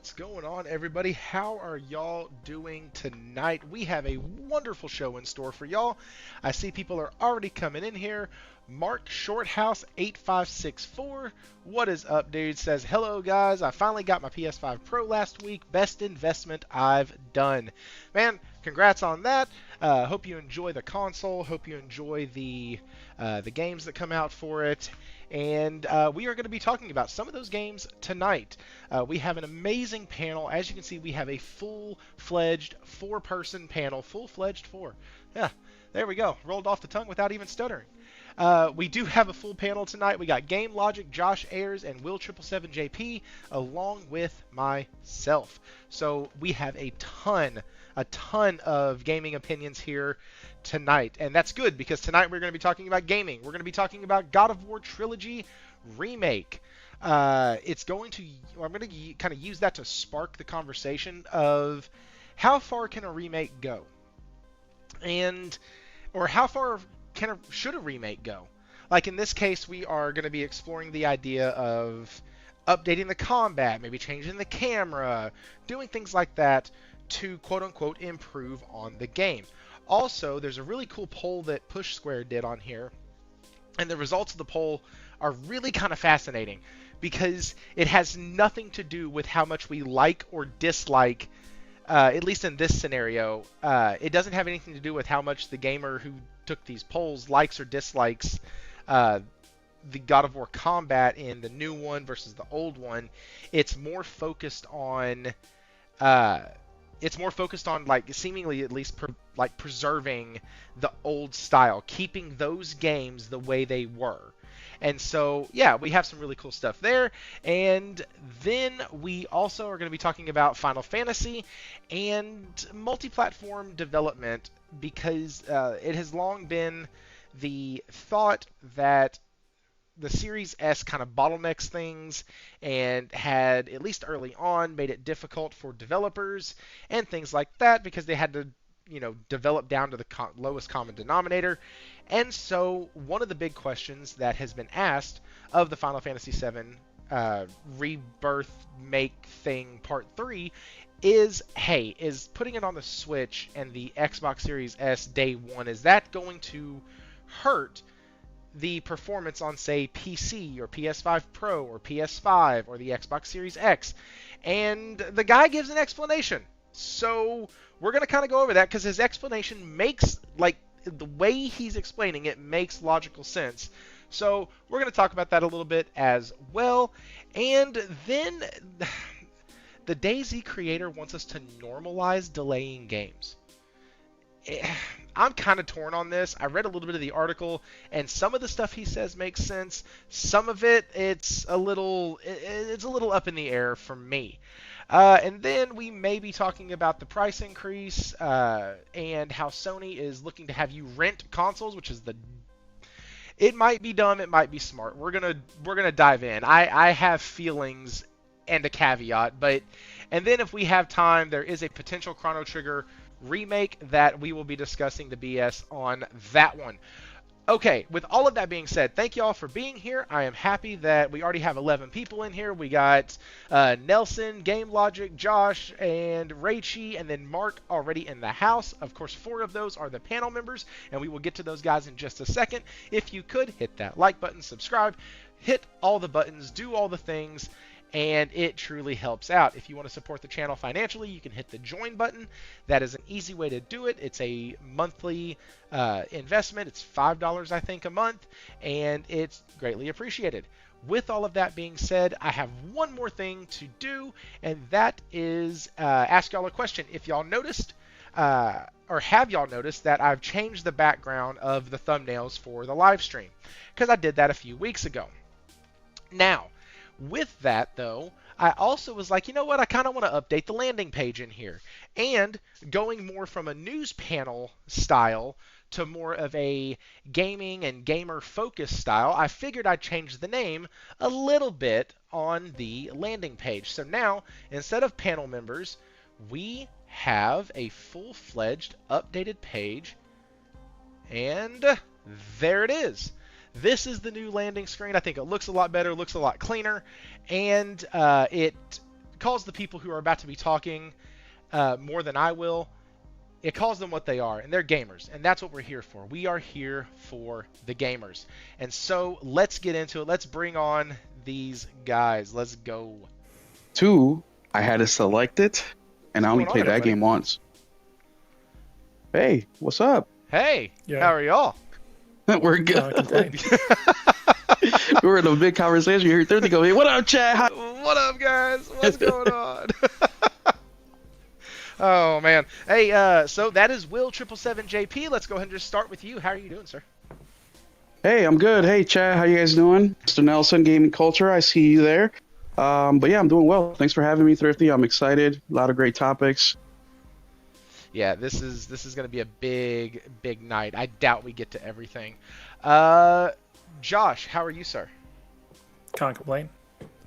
What's going on, everybody? How are y'all doing tonight? We have a wonderful show in store for y'all. I see people are already coming in here. Mark Shorthouse 8564, what is up, dude? Says, hello, guys. I finally got my PS5 Pro last week. Best investment I've done. Man, congrats on that. Hope you enjoy the console. Hope you enjoy the games that come out for it. And we are going to be talking about some of those games tonight. We have an amazing panel. As you can see, we have a full-fledged four-person panel. Full-fledged four. Yeah, there we go. Rolled off the tongue without even stuttering. We do have a full panel tonight. We got Game Logic, Josh Ayres, and Will777JP, along with myself. So we have a ton of gaming opinions here tonight. And that's good, because tonight we're going to be talking about gaming. We're going to be talking about God of War Trilogy Remake. I'm going to kind of use that to spark the conversation of how far can a remake go? Or how far should a remake go? Like in this case, we are going to be exploring the idea of updating the combat, maybe changing the camera, doing things like that to quote-unquote improve on the game. Also, there's a really cool poll that Push Square did on here, and the results of the poll are really kind of fascinating because it has nothing to do with how much we like or dislike, at least in this scenario. It doesn't have anything to do with how much the gamer who took these polls likes or dislikes the God of War combat in the new one versus the old one. It's more focused on like seemingly at least preserving the old style, keeping those games the way they were. And so, yeah, we have some really cool stuff there. And then we also are going to be talking about Final Fantasy and multi-platform development, because it has long been the thought that the Series S kind of bottlenecks things and had, at least early on, made it difficult for developers and things like that because they had to, develop down to the lowest common denominator. And so one of the big questions that has been asked of the Final Fantasy VII Rebirth Make thing Part 3 is, hey, is putting it on the Switch and the Xbox Series S day one, is that going to hurt the performance on, say, PC or PS5 Pro or PS5 or the Xbox Series X? And the guy gives an explanation. So we're going to kind of go over that because his explanation makes, the way he's explaining it makes logical sense. So we're going to talk about that a little bit as well. And then the DayZ creator wants us to normalize delaying games. I'm kind of torn on this. I read a little bit of the article, and some of the stuff he says makes sense. Some of it, it's a little up in the air for me. And then we may be talking about the price increase and how Sony is looking to have you rent consoles, which is it might be dumb, it might be smart. We're gonna dive in. I have feelings and a caveat, and then if we have time, there is a potential Chrono Trigger remake that we will be discussing the BS on that one. Okay, with all of that being said, thank you all for being here. I am happy that we already have 11 people in here. We got Nelson, Game Logic, Josh, and Raichi, and then Mark already in the house. Of course, 4 of those are the panel members, and we will get to those guys in just a second. If you could, hit that like button, subscribe, hit all the buttons, do all the things, and it truly helps out. If you want to support the channel financially, you can hit the join button. That is an easy way to do it. It's a monthly investment. It's $5, I think, a month, and it's greatly appreciated. With all of that being said, I have one more thing to do, and that is ask y'all a question. If y'all noticed, or have y'all noticed that I've changed the background of the thumbnails for the live stream? Because I did that a few weeks ago. Now, with that, though, I also was like, you know what, I kind of want to update the landing page in here. And going more from a news panel style to more of a gaming and gamer-focused style, I figured I'd change the name a little bit on the landing page. So now, instead of panel members, we have a full-fledged updated page. And there it is. This is the new landing screen. I think it looks a lot better, looks a lot cleaner, and it calls the people who are about to be talking more than I will. It calls them what they are, and they're gamers, and that's what we're here for. We are here for the gamers. And so let's get into it. Let's bring on these guys. Let's go. 2, I had to select it, and I only played that everybody? game once. Hey, what's up? Hey, Yeah. how are y'all? We're good. We're in a big conversation. You hear Thirsty go, hey, what up, chat? Hi. What up, guys? What's going on? Oh, man. Hey, so that is Will 777JP. Let's go ahead and just start with you. How are you doing, sir? Hey, I'm good. Hey, chat, how you guys doing? Mr. Nelson, Gaming Culture, I see you there. But yeah, I'm doing well. Thanks for having me, Thrifty. I'm excited. A lot of great topics. Yeah, this is going to be a big night. I doubt we get to everything. Josh, how are you, sir? Can't complain.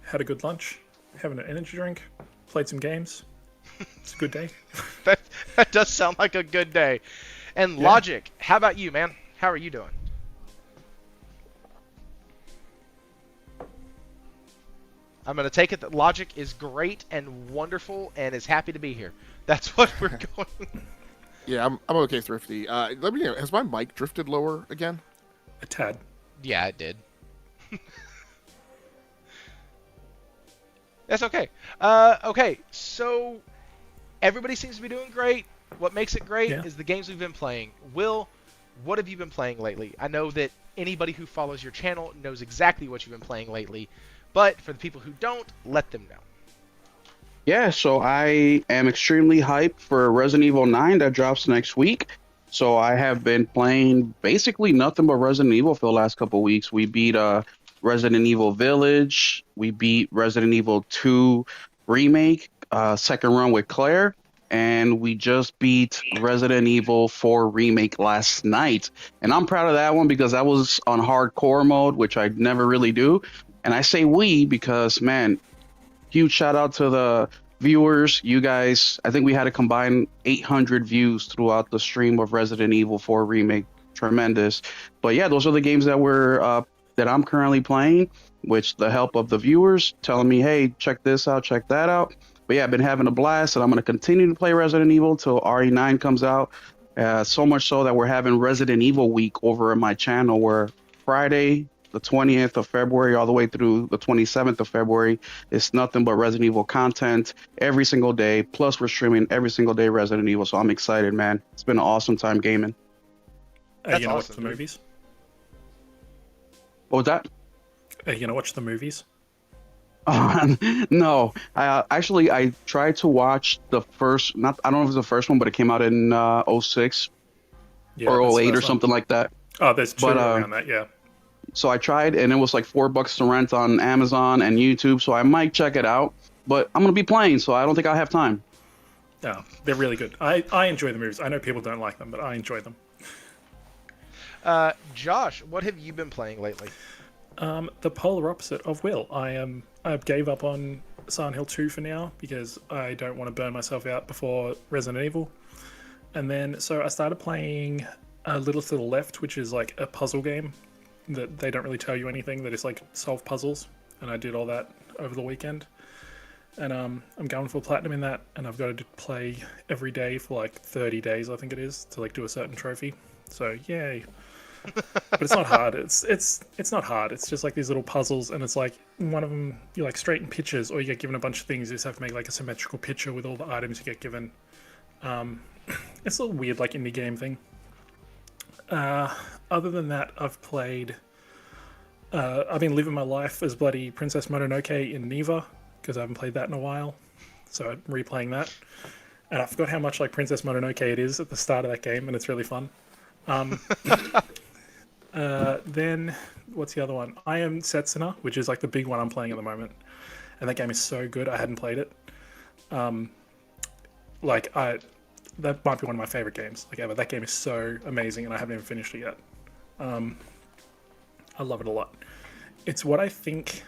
Had a good lunch. Having an energy drink. Played some games. It's a good day. that does sound like a good day. And Yeah. Logic, how about you, man? How are you doing? I'm going to take it that Logic is great and wonderful and is happy to be here. That's what we're going. Yeah, I'm okay, Thrifty. Let me know, has my mic drifted lower again? A tad. Yeah, it did. That's okay. Okay, so everybody seems to be doing great. What makes it great is the games we've been playing. Will, what have you been playing lately? I know that anybody who follows your channel knows exactly what you've been playing lately, but for the people who don't, let them know. Yeah, so I am extremely hyped for Resident Evil 9 that drops next week. So I have been playing basically nothing but Resident Evil for the last couple of weeks. We beat Resident Evil Village. We beat Resident Evil 2 Remake, second run with Claire. And we just beat Resident Evil 4 Remake last night. And I'm proud of that one because that was on hardcore mode, which I never really do. And I say we because, man, huge shout out to the viewers. You guys, I think we had a combined 800 views throughout the stream of Resident Evil 4 Remake. Tremendous. But yeah, those are the games that that I'm currently playing, which the help of the viewers telling me, hey, check this out, check that out. But yeah, I've been having a blast, and I'm going to continue to play Resident Evil till RE9 comes out. So much so that we're having Resident Evil Week over on my channel, where Friday, the 20th of February, all the way through the 27th of February, it's nothing but Resident Evil content every single day. Plus, we're streaming every single day Resident Evil, so I'm excited, man. It's been an awesome time gaming. Are That's you gonna awesome, watch the dude. movies? What was that? Are you gonna watch the movies? No, I tried to watch the first, not, I don't know if it was the first one, but it came out in 06 Yeah, or that's the 08 or first one. something like that. Oh, there's two But, around that. Yeah. So I tried, and it was like $4 to rent on Amazon and YouTube, so I might check it out. But I'm gonna be playing, so I don't think I'll have time. No, they're really good. I enjoy the movies. I know people don't like them, but I enjoy them. Josh, what have you been playing lately? The polar opposite of Will. I gave up on Silent Hill 2 for now because I don't want to burn myself out before Resident Evil. And then so I started playing A Little to the Left, which is like a puzzle game that they don't really tell you anything. They just like solve puzzles, and I did all that over the weekend. And I'm going for platinum in that, and I've got to play every day for like 30 days, I think it is, to like do a certain trophy. So yay. But it's not hard. It's not hard. It's just like these little puzzles, and it's like one of them you like straighten pictures, or you get given a bunch of things. You just have to make like a symmetrical picture with all the items you get given. It's a little weird, like indie game thing. Other than that, I've been living my life as bloody Princess Mononoke in Neva because I haven't played that in a while, so I'm replaying that. And I forgot how much like Princess Mononoke it is at the start of that game, and it's really fun. Then what's the other one? I Am Setsuna, which is like the big one I'm playing at the moment, and that game is so good. I hadn't played it. That might be one of my favorite games like ever. That game is so amazing, and I haven't even finished it yet. I love it a lot. It's what I think.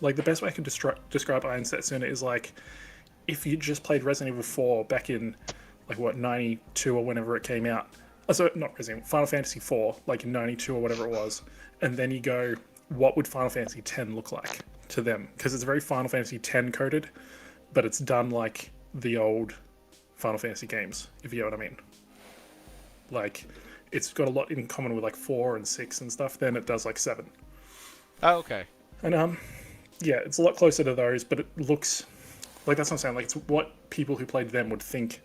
Like the best way I can describe Iron Setsuna is like if you just played Resident Evil 4 back in like what 92 or whenever it came out. So not Resident Evil, Final Fantasy 4, like in 92 or whatever it was, and then you go, what would Final Fantasy 10 look like? to them because it's very Final Fantasy X coded, but it's done like the old Final Fantasy games, if you know what I mean. Like, it's got a lot in common with like 4 and 6 and stuff. Then it does like 7. Oh, okay. And yeah, it's a lot closer to those, but it looks like that's what I'm saying. Like, it's what people who played them would think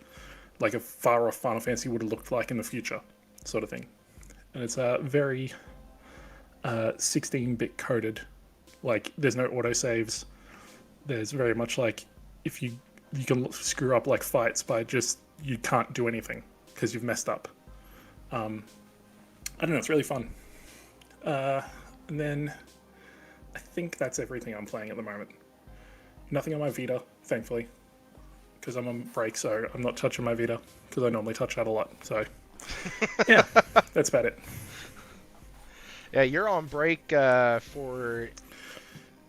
like a far off Final Fantasy would have looked like in the future, sort of thing. And it's very 16-bit coded. Like, there's no autosaves. There's very much like if you can screw up like fights by just you can't do anything because you've messed up. I don't know. It's really fun. And then I think that's everything I'm playing at the moment. Nothing on my Vita, thankfully, because I'm on break, so I'm not touching my Vita because I normally touch that a lot. So yeah, that's about it. Yeah, you're on break for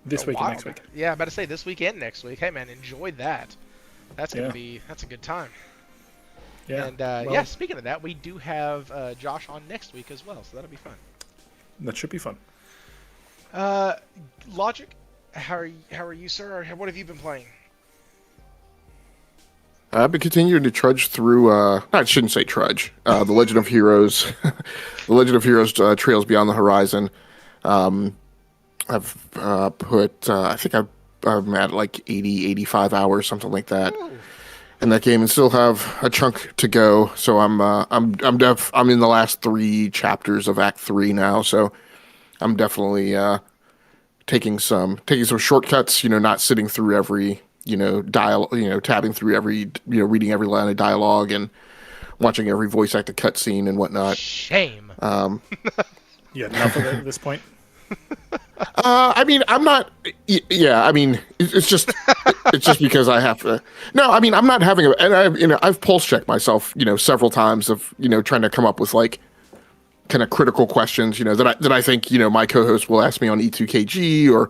this week and next week. Yeah, I'm about to say this week and next week. Hey man, enjoy that. That's a good time. Yeah. And yeah, speaking of that, we do have Josh on next week as well, so that'll be fun. That should be fun. Logic, how are you, sir? What have you been playing? I've been continuing to trudge through. I shouldn't say trudge. The Legend of Heroes, the Legend of Heroes Trails Beyond the Horizon. I've put. I think I'm at like 80, 85 hours, something like that. Ooh. In that game, and still have a chunk to go. So I'm in the last 3 chapters of Act 3 now. So I'm definitely taking some shortcuts. Not sitting through every tabbing through every reading every line of dialogue and watching every voice acted cutscene and whatnot. Shame. Yeah, enough of it at this point. I mean, I'm not. Yeah, I mean, it's just because I have to. No, I mean, I'm not having and I've pulse checked myself, several times of trying to come up with like kind of critical questions, that I think my co-host will ask me on E2KG or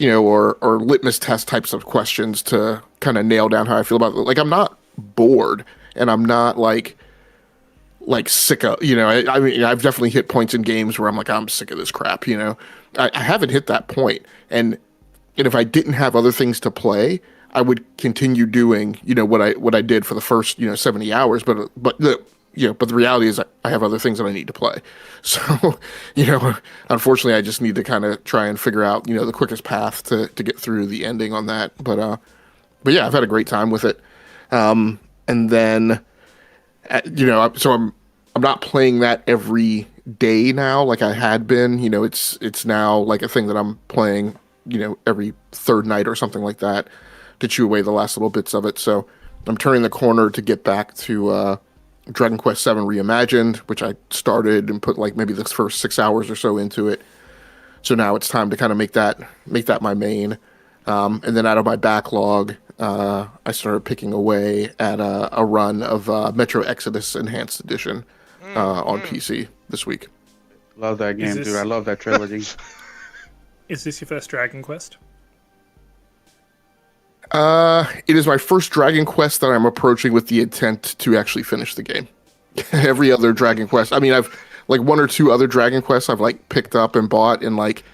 or litmus test types of questions to kind of nail down how I feel about it. Like, I'm not bored, and I'm not like sick of, I mean, I've definitely hit points in games where I'm like, I'm sick of this crap, I haven't hit that point. And if I didn't have other things to play, I would continue doing, what I did for the first, 70 hours. But the reality is I have other things that I need to play. So, unfortunately, I just need to kind of try and figure out, the quickest path to get through the ending on that. But yeah, I've had a great time with it. And then, so I'm not playing that every day now like I had been. It's now like a thing that I'm playing, every third night or something like that to chew away the last little bits of it. So I'm turning the corner to get back to Dragon Quest VII Reimagined, which I started and put like maybe the first 6 hours or so into it. So now it's time to kind of make that my main. And then out of my backlog, I started picking away at a run of Metro Exodus Enhanced Edition on PC this week. Love that game, dude. I love that trilogy. Is this your first Dragon Quest? It is my first Dragon Quest that I'm approaching with the intent to actually finish the game. Every other Dragon Quest, I mean, I've like 1 or 2 other Dragon Quests I've like picked up and bought and like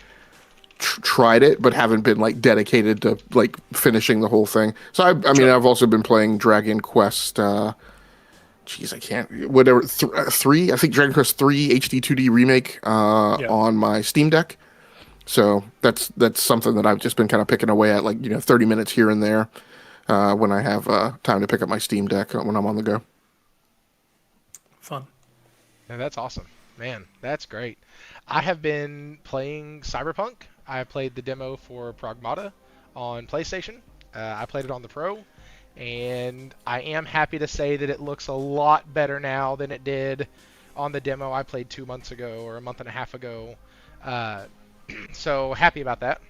tried it, but haven't been like dedicated to like finishing the whole thing. So I mean, I've also been playing Dragon Quest. I can't. Whatever 3. I think Dragon Quest 3 HD 2D remake on my Steam Deck. So that's something that I've just been kind of picking away at, like 30 minutes here and there when I have time to pick up my Steam Deck when I'm on the go. Fun. Yeah, that's awesome, man. That's great. I have been playing Cyberpunk. I played the demo for Pragmata on PlayStation. I played it on the Pro, and I am happy to say that it looks a lot better now than it did on the demo I played 2 months ago or a month and a half ago. So happy about that,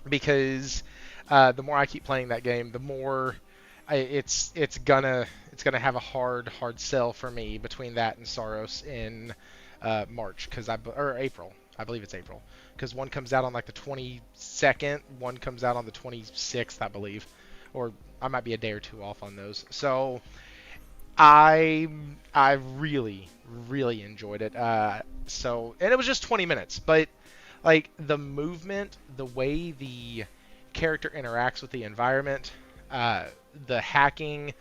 because the more I keep playing that game, the more it's gonna have a hard sell for me between that and Saros in March, or April. I believe it's April, because one comes out on like the 22nd, one comes out on the 26th, I believe, or I might be a day or two off on those. So I really enjoyed it. And it was just 20 minutes, but like the movement, the way the character interacts with the environment, the hacking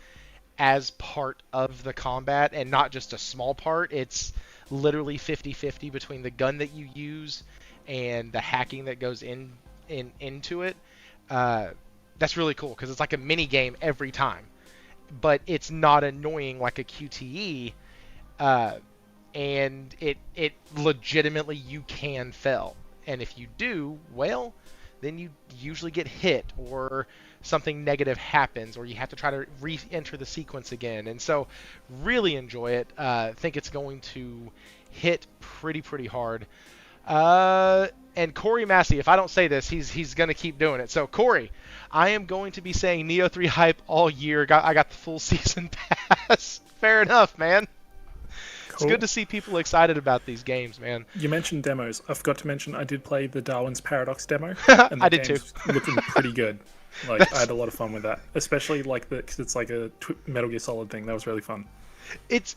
as part of the combat, and not just a small part. It's literally 50-50 between the gun that you use and the hacking that goes into it. That's really cool because it's like a mini game every time, but it's not annoying like a QTE. And it legitimately, you can fail, and if you do, well, then you usually get hit or something negative happens, or you have to try to re-enter the sequence again. And so really enjoy it. Think it's going to hit pretty hard. And Corey Massey, if I don't say this, he's going to keep doing it. So Corey, I am going to be saying Neo 3 hype all year. I got the full season pass. Fair enough, man. Cool. It's good to see people excited about these games, man. You mentioned demos. I forgot to mention I did play the Darwin's Paradox demo. And I did too. Looking pretty good. Like I had a lot of fun with that, especially like because it's like a Metal Gear Solid thing. That was really fun. It's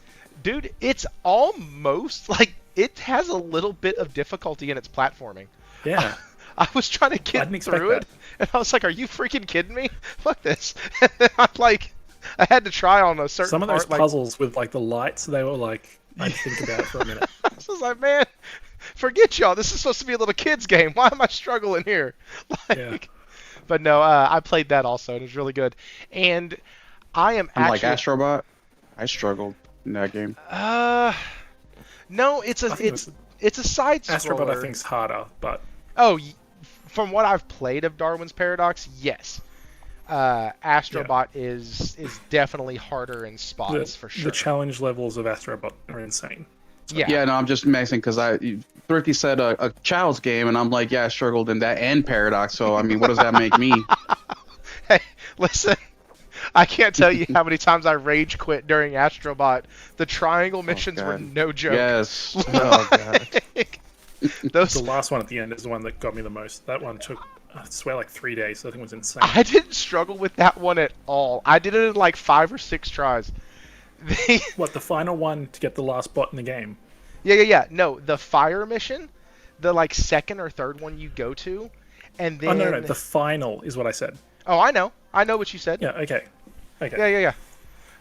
almost like it has a little bit of difficulty in its platforming. Yeah. I was trying to get through it, and I was like, "Are you freaking kidding me? Fuck this!" And then I had to try on a certain. Some of those puzzles with like the lights, they were like, I'd think about it for a minute. I was like, man, forget y'all. This is supposed to be a little kid's game. Why am I struggling here? Yeah. But no, I played that also, and it was really good. And I am actually like Astrobot. I struggled in that game. No, it's a side scroller. Astrobot I think's harder, but from what I've played of Darwin's Paradox, yes. Astrobot is definitely harder in spots for sure. The challenge levels of Astrobot are insane. So. Yeah, no, I'm just messing because Thrifty said a child's game, and I'm like, yeah, I struggled in that and Paradox. So I mean, what does that make me? Hey, listen, I can't tell you how many times I rage quit during Astrobot. The triangle missions were no joke. Yes. Oh god. The last one at the end is the one that got me the most. That one took, I swear, like 3 days. So I think it was insane. I didn't struggle with that one at all. I did it in like 5 or 6 tries. What, the final one to get the last bot in the game? Yeah. No, the fire mission, the like second or third one you go to, and then... Oh, no, the final is what I said. Oh, I know. I know what you said. Yeah, okay. Yeah.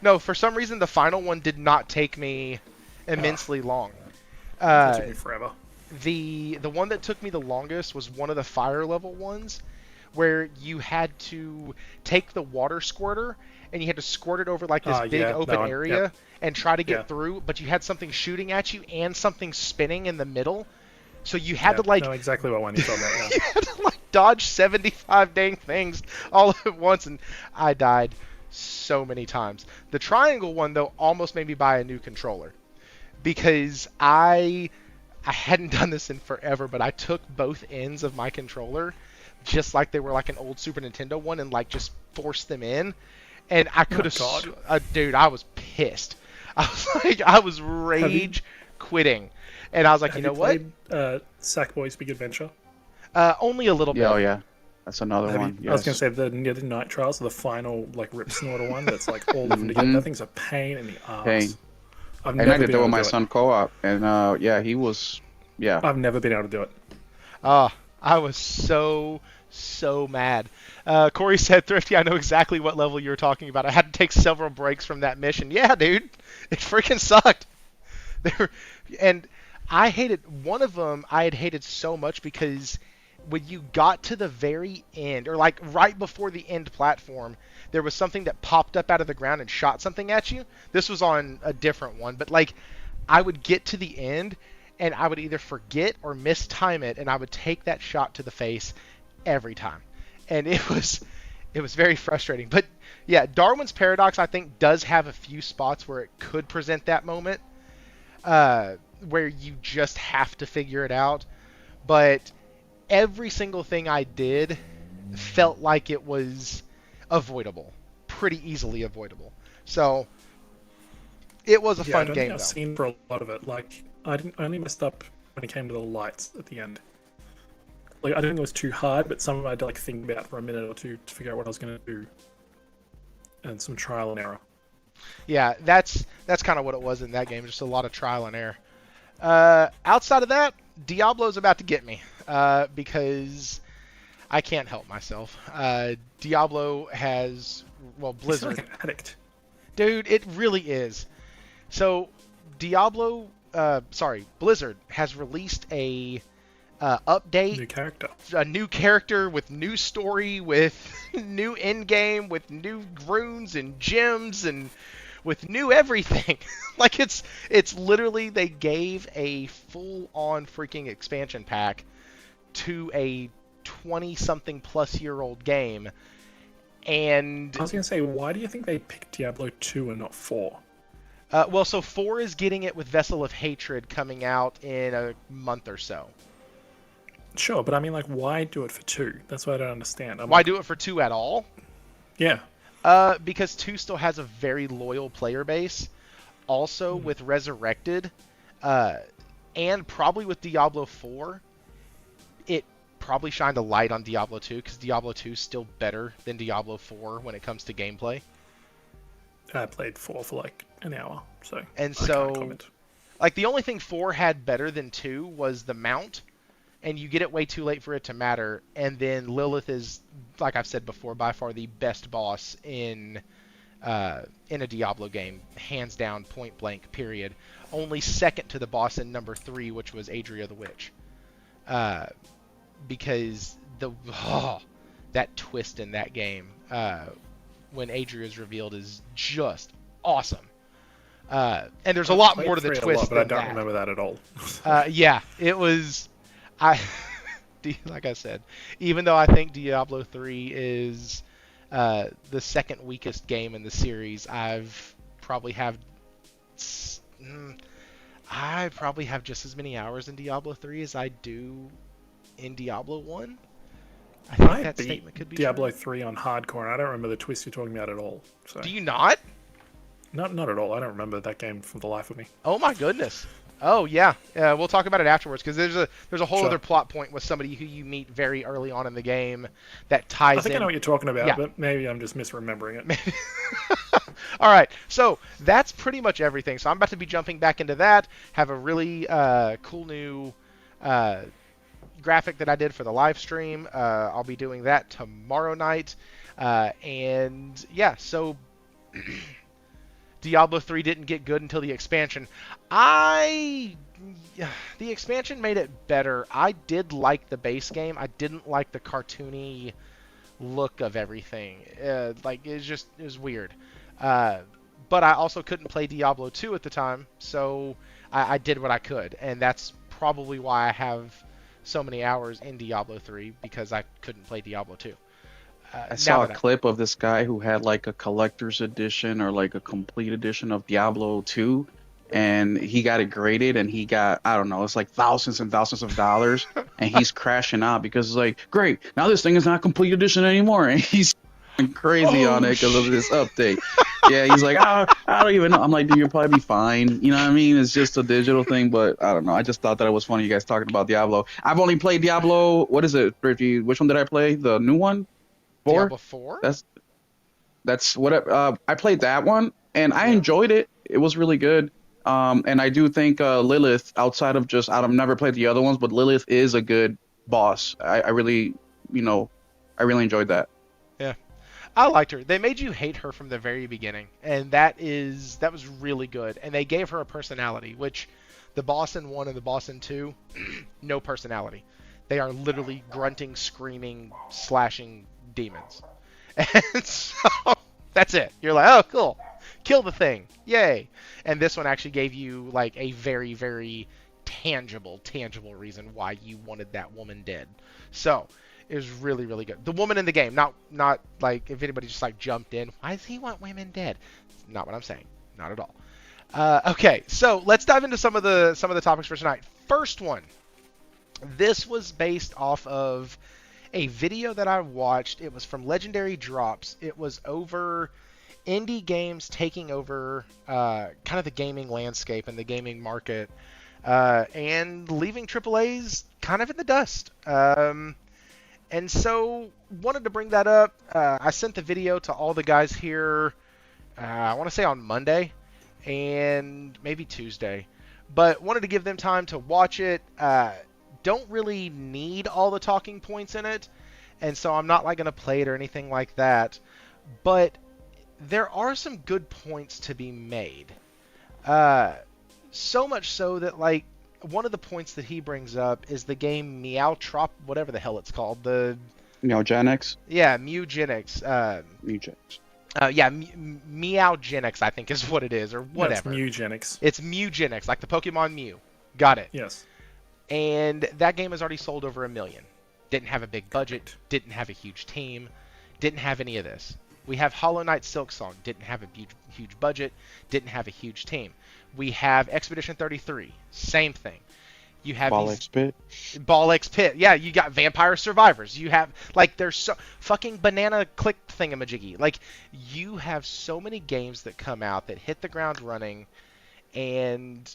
No, for some reason, the final one did not take me immensely long. It took me forever. The one that took me the longest was one of the fire level ones, where you had to take the water squirter and you had to squirt it over like this big open area and try to get through, but you had something shooting at you and something spinning in the middle, so you had to like... know exactly what one you're talking about. You had to like dodge 75 dang things all at once, and I died so many times. The triangle one though almost made me buy a new controller, because I hadn't done this in forever, but I took both ends of my controller, just like they were like an old Super Nintendo one, and like just forced them in. And I could have... dude, I was pissed. I was rage quitting. And I was like, you know what? Played Sackboy's Big Adventure? Only a little bit. Oh, yeah. That's another one. Yes. I was going to say the Night Trials, the final like Rip Snorter one that's like all of them together. That thing's a pain in the arse. And I did that with my son co-op, and he was, I've never been able to do it. I was so mad. Corey said, Thrifty, I know exactly what level you're talking about. I had to take several breaks from that mission. Yeah, dude, it freaking sucked. And I hated one of them. I had hated so much because when you got to the very end, or like right before the end platform, there was something that popped up out of the ground and shot something at you. This was on a different one, but like I would get to the end and I would either forget or mistime it, and I would take that shot to the face every time. And it was very frustrating. But yeah, Darwin's Paradox I think does have a few spots where it could present that moment where you just have to figure it out. But every single thing I did felt like it was avoidable, pretty easily avoidable. So it was a fun game. I've seen for a lot of it. Like I only messed up when it came to the lights at the end. Like I didn't think it was too hard, but some of it I had to like think about for a minute or two to figure out what I was going to do, and some trial and error. Yeah, that's kind of what it was in that game. Just a lot of trial and error. Outside of that, Diablo's about to get me. because I can't help myself. Diablo has, well, You sound Blizzard. like an addict. Dude, it really is. So, Blizzard has released a update, New character. a new character with new story, with new end game, with new runes and gems, and with new everything. Like it's literally they gave a full-on freaking expansion pack to a 20-something plus year old game. And I was going to say, why do you think they picked Diablo 2 and not 4? well, so 4 is getting it with Vessel of Hatred coming out in a month or so. Sure, but I mean, like, why do it for 2? That's what I don't understand. Why do it for 2 at all? Yeah. Because 2 still has a very loyal player base. Also, with Resurrected, and probably with Diablo 4, it probably shined a light on Diablo 2, because Diablo 2 is still better than Diablo 4 when it comes to gameplay. I played 4 for like an hour, so And I can't comment. like, the only thing 4 had better than 2 was the mount, and you get it way too late for it to matter. And then Lilith is, like I've said before, by far the best boss in a Diablo game, hands down, point blank, period. Only second to the boss in number 3, which was Adria the Witch. Because that twist in that game, when Adria is revealed, is just awesome. And there's a lot more to the twist but I than don't that. remember that at all. Yeah, it was. Like I said, even though I think Diablo 3 is the second weakest game in the series, I probably have just as many hours in Diablo 3 as I do in Diablo 1. I think that statement could be Diablo true. 3 on hardcore, and I don't remember the twist you're talking about at all. So. Do you not? Not at all. I don't remember that game for the life of me. Oh my goodness. Oh yeah, we'll talk about it afterwards, because there's a whole other plot point with somebody who you meet very early on in the game that ties in. I think I know what you're talking about, Yeah. but maybe I'm just misremembering it. All right, so that's pretty much everything. So I'm about to be jumping back into that. Have a really cool new graphic that I did for the live stream. I'll be doing that tomorrow night. And yeah, so Diablo 3 didn't get good until the expansion. The expansion made it better. I did like the base game. I didn't like the cartoony look of everything. Like, it was weird. But I also couldn't play Diablo 2 at the time, so I did what I could. And that's probably why I have so many hours in Diablo 3, because I couldn't play Diablo 2. I saw a clip of this guy who had like a collector's edition or like a complete edition of Diablo 2, and he got it graded, and he got, I don't know, it's like thousands and thousands of dollars, and he's crashing out because it's like, great, now this thing is not complete edition anymore, and he's crazy on it because of this update. Yeah, he's like, I don't even know. I'm like, dude, you'll probably be fine. You know what I mean? It's just a digital thing, but I don't know. I just thought that it was funny you guys talking about Diablo. I've only played Diablo, what is it, Ricky? Which one did I play? The new one? 4? Diablo 4? That's what I played that one, and I enjoyed it. It was really good. And I do think Lilith, outside of I've never played the other ones, but Lilith is a good boss. I really enjoyed that. Yeah. I liked her. They made you hate her from the very beginning, and that was really good. And they gave her a personality, which the boss in 1 and the boss in 2, no personality. They are literally grunting, screaming, slashing demons. And so that's it. You're like, oh, cool. Kill the thing. Yay. And this one actually gave you like a very, very tangible reason why you wanted that woman dead. So it was really, really good. The woman in the game, not like if anybody just like jumped in, why does he want women dead? That's not what I'm saying. Not at all. Okay, so let's dive into some of the topics for tonight. First one. This was based off of a video that I watched. It was from Legendary Drops. It was over indie games taking over kind of the gaming landscape and the gaming market, and leaving AAAs kind of in the dust. And so wanted to bring that up. I sent the video to all the guys here, I want to say on Monday and maybe Tuesday, but wanted to give them time to watch it. don't really need all the talking points in it, and so I'm not like going to play it or anything like that. But there are some good points to be made. So much so that, like, one of the points that he brings up is the game whatever the hell it's called. Neogenics. Yeah, Mewgenics. Mewgenics. Meowgenics, I think is what it is, or whatever. No, it's Mewgenics. It's Mewgenics, like the Pokemon Mew. Got it. Yes. And that game has already sold over 1 million. Didn't have a big budget, didn't have a huge team, didn't have any of this. We have Hollow Knight Silksong, didn't have a huge budget, didn't have a huge team. We have Expedition 33, same thing. You have Ball X Pit. Ball X Pit. Yeah, you got Vampire Survivors. You have, like, there's so fucking banana click thingamajiggy. Like, you have so many games that come out that hit the ground running, and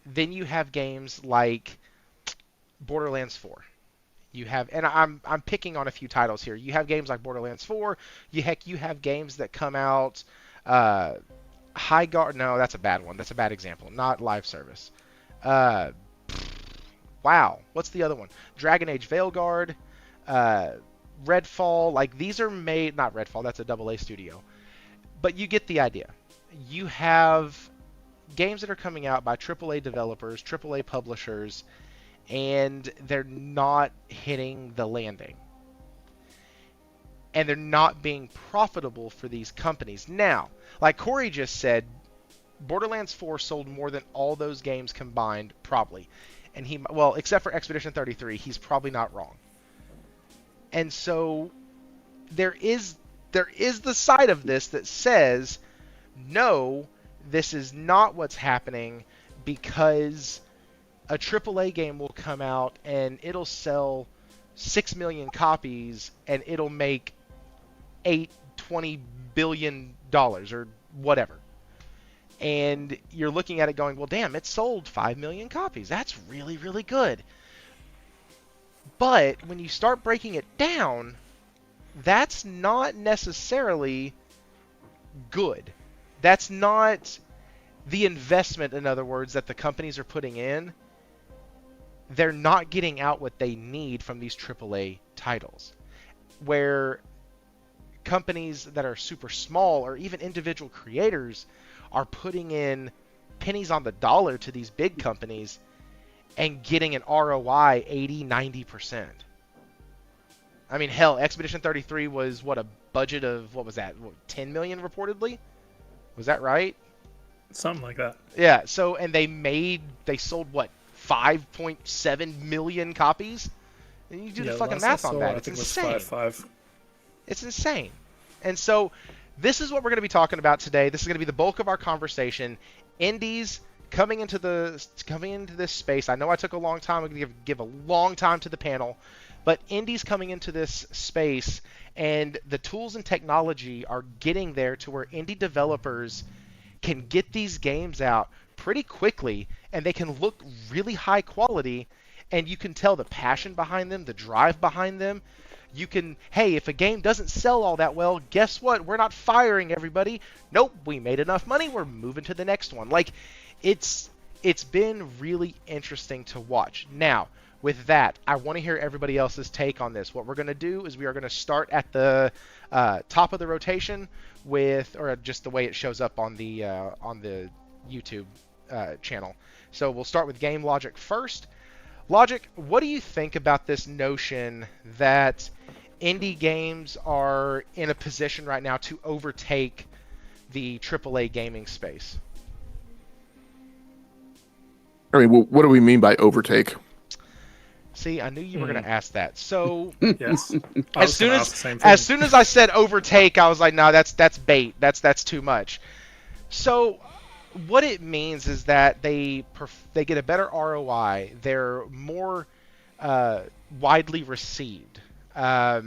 then you have games like Borderlands 4. You have, and I'm picking on a few titles here. You have games like Borderlands 4. You have games that come out. High Guard. No, that's a bad one. That's a bad example. Not live service. Wow. What's the other one? Dragon Age Veilguard. Redfall. Like, these are made. Not Redfall. That's a AA studio. But you get the idea. You have games that are coming out by AAA developers, AAA publishers, and they're not hitting the landing. And they're not being profitable for these companies. Now, like Corey just said, Borderlands 4 sold more than all those games combined, probably. And except for Expedition 33, he's probably not wrong. And so there is the side of this that says, no, this is not what's happening, because a AAA game will come out and it'll sell 6 million copies and it'll make $20 billion or whatever. And you're looking at it going, well, damn, it sold 5 million copies. That's really, really good. But when you start breaking it down, that's not necessarily good. That's not the investment, in other words, that the companies are putting in. They're not getting out what they need from these AAA titles. Where companies that are super small, or even individual creators, are putting in pennies on the dollar to these big companies and getting an ROI 80-90%. I mean, hell, Expedition 33 was, a budget of, 10 million reportedly? Was that right? Something like that. Yeah, so, and they sold, 5.7 million copies? And you do the fucking math on that. It's insane. It's insane. And so, this is what we're going to be talking about today. This is going to be the bulk of our conversation. Indies coming into this space. I know I took a long time. I'm going to give a long time to the panel. But indies coming into this space, and the tools and technology are getting there to where indie developers can get these games out pretty quickly, and they can look really high quality, and you can tell the passion behind them, the drive behind them. You can, hey, if a game doesn't sell all that well, guess what? We're not firing everybody. Nope, we made enough money. We're moving to the next one. Like, it's been really interesting to watch. Now, with that, I want to hear everybody else's take on this. What we're going to do is we are going to start at the top of the rotation with, or just the way it shows up on the YouTube channel. So we'll start with Game Logic first. Logic, what do you think about this notion that indie games are in a position right now to overtake the AAA gaming space? I mean, what do we mean by overtake? See, I knew you were going to ask that. So, yes. as soon as I said overtake, I was like, no, that's bait. That's too much. So, what it means is that they get a better ROI. They're more widely received. Yeah,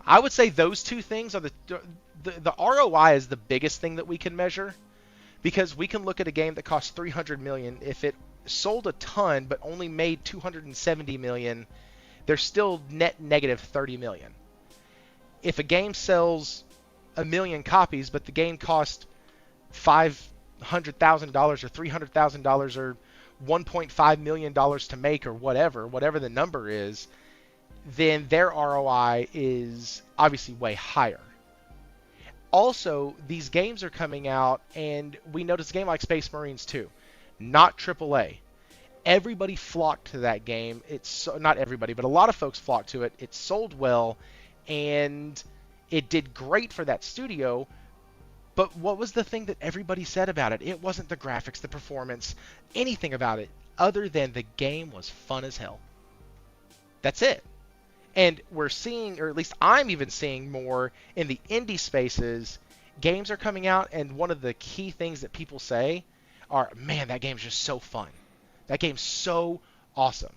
I would say those two things are the ROI is the biggest thing that we can measure, because we can look at a game that costs $300 million. If it sold a ton but only made $270 million, they're still net negative $30 million. If a game sells 1 million copies but the game cost $500,000 or $300,000 or $1.5 million to make or whatever the number is, then their ROI is obviously way higher. Also, these games are coming out, and we noticed a game like Space Marines 2, not AAA. Everybody flocked to that game. It's not everybody, but a lot of folks flocked to it. It sold well, and it did great for that studio. But what was the thing that everybody said about it? It wasn't the graphics, the performance, anything about it, other than the game was fun as hell. That's it. And we're seeing, or at least I'm even seeing more in the indie spaces, games are coming out, and one of the key things that people say are, man, that game's just so fun. That game's so awesome.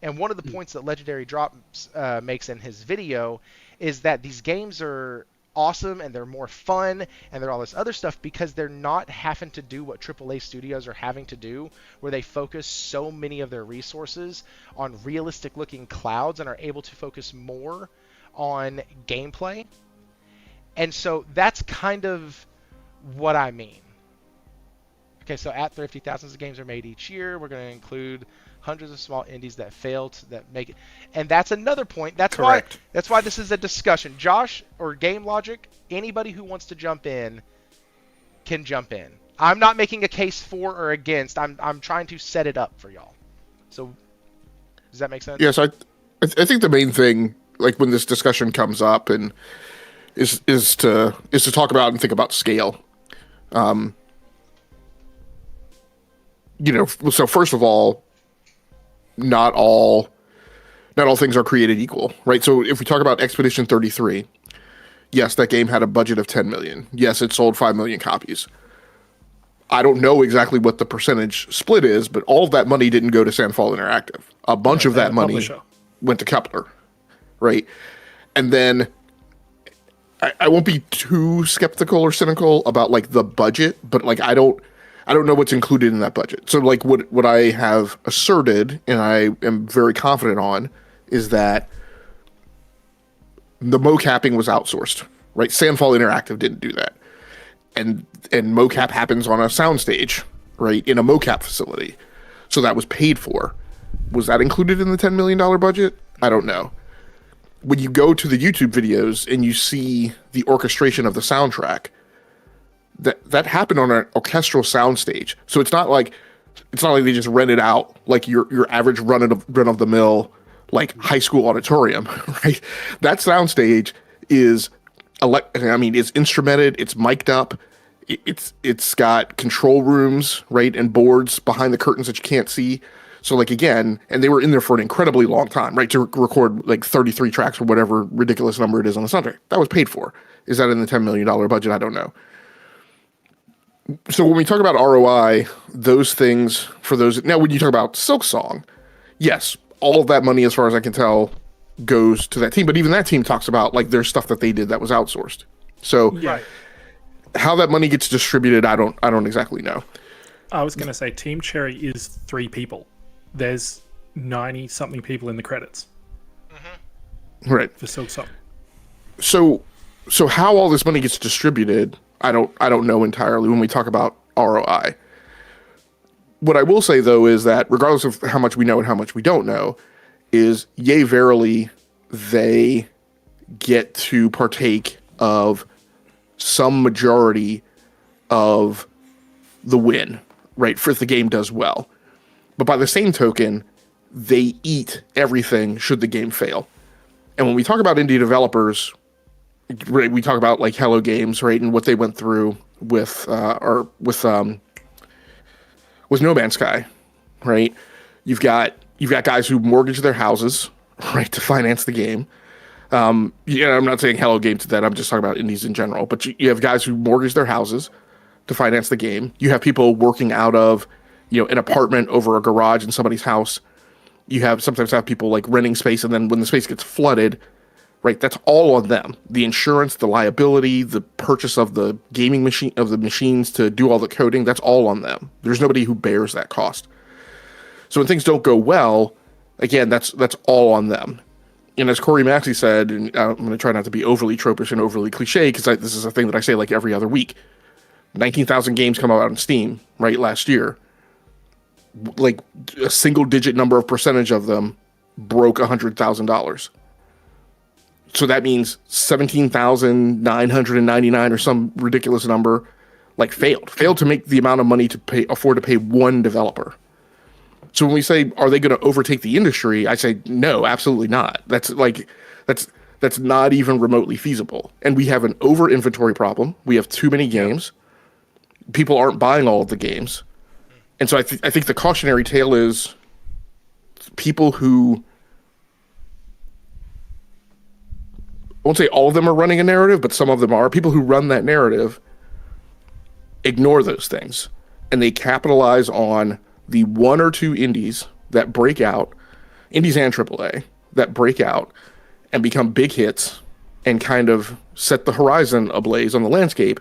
And one of the points that Legendary Drops makes in his video is that these games are awesome and they're more fun and they're all this other stuff because they're not having to do what AAA studios are having to do, where they focus so many of their resources on realistic looking clouds and are able to focus more on gameplay. And so that's kind of what I mean. Okay, so at Thrifty, thousands of games are made each year. We're going to include hundreds of small indies that failed that make it. And that's another point. That's Correct. That's why this is a discussion. Josh or Game Logic, anybody who wants to jump in can jump in. I'm not making a case for or against. I'm trying to set it up for y'all. So does that make sense? Yes, I think the main thing, like when this discussion comes up, and is to talk about and think about scale. So first of all, not all things are created equal, right? So if we talk about Expedition 33, yes, that game had a budget of 10 million. Yes, it sold 5 million copies. I don't know exactly what the percentage split is, but all of that money didn't go to Sandfall Interactive. A bunch of that money went to Kepler, right? And then I won't be too skeptical or cynical about like the budget, but like I don't know what's included in that budget. So like what I have asserted, and I am very confident on, is that the mocapping was outsourced, right? Sandfall Interactive didn't do that. And mocap happens on a soundstage, right? In a mocap facility. So that was paid for. Was that included in the $10 million budget? I don't know. When you go to the YouTube videos and you see the orchestration of the soundtrack, that happened on an orchestral soundstage. So it's not like they just rented out like your average run of the mill like high school auditorium, right? That soundstage is it's instrumented, it's mic'd up, it's got control rooms, right, and boards behind the curtains that you can't see. So like again, and they were in there for an incredibly long time, right, to record like 33 tracks or whatever ridiculous number it is on the soundtrack. That was paid for. Is that in the $10 million budget? I don't know. So when we talk about ROI, those things for those... Now, when you talk about Silksong, yes, all of that money, as far as I can tell, goes to that team. But even that team talks about, like, there's stuff that they did that was outsourced. So Right. How that money gets distributed, I don't exactly know. I was going to say Team Cherry is 3 people. There's 90-something people in the credits. Mm-hmm. Right. For Silksong. So how all this money gets distributed... I don't know entirely when we talk about ROI. What I will say, though, is that regardless of how much we know and how much we don't know, is yea, verily, they get to partake of some majority of the win, right, if the game does well. But by the same token, they eat everything should the game fail. And when we talk about indie developers... we talk about like Hello Games, right, and what they went through with No Man's Sky, right? You've got guys who mortgage their houses, right, to finance the game. I'm not saying Hello Games did that. I'm just talking about indies in general. But you have guys who mortgage their houses to finance the game. You have people working out of an apartment over a garage in somebody's house. You sometimes have people like renting space, and then when the space gets flooded. Right, that's all on them. The insurance, the liability, the purchase of the gaming machine, of the machines to do all the coding, that's all on them. There's nobody who bears that cost. So when things don't go well, again, that's all on them. And as Corey Maxey said, and I'm going to try not to be overly tropish and overly cliche, because this is a thing that I say like every other week. 19,000 games come out on Steam, right, last year. like a single digit number of percentage of them broke $100,000. So that means 17,999 or some ridiculous number, like failed to make the amount of money to afford to pay one developer. So when we say, are they going to overtake the industry? I say, no, absolutely not. That's not even remotely feasible. And we have an over inventory problem. We have too many games. People aren't buying all of the games. And so I think the cautionary tale is people who, I won't say all of them are running a narrative, but some of them are. People who run that narrative ignore those things, and they capitalize on the one or two indies that break out, indies and AAA, that break out and become big hits and kind of set the horizon ablaze on the landscape,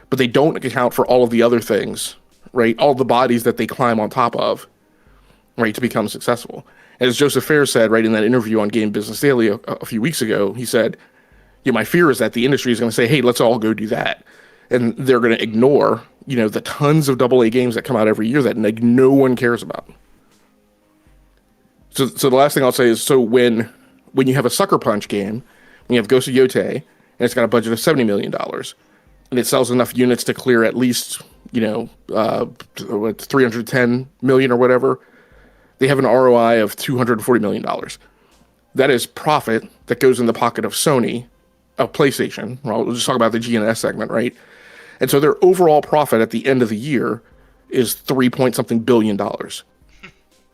but they don't account for all of the other things, right? All the bodies that they climb on top of, right, to become successful. As Joseph Ayres said, right, in that interview on Game Business Daily a few weeks ago, he said, yeah, my fear is that the industry is going to say, hey, let's all go do that. And they're going to ignore, the tons of AA games that come out every year that no one cares about. So the last thing I'll say is, so when you have a Sucker Punch game, when you have Ghost of Yotei, and it's got a budget of $70 million, and it sells enough units to clear at least, 310 million or whatever, they have an ROI of $240 million. That is profit that goes in the pocket of Sony, of PlayStation. Well, we'll just talk about the G&S segment, right? And so their overall profit at the end of the year is $3-point-something billion. That's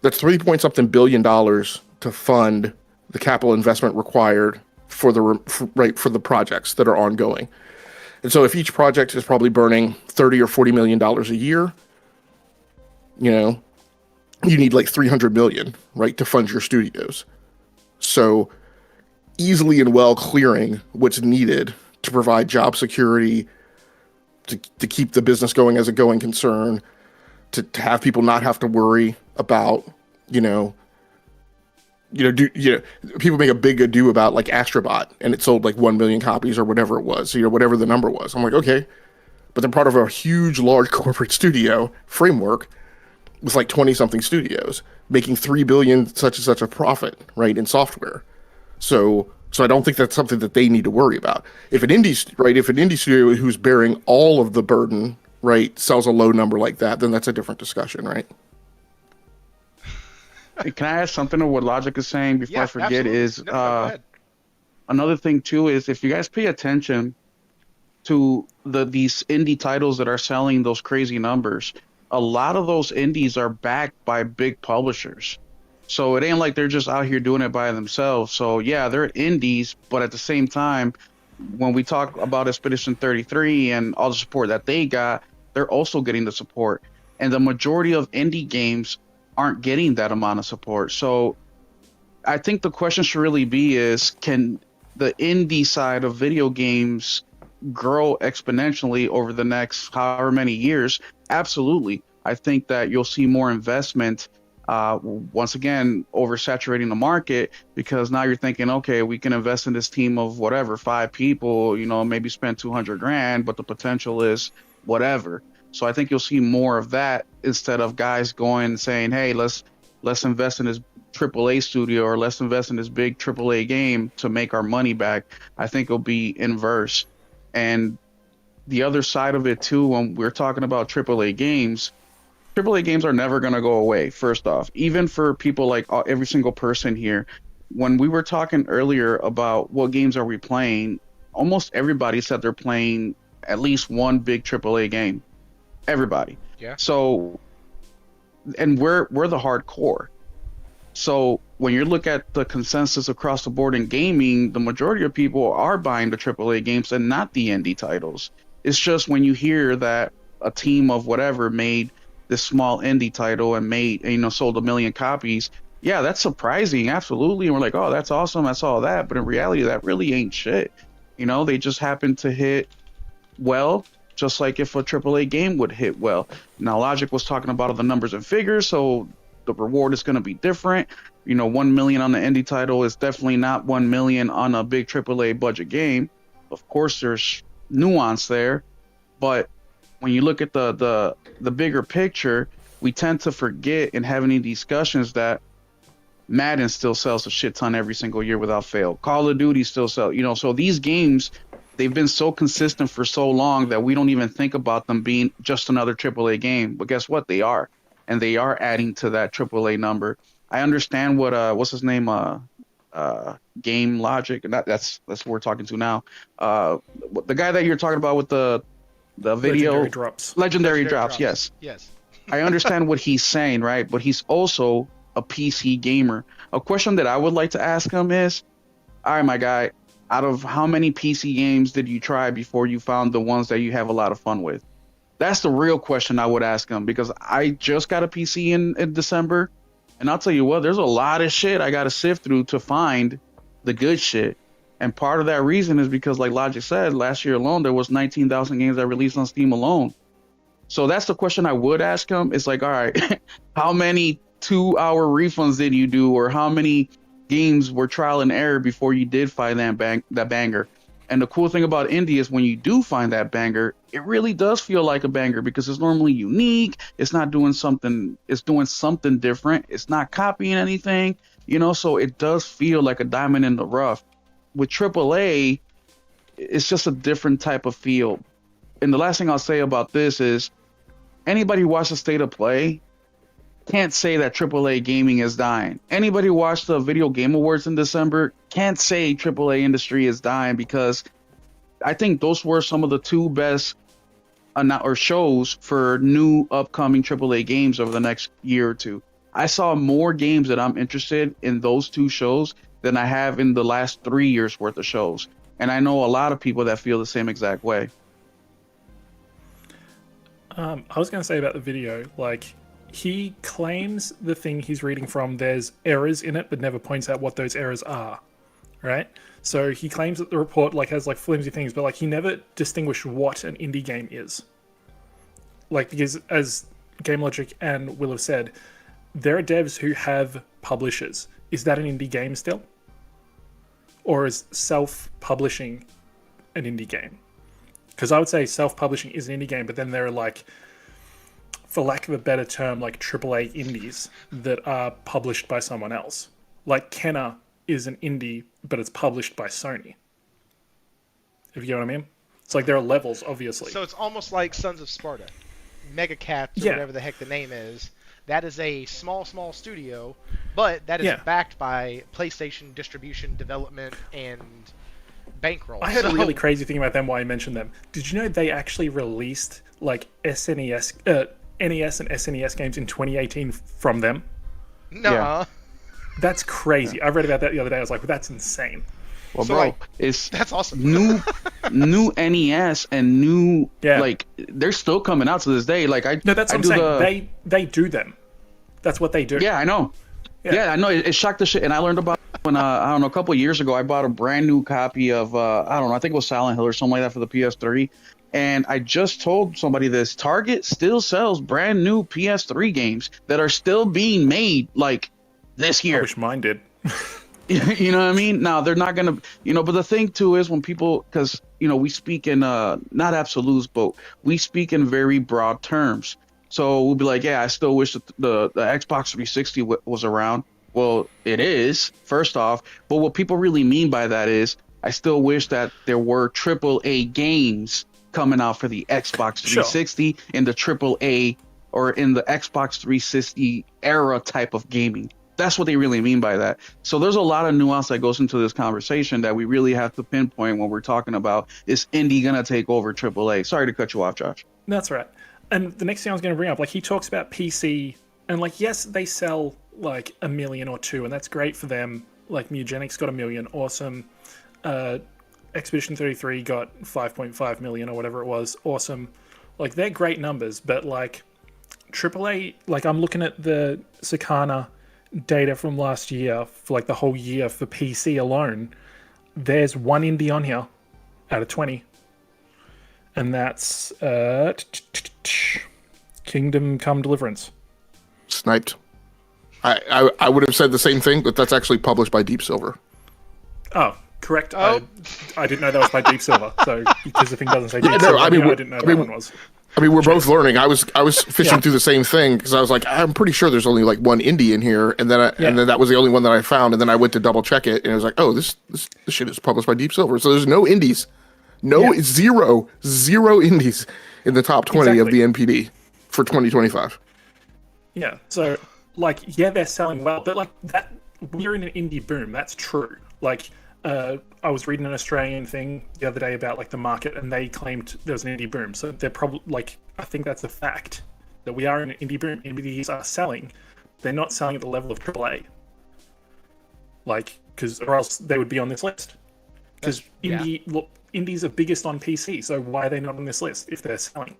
$3-point-something billion to fund the capital investment required for the projects that are ongoing. And so if each project is probably burning $30 or $40 million a year, you need like $300 million, right, to fund your studios. So easily and well clearing what's needed to provide job security, to keep the business going as a going concern, to have people not have to worry about, people make a big ado about like Astrobot, and it sold like 1 million copies or whatever it was, whatever the number was. I'm like, okay, but they're part of a huge, large corporate studio framework with like 20 something studios making 3 billion such and such a profit, right, in software. So I don't think that's something that they need to worry about. If an indie studio who's bearing all of the burden, right, sells a low number like that, then that's a different discussion, right? Hey, can I add something to what Logic is saying before I forget? Absolutely. Go ahead. Another thing too is, if you guys pay attention to these indie titles that are selling those crazy numbers, a lot of those indies are backed by big publishers. So it ain't like they're just out here doing it by themselves. So yeah, they're indies, but at the same time, when we talk about Expedition 33 and all the support that they got, they're also getting the support. And the majority of indie games aren't getting that amount of support. So I think the question should really be is, can the indie side of video games grow exponentially over the next however many years? Absolutely. I think that you'll see more investment, once again, oversaturating the market, because now you're thinking, okay, we can invest in this team of whatever, 5 people, maybe spend $200,000, but the potential is whatever. So I think you'll see more of that, instead of guys going and saying, hey, let's invest in this AAA studio, or let's invest in this big AAA game to make our money back. I think it'll be inverse. And the other side of it too, when we're talking about AAA games are never going to go away. First off, even for people like every single person here, when we were talking earlier about what games are we playing, almost everybody said they're playing at least one big AAA game. Everybody. Yeah. So, and we're the hardcore. So when you look at the consensus across the board in gaming, the majority of people are buying the AAA games and not the indie titles. It's just when you hear that a team of whatever made this small indie title and sold 1 million copies, yeah, that's surprising, absolutely. And we're like, oh, that's awesome, I saw that. But in reality, that really ain't shit. They just happen to hit well, just like if a AAA game would hit well. Now, Logic was talking about the numbers and figures, so the reward is going to be different. 1 million on the indie title is definitely not 1 million on a big AAA budget game. Of course, there's nuance there, but when you look at the bigger picture, we tend to forget in having these discussions that Madden still sells a shit ton every single year without fail. Call of Duty still sells, so these games, they've been so consistent for so long that we don't even think about them being just another AAA game. But guess what? They are. And they are adding to that AAA number. I understand what's his name? Game Logic. That's what we're talking to now. The guy that you're talking about with the video. Legendary drops. Yes. I understand what he's saying, right? But he's also a PC gamer. A question that I would like to ask him is, all right, my guy, out of how many PC games did you try before you found the ones that you have a lot of fun with? That's the real question I would ask him, because I just got a PC in December, and I'll tell you what, there's a lot of shit I got to sift through to find the good shit. And part of that reason is because, like Logic said, last year alone, there was 19,000 games that released on Steam alone. So that's the question I would ask him. It's like, all right, how many 2-hour refunds did you do, or how many games were trial and error before you did find that banger? And the cool thing about indie is when you do find that banger, it really does feel like a banger, because it's normally unique. It's not doing something. It's doing something different. It's not copying anything, so it does feel like a diamond in the rough. With AAA, it's just a different type of feel. And the last thing I'll say about this is, anybody who watched the State of Play can't say that AAA gaming is dying. Anybody who watched the Video Game Awards in December can't say AAA industry is dying, because I think those were some of the two best shows for new upcoming AAA games over the next year or two. I saw more games that I'm interested in those two shows than I have in the last 3 years worth of shows. And I know a lot of people that feel the same exact way. I was going to say about the video, he claims the thing he's reading from, there's errors in it, but never points out what those errors are, right? So he claims that the report has flimsy things, but he never distinguished what an indie game is. Because as Game Logic and Will have said, there are devs who have publishers. Is that an indie game still? Or is self-publishing an indie game? Because I would say self-publishing is an indie game, but then there are for lack of a better term, AAA indies that are published by someone else. Kenna is an indie, but it's published by Sony. If you get what I mean? It's there are levels, obviously. So it's almost like Sons of Sparta. Mega Cats, or whatever the heck the name is. That is a small studio, but that is backed by PlayStation distribution, development, and bankroll. I heard a really crazy thing about them while I mentioned them. Did you know they actually released SNES, NES and SNES games in 2018 from them? No. Yeah. That's crazy. I read about that the other day. I was like, well, that's insane. Well, so that's awesome. new NES and new they're still coming out to this day. No, that's what I'm saying. They do them. That's what they do. Yeah, I know. Yeah, I know. It shocked the shit. And I learned about when a couple of years ago, I bought a brand new copy of I think it was Silent Hill or something like that for the PS3. And I just told somebody this: Target still sells brand new PS3 games that are still being made this year. I wish mine did. You know what I mean? Now they're not gonna, but the thing too is when people, because we speak in not absolutes, but we speak in very broad terms. So we'll be like, yeah, I still wish that the Xbox 360 was around. Well, it is, first off, but what people really mean by that is, I still wish that there were AAA games coming out for the Xbox 360 in the AAA or in the Xbox 360 era type of gaming. That's what they really mean by that. So there's a lot of nuance that goes into this conversation that we really have to pinpoint when we're talking about, is indie gonna take over AAA? Sorry to cut you off, Josh. That's right. And the next thing I was going to bring up, he talks about PC, and yes, they sell 1 million or 2, and that's great for them. Mugenics got 1 million, awesome. Expedition 33 got 5.5 million or whatever it was, awesome. They're great numbers, but AAA, I'm looking at the Sakana data from last year for the whole year for PC alone. There's one indie on here out of 20, and that's Kingdom Come Deliverance. Sniped. I would have said the same thing, but that's actually published by Deep Silver. Oh, correct. I didn't know that was by Deep Silver. So because the thing doesn't say Deep Silver, I didn't know that one was. I mean, we're both learning. I was fishing through the same thing because I was like, I'm pretty sure there's only like one indie in here, and then and then that was the only one that I found, and then I went to double check it, and I was like, oh, this shit is published by Deep Silver, so there's no indies, zero indies in the top 20 of the NPD for 2025. Yeah, so like they're selling well, but like that we're in an indie boom. That's true. Like I was reading an Australian thing the other day about like the market, and they claimed there was an indie boom. So they're probably like, I think that's a fact that we are in an indie boom. Indies are selling. They're not selling at the level of AAA. Like, or else they would be on this list. Because indies are biggest on PC, so why are they not on this list if they're selling?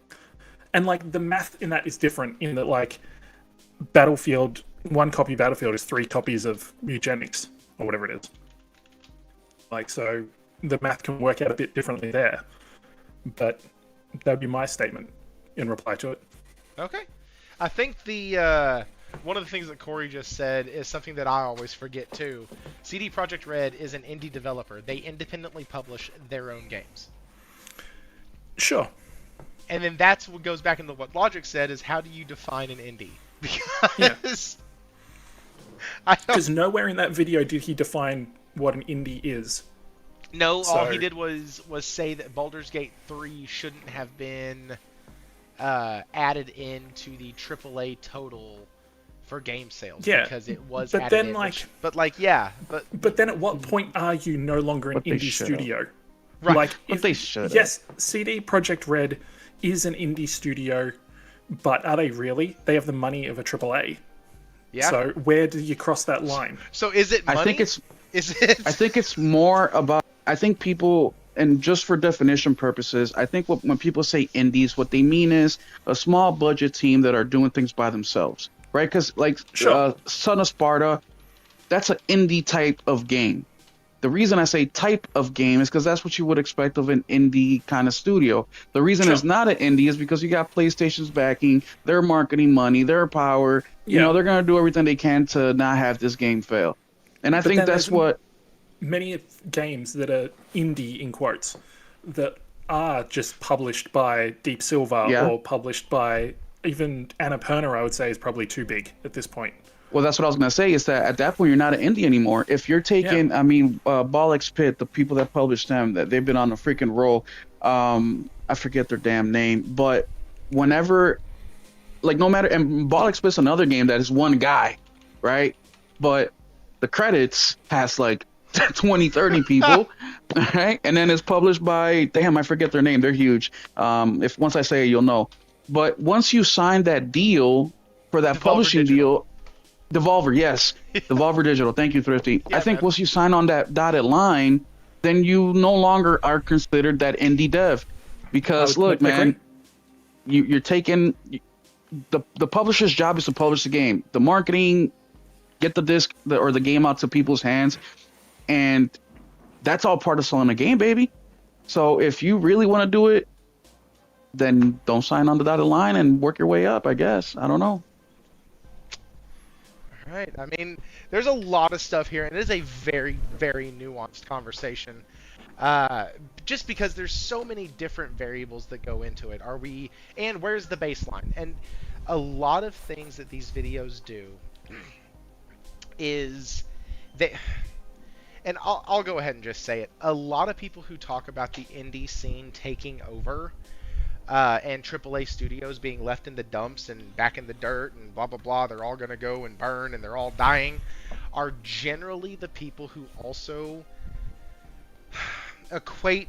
And like the math in that is different in that like Battlefield, one copy of Battlefield is 3 copies of Eugenics or whatever it is. Like, so the math can work out a bit differently there. But that would be my statement in reply to it. Okay. I think the one of the things that Corey just said is something that I always forget too. CD Projekt Red is an indie developer. They independently publish their own games. Sure. And then that's what goes back into what Logic said is how do you define an indie? Because because nowhere in that video did he define what an indie is. No, all he did was say that Baldur's Gate 3 shouldn't have been added into the AAA total for game sales because it was but added then in, like but then at what point are you no longer an indie studio? Right. Like if they should. Yes, CD Projekt Red is an indie studio, but are they really? They have the money of a AAA. Yeah. So where do you cross that line? So is it money? I think it's more about. I think people, and just for definition purposes, I think when people say indies, what they mean is a small budget team that are doing things by themselves, right? Because like Son of Sparta, that's an indie type of game. The reason I say type of game is because that's what you would expect of an indie kind of studio. The reason it's not an indie is because you got PlayStation's backing, their marketing money, their power. You know, they're going to do everything they can to not have this game fail. And I think that's what... Many games that are indie, in quotes, that are just published by Deep Silver or published by... Even Annapurna, I would say, is probably too big at this point. Well, that's what I was going to say, is that at that point, you're not an indie anymore. If you're taking, I mean, Bollocks Pit, the people that published them, that they've been on a freaking roll. I forget their damn name. But whenever, like, no matter, and Bollocks Pit's another game that is one guy, right? But the credits has, like, 20, 30 people, right? And then it's published by, damn, I forget their name. They're huge. If once I say it, you'll know. But once you sign that deal for that publishing deal... Devolver, yes. Devolver Digital. Thank you, Thrifty. I think once you sign on that dotted line, then you no longer are considered that indie dev. Because, look, man, you're taking... The publisher's job is to publish the game. The marketing, get the disc or the game out to people's hands. And that's all part of selling a game, baby. So if you really want to do it, then don't sign on the dotted line and work your way up, I guess. I don't know. Right. I mean, there's a lot of stuff here, and it is a very, very nuanced conversation. Just because there's so many different variables that go into it. And where's the baseline? And a lot of things that these videos do is and I'll go ahead and just say it. A lot of people who talk about the indie scene taking over and AAA studios being left in the dumps and back in the dirt and blah, blah, blah, they're all going to go and burn and they're all dying, are generally the people who also equate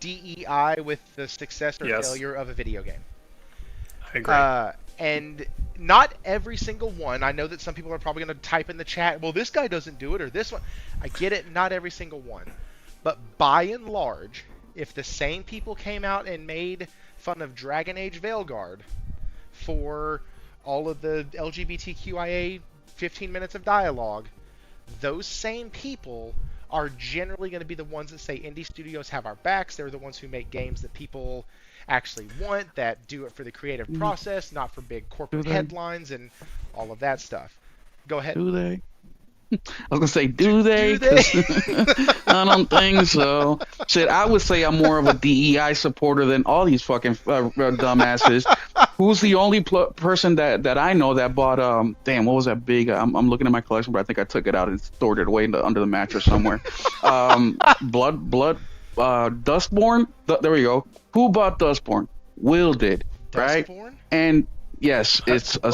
DEI with the success or failure of a video game. I agree. And not every single one. I know that some people are probably going to type in the chat, well, this guy doesn't do it, or this one. I get it, not every single one. But by and large, if the same people came out and made fun of Dragon Age Veilguard for all of the LGBTQIA 15 minutes of dialogue, those same people are generally going to be the ones that say indie studios have our backs. They're the ones who make games that people actually want, that do it for the creative process, not for big corporate headlines and all of that stuff. Go ahead. Do they? was gonna say, do they? Do they? 'Cause I don't think so. Shit, I would say I'm more of a DEI supporter than all these fucking dumbasses. Who's the only person that I know that bought damn, what was that big? I'm looking at my collection, but I think I took it out and stored it away under the mattress somewhere. Blood Dustborn. There we go. Who bought Dustborn? Will did, right? Dustborn? And yes, it's a.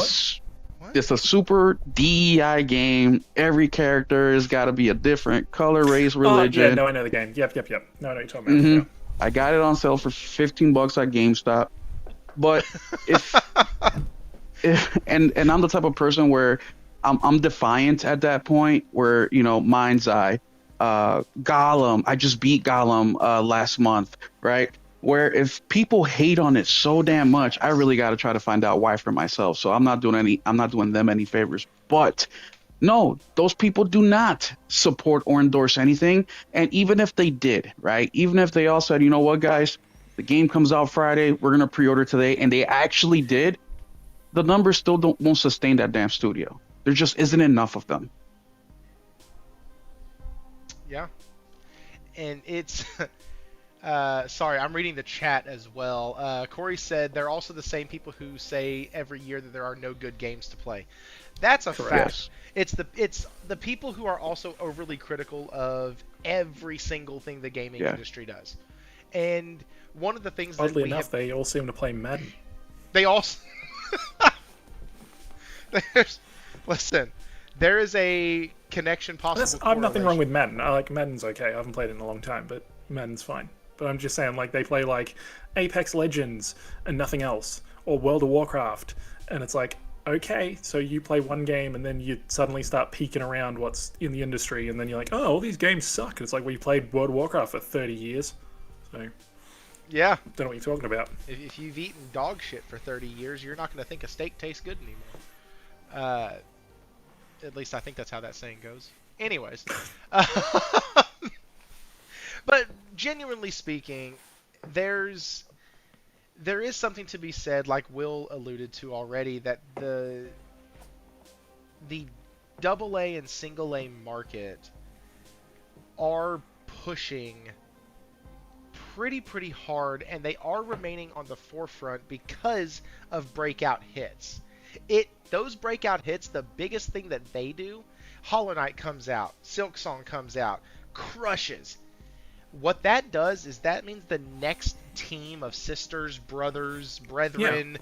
It's a super DEI game. Every character has got to be a different color, race, religion. Oh, yeah, no, I know the game. Yep. No, I know what you're talking about. Yeah. I got it on sale for $15 at GameStop. But if and I'm the type of person where I'm defiant at that point. Where Mind's Eye, Gollum. I just beat Gollum last month, right? Where if people hate on it so damn much, I really got to try to find out why for myself. So I'm not doing them any favors. But no, those people do not support or endorse anything. And even if they did, right? Even if they all said, you know what, guys, the game comes out Friday, we're gonna pre-order today, and they actually did, the numbers still won't sustain that damn studio. There just isn't enough of them. Yeah, and it's. Sorry, I'm reading the chat as well. Corey said they're also the same people who say every year that there are no good games to play. That's a fact. It's the people who are also overly critical of every single thing the gaming industry does. And one of the things oddly enough, they all seem to play Madden. They all. Listen, there is a connection possible. I have nothing wrong with Madden. I like Madden's okay. I haven't played it in a long time, but Madden's fine. But I'm just saying, like, they play, like, Apex Legends and nothing else, or World of Warcraft, and it's like, okay, so you play one game, and then you suddenly start peeking around what's in the industry, and then you're like, oh, all these games suck. And it's like, well, you played World of Warcraft for 30 years, so... Yeah. Don't know what you're talking about. If you've eaten dog shit for 30 years, you're not going to think a steak tastes good anymore. At least I think that's how that saying goes. Anyways. But genuinely speaking, there is something to be said, like Will alluded to already, that the AA and single A market are pushing pretty hard, and they are remaining on the forefront because of breakout hits. Those breakout hits, the biggest thing that they do, Hollow Knight comes out, Silksong comes out, crushes. What that does is that means the next team of sisters, brothers, brethren,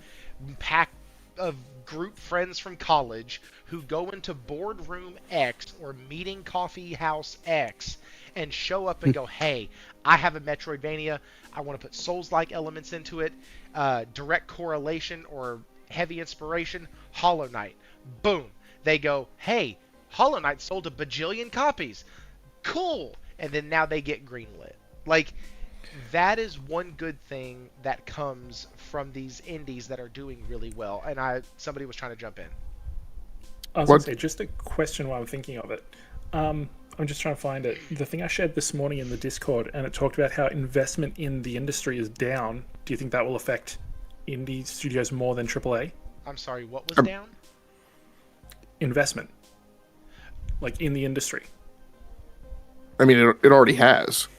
pack of group friends from college who go into boardroom X or meeting coffee house X and show up and go, hey, I have a Metroidvania. I want to put Souls-like elements into it. Direct correlation or heavy inspiration, Hollow Knight. Boom. They go, hey, Hollow Knight sold a bajillion copies. Cool. And then now they get greenlit. Like, that is one good thing that comes from these indies that are doing really well. And somebody was trying to jump in. I was going to say, just a question while I'm thinking of it. I'm just trying to find it. The thing I shared this morning in the Discord, and it talked about how investment in the industry is down. Do you think that will affect indie studios more than AAA? I'm sorry, what was down? Investment. Like, in the industry. I mean, it already has.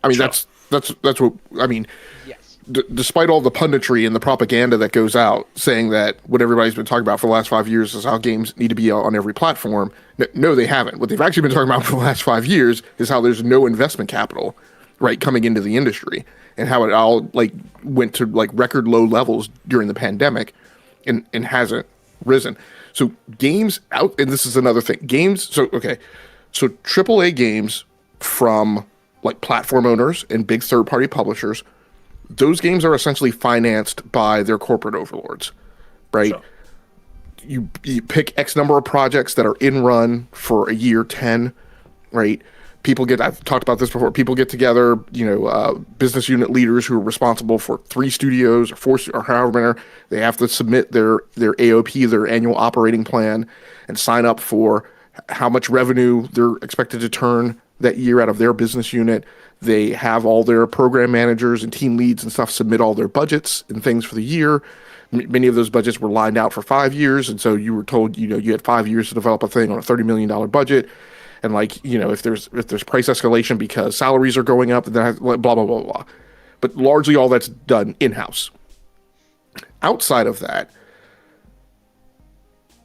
I mean, Sure. that's what I mean. Yes. Despite all the punditry and the propaganda that goes out saying that what everybody's been talking about for the last 5 years is how games need to be on every platform, no, they haven't. What they've actually been talking about for the last 5 years is how there's no investment capital, right, coming into the industry, and how it all like went to like record low levels during the pandemic, and hasn't risen. So games out, and this is another thing. Games. So AAA games from like platform owners and big third-party publishers, those games are essentially financed by their corporate overlords, right? Sure. You pick X number of projects that are in run for a year, 10, right? I've talked about this before, people get together, business unit leaders who are responsible for 3 studios or 4 or however many, they have to submit their AOP, their annual operating plan, and sign up for how much revenue they're expected to turn that year out of their business unit. They have all their program managers and team leads and stuff submit all their budgets and things for the year. Many of those budgets were lined out for 5 years, and so you were told, you had 5 years to develop a thing on a $30 million budget, and if there's price escalation because salaries are going up, then blah blah blah blah. But largely all that's done in-house. Outside of that,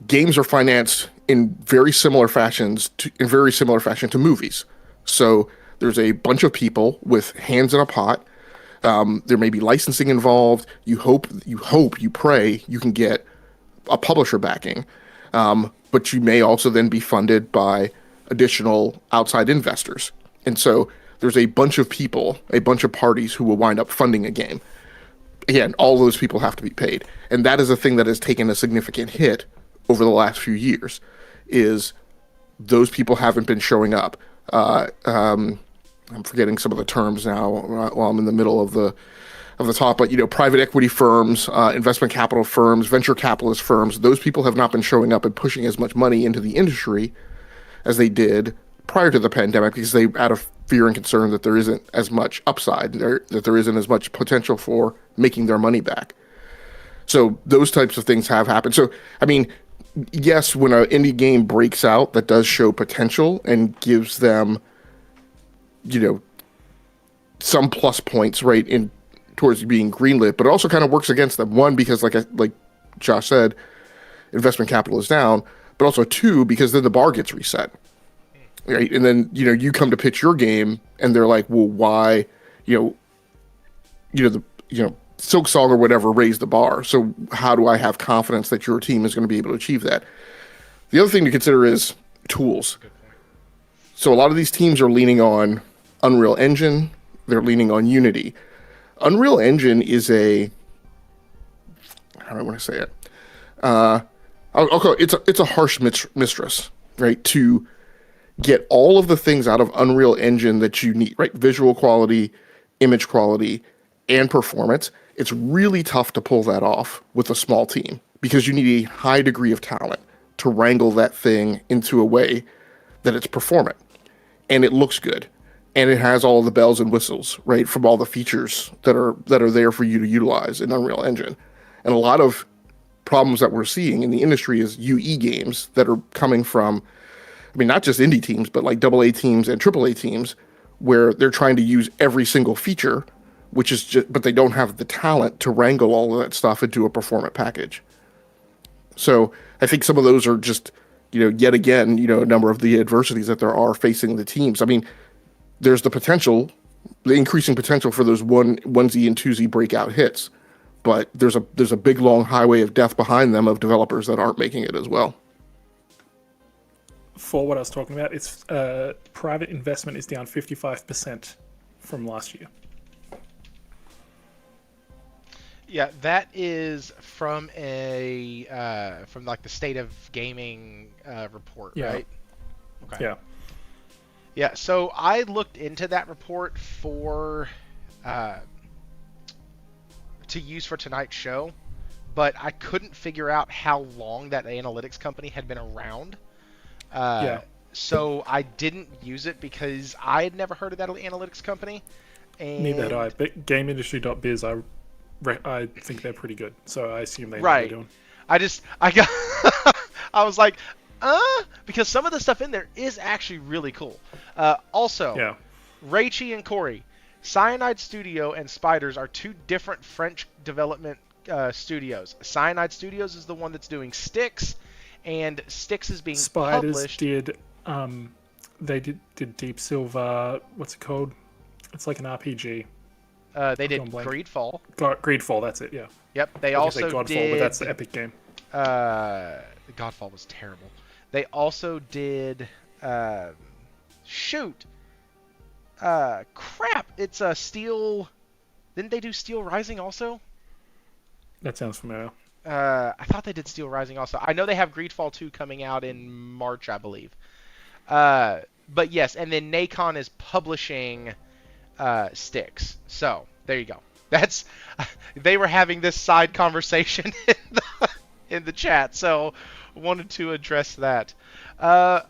games are financed in very similar fashion to movies. So there's a bunch of people with hands in a pot. There may be licensing involved. You pray you can get a publisher backing, but you may also then be funded by additional outside investors. And so there's a bunch of people, a bunch of parties who will wind up funding a game. Again, all those people have to be paid. And that is a thing that has taken a significant hit over the last few years, is those people haven't been showing up. I'm forgetting some of the terms now while I'm in the middle of the talk, but private equity firms, investment capital firms, venture capitalist firms, those people have not been showing up and pushing as much money into the industry as they did prior to the pandemic, because they, out of fear and concern that there isn't as much upside, that there isn't as much potential for making their money back. So those types of things have happened. So, I mean, yes, when an indie game breaks out that does show potential and gives them, some plus points, right, in towards being greenlit, but it also kind of works against them. One, because like Josh said, investment capital is down, but also two, because then the bar gets reset, right? And then you come to pitch your game, and they're like, well, why, Silk Song or whatever raised the bar. So how do I have confidence that your team is going to be able to achieve that? The other thing to consider is tools. So a lot of these teams are leaning on Unreal Engine. They're leaning on Unity. Unreal Engine is how do I want to say it? It's a harsh mistress, right? To get all of the things out of Unreal Engine that you need, right? Visual quality, image quality, and performance. It's really tough to pull that off with a small team, because you need a high degree of talent to wrangle that thing into a way that it's performant and it looks good and it has all the bells and whistles, right, from all the features that are there for you to utilize in Unreal Engine. And a lot of problems that we're seeing in the industry is UE games that are coming from, I mean, not just indie teams, but like AA teams and AAA teams, where they're trying to use every single feature, which is but they don't have the talent to wrangle all of that stuff into a performant package. So I think some of those are just, yet again, a number of the adversities that there are facing the teams. I mean, there's the increasing potential for those onesie and twosie breakout hits, but there's a big long highway of death behind them of developers that aren't making it as well. For what I was talking about, it's private investment is down 55% from last year. Yeah, that is from from like the State of Gaming report, Yeah. right? Okay. Yeah. Yeah, so I looked into that report for to use for tonight's show, but I couldn't figure out how long that analytics company had been around. So I didn't use it because I had never heard of that analytics company. And Neither had I. But GameIndustry.biz, I think they're pretty good, so I assume they know what right. they're doing. I was like, because some of the stuff in there is actually really cool. Also, Raichi and Corey, Cyanide Studio and Spiders are two different French development studios. Cyanide Studios is the one that's doing Styx, and Styx is being published. Spiders did Deep Silver. What's it called? It's like an RPG. They did Greedfall. Greedfall, that's it, yeah. Yep, they I also Godfall, did... but that's the Epic game. Godfall was terrible. They also did... crap! It's a Steel... Didn't they do Steel Rising also? That sounds familiar. I thought they did Steel Rising also. I know they have Greedfall 2 coming out in March, I believe. But yes, and then Nacon is publishing... Styx. So there you go. They were having this side conversation in the chat, so wanted to address that.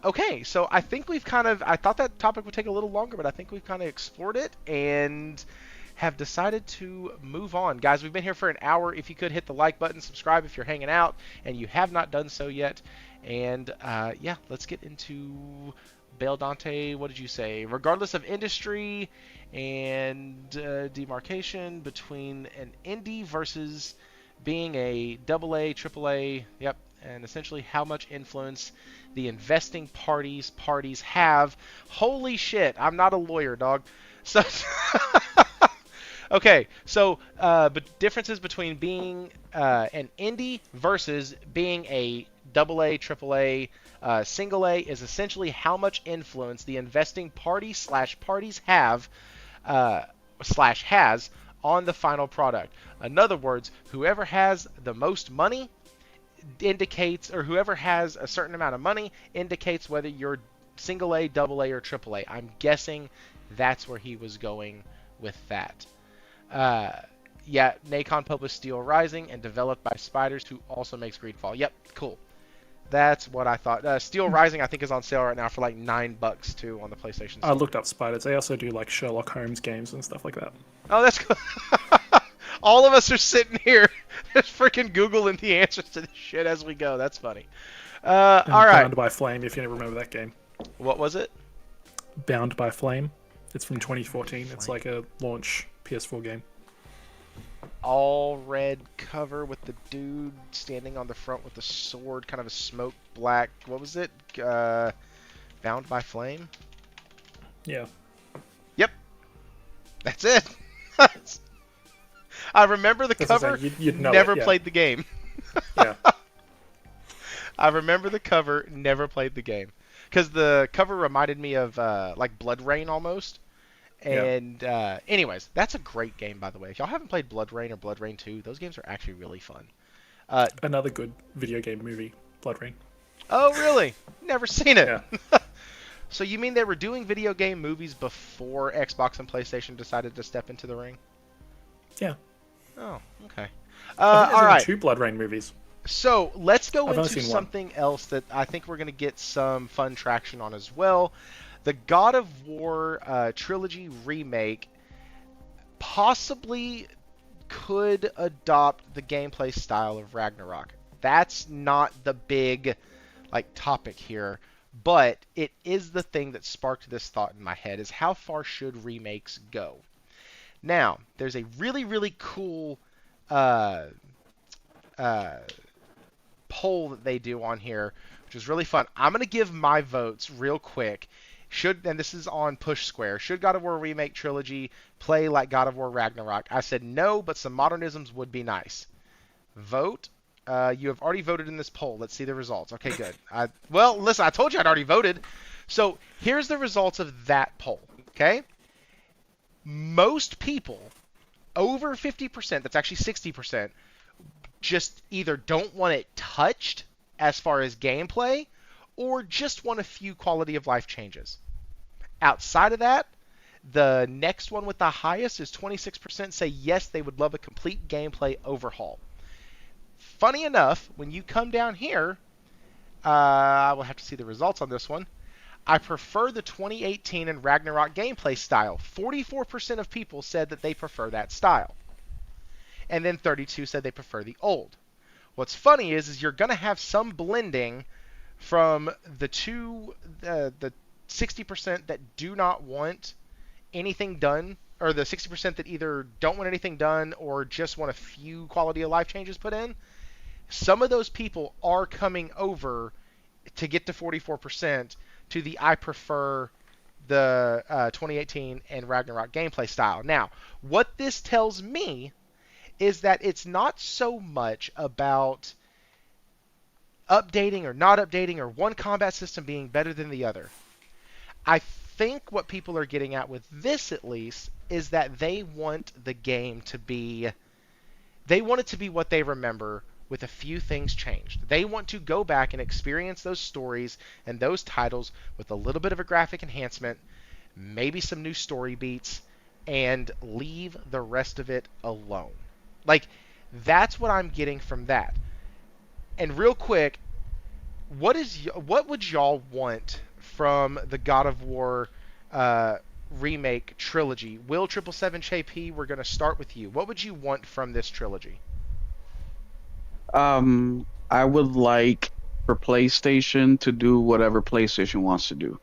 Okay, so I think we've I thought that topic would take a little longer, but I think we've kind of explored it and have decided to move on. Guys, we've been here for an hour. If you could hit the like button, subscribe if you're hanging out and you have not done so yet. And yeah, let's get into Bale Dante. What did you say? Regardless of industry and demarcation between an indie versus being a AA, AAA, yep, and essentially how much influence the investing parties have. Holy shit, I'm not a lawyer, dog. So, okay, so but differences between being an indie versus being a AA, AAA, single A is essentially how much influence the investing party / parties have / has on the final product. In other words, whoever has the most money indicates, or whoever has a certain amount of money indicates whether you're single A, double A, or triple A. I'm guessing that's where he was going with that. Yeah, Nacon published Steel Rising and developed by Spiders, who also makes Greedfall. Yep, cool. That's what I thought. Steel Rising, I think, is on sale right now for like $9 too on the PlayStation Store. I looked up Spiders. They also do like Sherlock Holmes games and stuff like that. Oh, that's cool. All of us are sitting here just freaking Googling the answers to this shit as we go. That's funny. All right. Bound by Flame, if you remember that game. What was it? Bound by Flame. It's from 2014. It's like a launch PS4 game. All red cover with the dude standing on the front with the sword, kind of a smoke black. What was it? Bound by Flame? Yeah. Yep. That's it. I remember the cover. You'd know never it, yeah. played the game. Yeah. I remember the cover, never played the game. Because the cover reminded me of like Blood Rain almost. And anyways, that's a great game, by the way. If y'all haven't played Blood Rain or Blood Rain 2, those games are actually really fun. Another good video game movie, Blood Rain. Oh, really? Never seen it. Yeah. So you mean they were doing video game movies before Xbox and PlayStation decided to step into the ring? Yeah. Oh, okay. I think all right. 2 Blood Rain movies. So let's go I've only into seen something else that I think we're going to get some fun traction on as well. The God of War Trilogy remake possibly could adopt the gameplay style of Ragnarok. That's not the big topic here, but it is the thing that sparked this thought in my head, is how far should remakes go? Now, there's a really, really cool poll that they do on here, which is really fun. I'm going to give my votes real quick. And this is on Push Square. Should God of War Remake Trilogy play like God of War Ragnarok? I said no, but some modernisms would be nice. Vote. You have already voted in this poll. Let's see the results. Okay, good. Well, listen, I told you I'd already voted. So here's the results of that poll. Okay? Most people, over 50%, that's actually 60%, just either don't want it touched as far as gameplay, or just want a few quality of life changes. Outside of that, the next one with the highest is 26% say yes, they would love a complete gameplay overhaul. Funny enough, when you come down here, I will have to see the results on this one. I prefer the 2018 and Ragnarok gameplay style. 44% of people said that they prefer that style. And then 32 said they prefer the old. What's funny is you're going to have some blending from the 60% that do not want anything done, or the 60% that either don't want anything done or just want a few quality of life changes put in. Some of those people are coming over to get to 44% to the I prefer the 2018 and Ragnarok gameplay style. Now, what this tells me is that it's not so much about updating or not updating, or one combat system being better than the other. I think what people are getting at with this, at least, is that they want the game to be... They want it to be what they remember, with a few things changed. They want to go back and experience those stories and those titles with a little bit of a graphic enhancement, maybe some new story beats, and leave the rest of it alone. That's what I'm getting from that. And real quick, what would y'all want from the God of War remake trilogy. Will 777 JP, we're going to start with you. What would you want from this trilogy? I would like for PlayStation to do whatever PlayStation wants to do.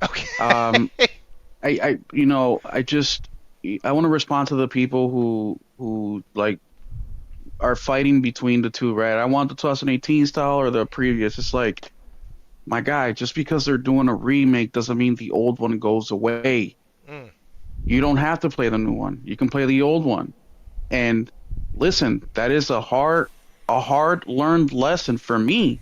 Okay. Um, I want to respond to the people who like are fighting between the two, right? I want the 2018 style or the previous. It's like, my guy, just because they're doing a remake doesn't mean the old one goes away. Mm. You don't have to play the new one. You can play the old one. And listen, that is a hard learned lesson for me.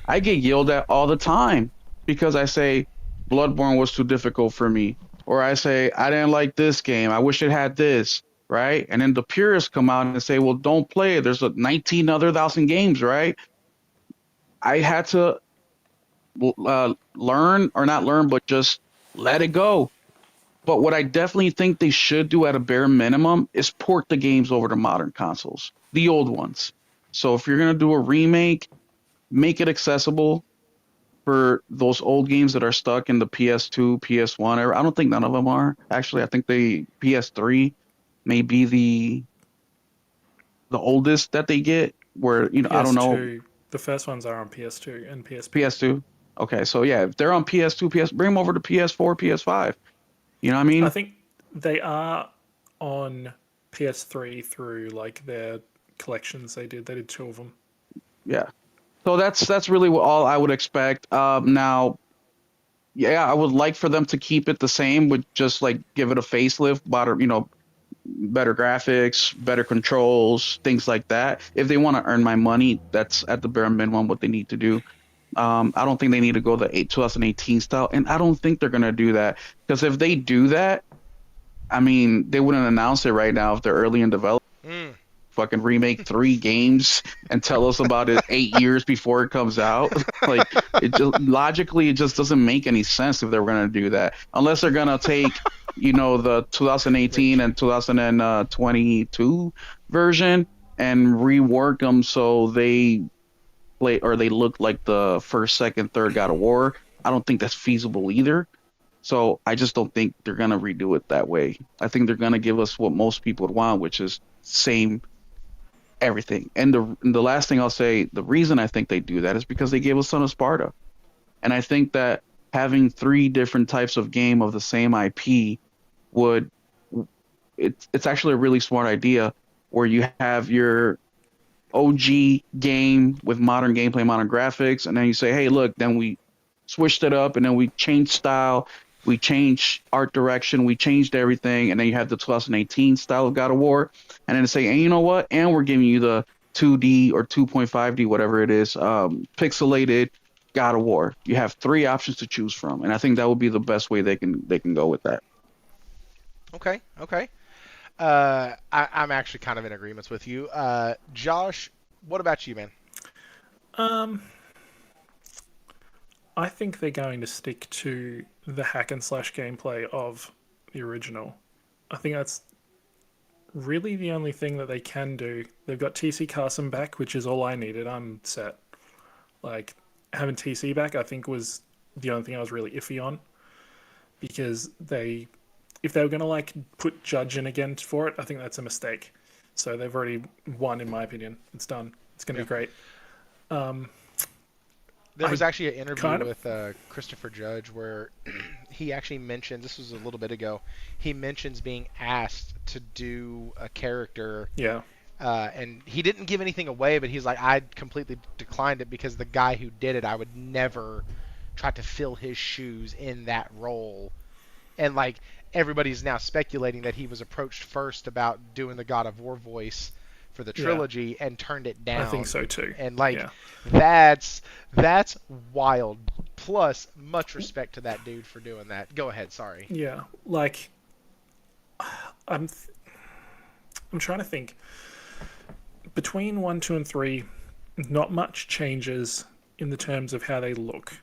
I get yelled at all the time because I say Bloodborne was too difficult for me, or I say I didn't like this game. I wish it had this, right? And then the purists come out and say, "Well, don't play it. There's 19 other thousand games, right?" I had to learn, or not learn, but just let it go. But what I definitely think they should do at a bare minimum is port the games over to modern consoles, the old ones. So if you're going to do a remake, make it accessible for those old games that are stuck in the PS2, PS1 era. I don't think none of them are. Actually, I think the PS3 may be the oldest that they get, where, I don't know. PS2. The first ones are on PS2 and PSP. PS2. Okay, so yeah, if they're on PS2, bring them over to PS4, PS5. You know what I mean? I think they are on PS3 through like their collections they did. They did 2 of them. Yeah. So that's really all I would expect. Now, yeah, I would like for them to keep it the same, with just like give it a facelift, better graphics, better controls, things like that. If they want to earn my money, that's at the bare minimum what they need to do. I don't think they need to go the 2018 style, and I don't think they're gonna do that, because if they do that, I mean, they wouldn't announce it right now if they're early in development. Fucking remake 3 games and tell us about it 8 years before it comes out. Like, logically, it just doesn't make any sense if they're gonna do that, unless they're gonna take, the 2018 and 2022 version and rework them so they look like the first, second, third God of War. I don't think that's feasible either. So I just don't think they're gonna redo it that way. I think they're gonna give us what most people would want, which is same everything. And the last thing I'll say, the reason I think they do that is because they gave us Son of Sparta, and I think that having 3 different types of game of the same IP it's actually a really smart idea, where you have your OG game with modern gameplay, modern graphics, and then you say, hey, look, then we switched it up, and then we changed style, we changed art direction, we changed everything, and then you have the 2018 style of God of War, and then say, and you know what, and we're giving you the 2D or 2.5D, whatever it is, pixelated God of War. You have 3 options to choose from, and I think that would be the best way they can go with that. Okay. I'm actually kind of in agreement with you. Josh, what about you, man? I think they're going to stick to the hack and slash gameplay of the original. I think that's really the only thing that they can do. They've got TC Carson back, which is all I needed. I'm set. Like, having TC back, I think, was the only thing I was really iffy on, because if they were going to like put Judge in again for it, I think that's a mistake. So they've already won, in my opinion. It's done. It's going to be great. There was actually an interview with Christopher Judge where he actually mentioned, this was a little bit ago, he mentions being asked to do a character. Yeah. And he didn't give anything away, but he's like, I completely declined it because the guy who did it, I would never try to fill his shoes in that role. And like, everybody's now speculating that he was approached first about doing the God of War voice for the trilogy and turned it down. I think so too. And like, that's wild. Plus, much respect to that dude for doing that. Go ahead, sorry. Yeah, like, I'm trying to think. Between 1, 2, and 3, not much changes in the terms of how they look.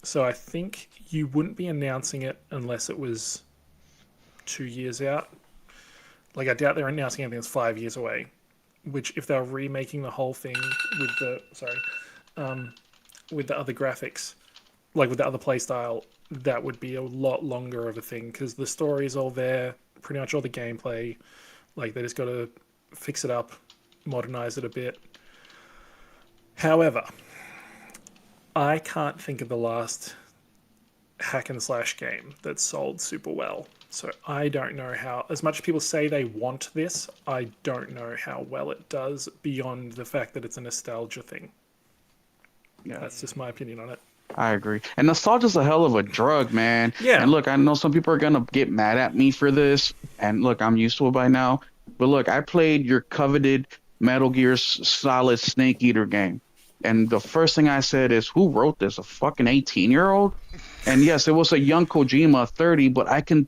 So I think you wouldn't be announcing it unless it was 2 years out. Like, I doubt they're announcing anything that's 5 years away. Which, if they're remaking the whole thing with the other graphics, like with the other playstyle, that would be a lot longer of a thing because the story is all there, pretty much all the gameplay. Like they just got to fix it up, modernize it a bit. However, I can't think of the last hack and slash game that sold super well. So I don't know how, as much as people say they want this, I don't know how well it does beyond the fact that it's a nostalgia thing. Yeah, that's just my opinion on it. I agree. And nostalgia's a hell of a drug, man. Yeah. And look, I know some people are gonna get mad at me for this, and look, I'm used to it by now. But look, I played your coveted Metal Gear Solid Snake Eater game, and the first thing I said is, "Who wrote this? A fucking 18-year-old?" And yes, it was a young Kojima, 30, but I can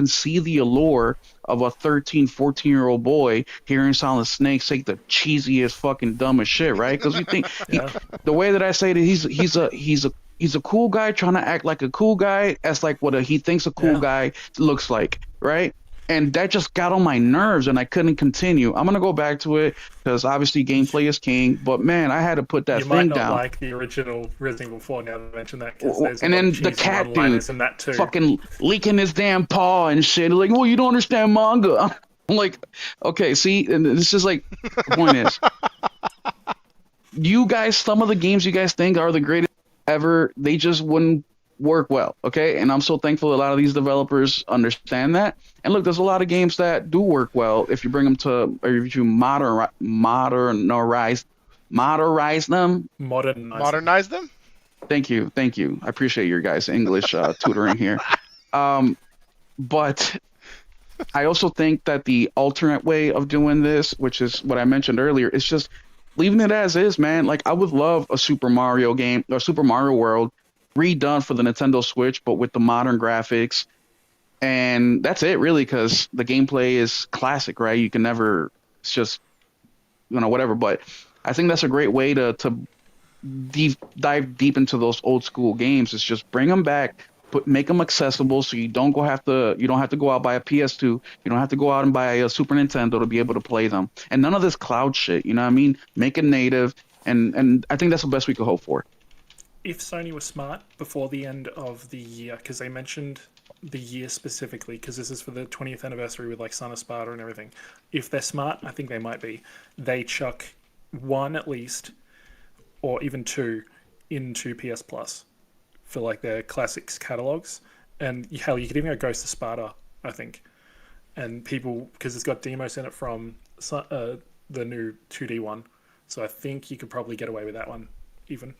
see the allure of a 13, 14-year-old boy hearing Solid Snake say the cheesiest, fucking dumbest shit, right? Because you think the way that I say that he's a cool guy trying to act like a cool guy. That's like what he thinks a cool guy looks like, right? And that just got on my nerves, and I couldn't continue. I'm gonna go back to it because obviously gameplay is king. But man, I had to put that you thing might not down. like the original Resident Evil 4 now that I mentioned that. There's And then the cat dude in that too. fucking leaking his damn paw and shit. Like, well, you don't understand manga. I'm like, okay, see, and this is like, the point is, you guys, some of the games you guys think are the greatest ever, they just wouldn't work well, okay? And I'm so thankful a lot of these developers understand that. And look, there's a lot of games that do work well if you bring them to, or if you modernize them. Modernize them? Thank you. I appreciate your guys' English tutoring here. But I also think that the alternate way of doing this, which is what I mentioned earlier, is just leaving it as is, man. Like, I would love a Super Mario game, or Super Mario World, redone for the Nintendo Switch, but with the modern graphics. And that's it, really, because the gameplay is classic, right? You can never, it's just, whatever. But I think that's a great way to dive deep into those old school games. Is just bring them back, make them accessible, so you don't have to go out buy a PS2, you don't have to go out and buy a Super Nintendo to be able to play them. And none of this cloud shit, you know what I mean? Make it native, and I think that's the best we could hope for. If Sony was smart before the end of the year, because they mentioned the year specifically, because this is for the 20th anniversary with like Son of Sparta and everything. If they're smart, I think they might be. They chuck one at least, or even two, into PS Plus for like their classics catalogs. And hell, you could even go Ghost of Sparta, I think. And people, because it's got demos in it from the new 2D one. So I think you could probably get away with that one even.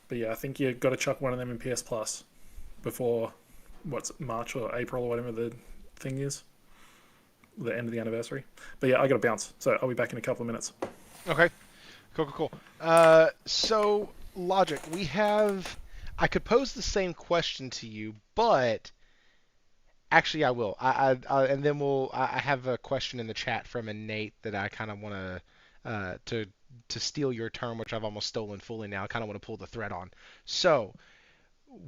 But yeah, I think you've got to chuck one of them in PS Plus before, March or April or whatever the thing is. The end of the anniversary. But yeah, I got to bounce. So I'll be back in a couple of minutes. Okay. Cool. So, Logic, I could pose the same question to you, but actually I will. And then I have a question in the chat from a Nate that I kind of want to steal your term, which I've almost stolen fully now. I kind of want to pull the thread on. So,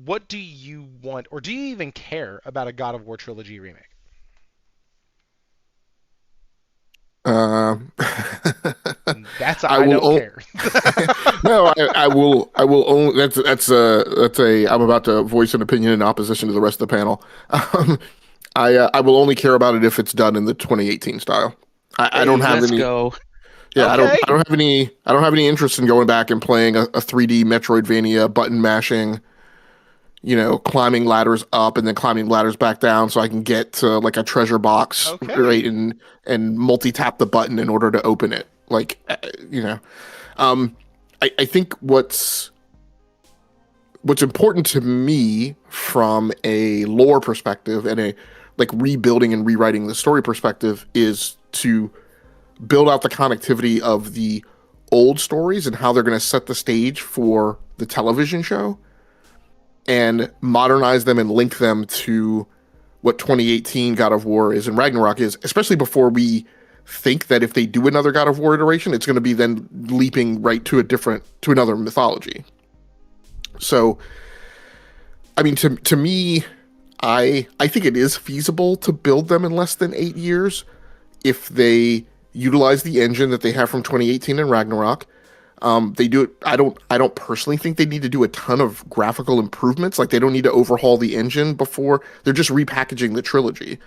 what do you want, or do you even care about a God of War Trilogy remake? That's I don't care. No, I will only. I'm about to voice an opinion in opposition to the rest of the panel. I will only care about it if it's done in the 2018 style. I don't have any. Go. Yeah, okay. I don't have any interest in going back and playing a 3D Metroidvania button mashing, climbing ladders up and then climbing ladders back down so I can get to like a treasure box, Okay. right? And multi-tap the button in order to open it. Like, I think what's important to me from a lore perspective and a like rebuilding and rewriting the story perspective is to build out the connectivity of the old stories and how they're going to set the stage for the television show and modernize them and link them to what 2018 God of War is and Ragnarok is, especially before we think that if they do another God of War iteration, it's going to be then leaping right to another mythology. So, I mean, to me, I think it is feasible to build them in less than 8 years if they utilize the engine that they have from 2018 and Ragnarok. They do it. I don't personally think they need to do a ton of graphical improvements. Like they don't need to overhaul the engine before. They're just repackaging the trilogy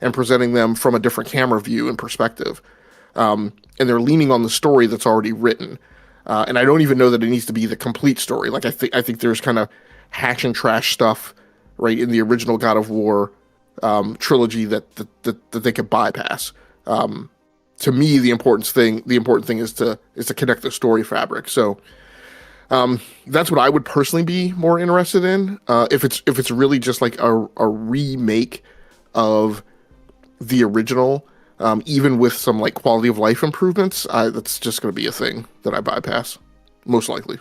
and presenting them from a different camera view and perspective. And they're leaning on the story that's already written. And I don't even know that it needs to be the complete story. Like I think there's kind of hack and trash stuff right in the original God of War trilogy that they could bypass. To me, the important thing is to connect the story fabric. So that's what I would personally be more interested in. If it's really just like a remake of the original, even with some like quality of life improvements, that's just going to be a thing that I bypass, most likely.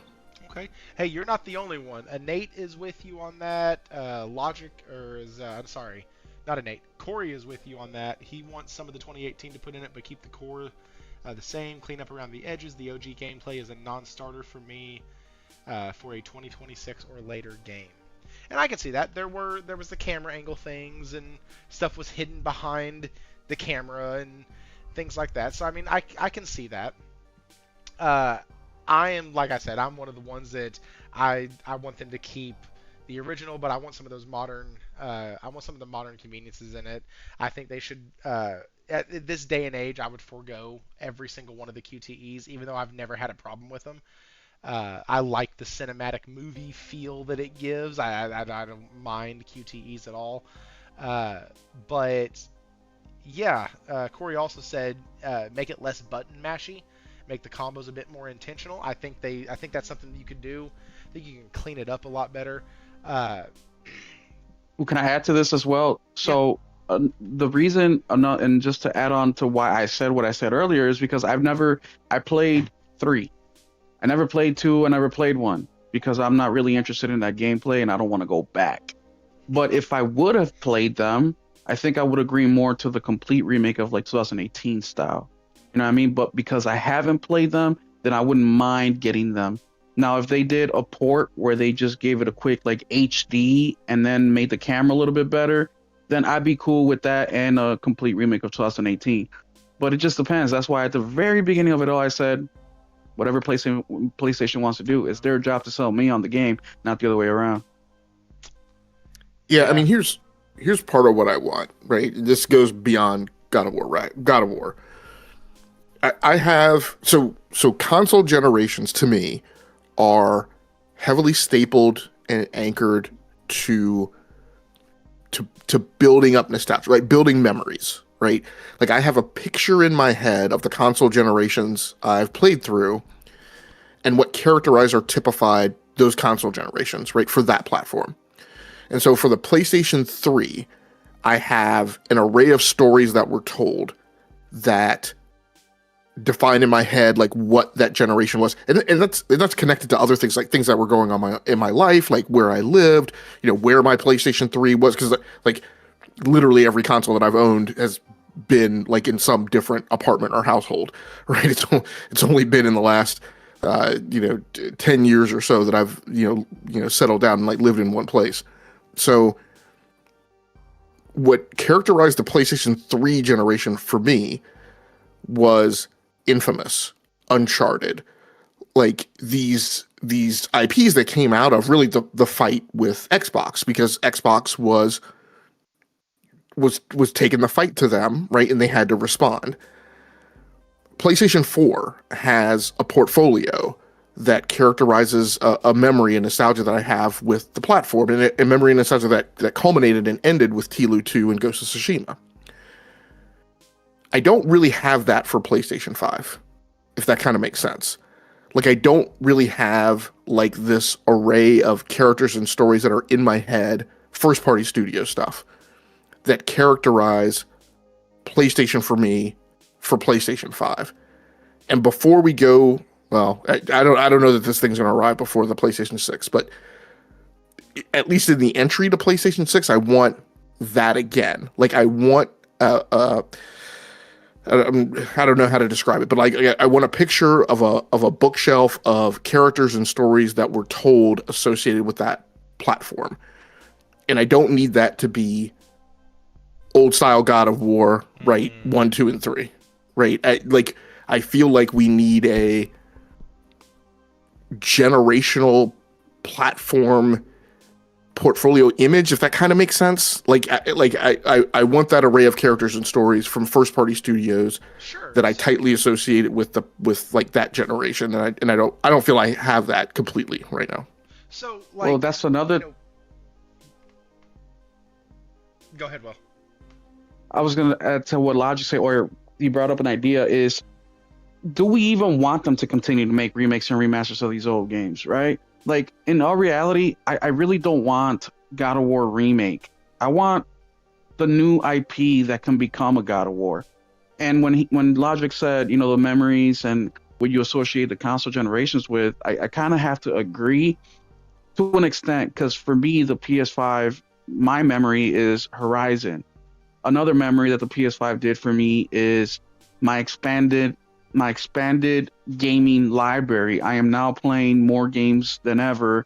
Okay. Hey, you're not the only one. Nate is with you on that. I'm sorry, not Nate. Corey is with you on that. He wants some of the 2018 to put in it, but keep the core the same. Clean up around the edges. The OG gameplay is a non-starter for me for a 2026 or later game. And I can see that. There was the camera angle things and stuff was hidden behind the camera and things like that. So I mean, I can see that. I am, like I said, I'm one of the ones that I want them to keep the original, but I want some of those modern. I want some of the modern conveniences in it. I think they should. At this day and age, I would forego every single one of the QTEs, even though I've never had a problem with them. I like the cinematic movie feel that it gives. I don't mind QTEs at all. But yeah, Corey also said make it less button mashy, make the combos a bit more intentional. I think that's something that you could do. I think you can clean it up a lot better. Well, can I add to this as well? So the reason, and just to add on to why I said what I said earlier, is because I played 3. I never played 2. I never played 1 because I'm not really interested in that gameplay and I don't want to go back. But if I would have played them, I think I would agree more to the complete remake of like 2018 style. You know what I mean? But because I haven't played them, then I wouldn't mind getting them. Now, if they did a port where they just gave it a quick like HD and then made the camera a little bit better, then I'd be cool with that and a complete remake of 2018. But it just depends. That's why at the very beginning of it all, I said, whatever PlayStation wants to do, it's their job to sell me on the game, not the other way around. Yeah, I mean, here's part of what I want, right? This goes beyond God of War, right? God of War. I have so console generations to me are heavily stapled and anchored to building up nostalgia, right? Building memories, right? Like I have a picture in my head of the console generations I've played through and what characterized or typified those console generations, right? For that platform. And so for the PlayStation 3, I have an array of stories that were told that define in my head like what that generation was, and that's connected to other things, like things that were going on in my life, like where I lived, you know, where my PlayStation 3 was, because like literally every console that I've owned has been like in some different apartment or household, right? It's only been in the last 10 years or so that I've settled down and like lived in one place. So what characterized the PlayStation 3 generation for me was Infamous, Uncharted, like these IPs that came out of really the fight with Xbox, because Xbox was taking the fight to them, right? And they had to respond. PlayStation 4 has a portfolio that characterizes a memory and nostalgia that I have with the platform, and a memory and nostalgia that culminated and ended with TLU 2 and Ghost of Tsushima. I don't really have that for PlayStation 5, if that kind of makes sense. Like, I don't really have like this array of characters and stories that are in my head, first-party studio stuff, that characterize PlayStation for me for PlayStation 5. And before we go, well, I don't know that this thing's going to arrive before the PlayStation 6, but at least in the entry to PlayStation 6, I want that again. Like, I want I don't know how to describe it, but like I want a picture of a bookshelf of characters and stories that were told associated with that platform. And I don't need that to be old style God of War, right? 1, 2, and 3, right? I feel like we need generational platform portfolio image, if that kind of makes sense. I want that array of characters and stories from first party studios Sure. that I tightly associate it with that generation, and I don't feel I have that completely right now. So well, that's another. Go ahead, Will. I was gonna add to what Logic said, or you brought up an idea is, do we even want them to continue to make remakes and remasters of these old games, right? Like, in all reality, I really don't want God of War remake. I want the new IP that can become a God of War. And when Logic said, the memories and what you associate the console generations with, I kind of have to agree to an extent, because for me, the PS5, my memory is Horizon. Another memory that the PS5 did for me is my expanded gaming library. I am now playing more games than ever,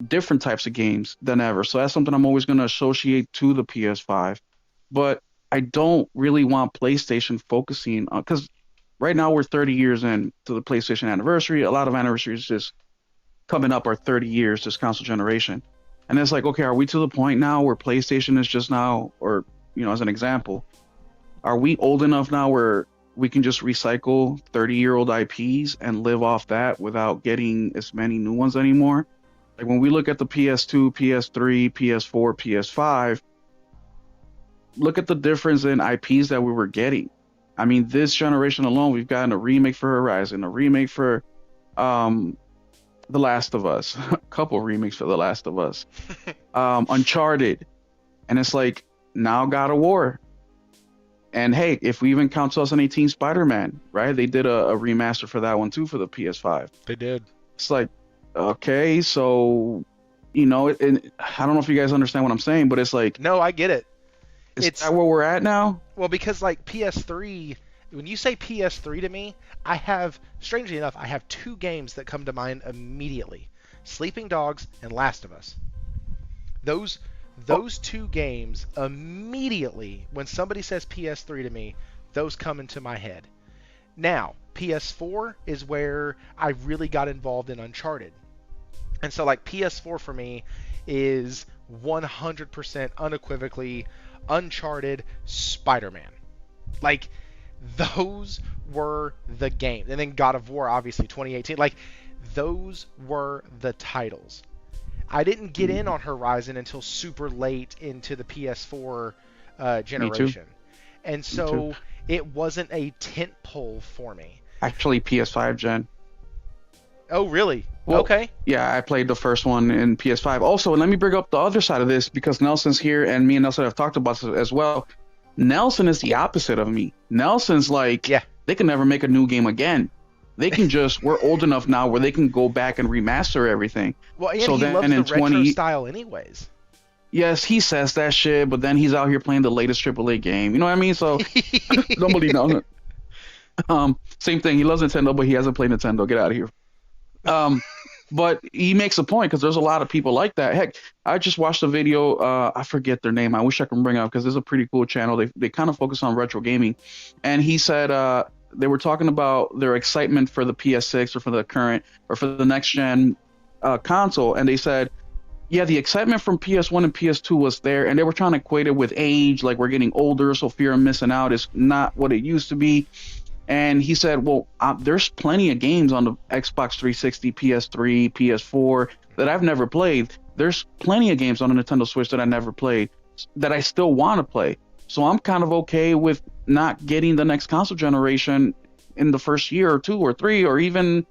different types of games than ever. So that's something I'm always going to associate to the PS5. But I don't really want PlayStation focusing on, because right now we're 30 years in to the PlayStation anniversary. A lot of anniversaries just coming up are 30 years this console generation. And it's like, okay, are we to the point now where PlayStation is just now, or, as an example, are we old enough now where we can just recycle 30-year-old IPs and live off that without getting as many new ones anymore? Like when we look at the PS2, PS3, PS4, PS5, look at the difference in IPs that we were getting. I mean, this generation alone, we've gotten a remake for Horizon, a remake for The Last of Us, a couple remakes for The Last of Us, Uncharted, and it's like now God of War. And hey, if we even count 2018 Spider-Man, right? They did a remaster for that one too for the PS5. They did. It's like, okay, so, and I don't know if you guys understand what I'm saying, but it's like, No, I get it. is that where we're at now? Well, because like PS3, when you say PS3 to me, strangely enough, I have two games that come to mind immediately: Sleeping Dogs and Last of Us. Those two games immediately, when somebody says PS3 to me, those come into my head. Now, PS4 is where I really got involved in Uncharted. And so like PS4 for me is 100% unequivocally Uncharted, Spider-Man. Like, those were the games. And then God of War, obviously, 2018. Like, those were the titles. I didn't get in on Horizon until super late into the PS4 generation. And so it wasn't a tentpole for me. Actually, PS5 gen. Oh, really? Well, okay. Yeah, I played the first one in PS5. Also, let me bring up the other side of this, because Nelson's here and me and Nelson have talked about this as well. Nelson is the opposite of me. Nelson's like, they can never make a new game again. They can just, we're old enough now where they can go back and remaster everything. Well, and so he loves the retro style anyways. Yes, he says that shit, but then he's out here playing the latest AAA game. You know what I mean? So nobody knows it. Same thing. He loves Nintendo, but he hasn't played Nintendo. Get out of here. But he makes a point, because there's a lot of people like that. Heck, I just watched a video. I forget their name. I wish I could bring it up, because there's a pretty cool channel. They kind of focus on retro gaming, and he said they were talking about their excitement for the PS6 or for the current or for the next gen console, and they said, yeah, the excitement from PS1 and PS2 was there, and they were trying to equate it with age, like we're getting older, so fear of missing out is not what it used to be. And he said, well, there's plenty of games on the Xbox 360, PS3, PS4 that I've never played. There's plenty of games on the Nintendo Switch that I never played that I still want to play. So I'm kind of okay with not getting the next console generation in the first year or two or three, or even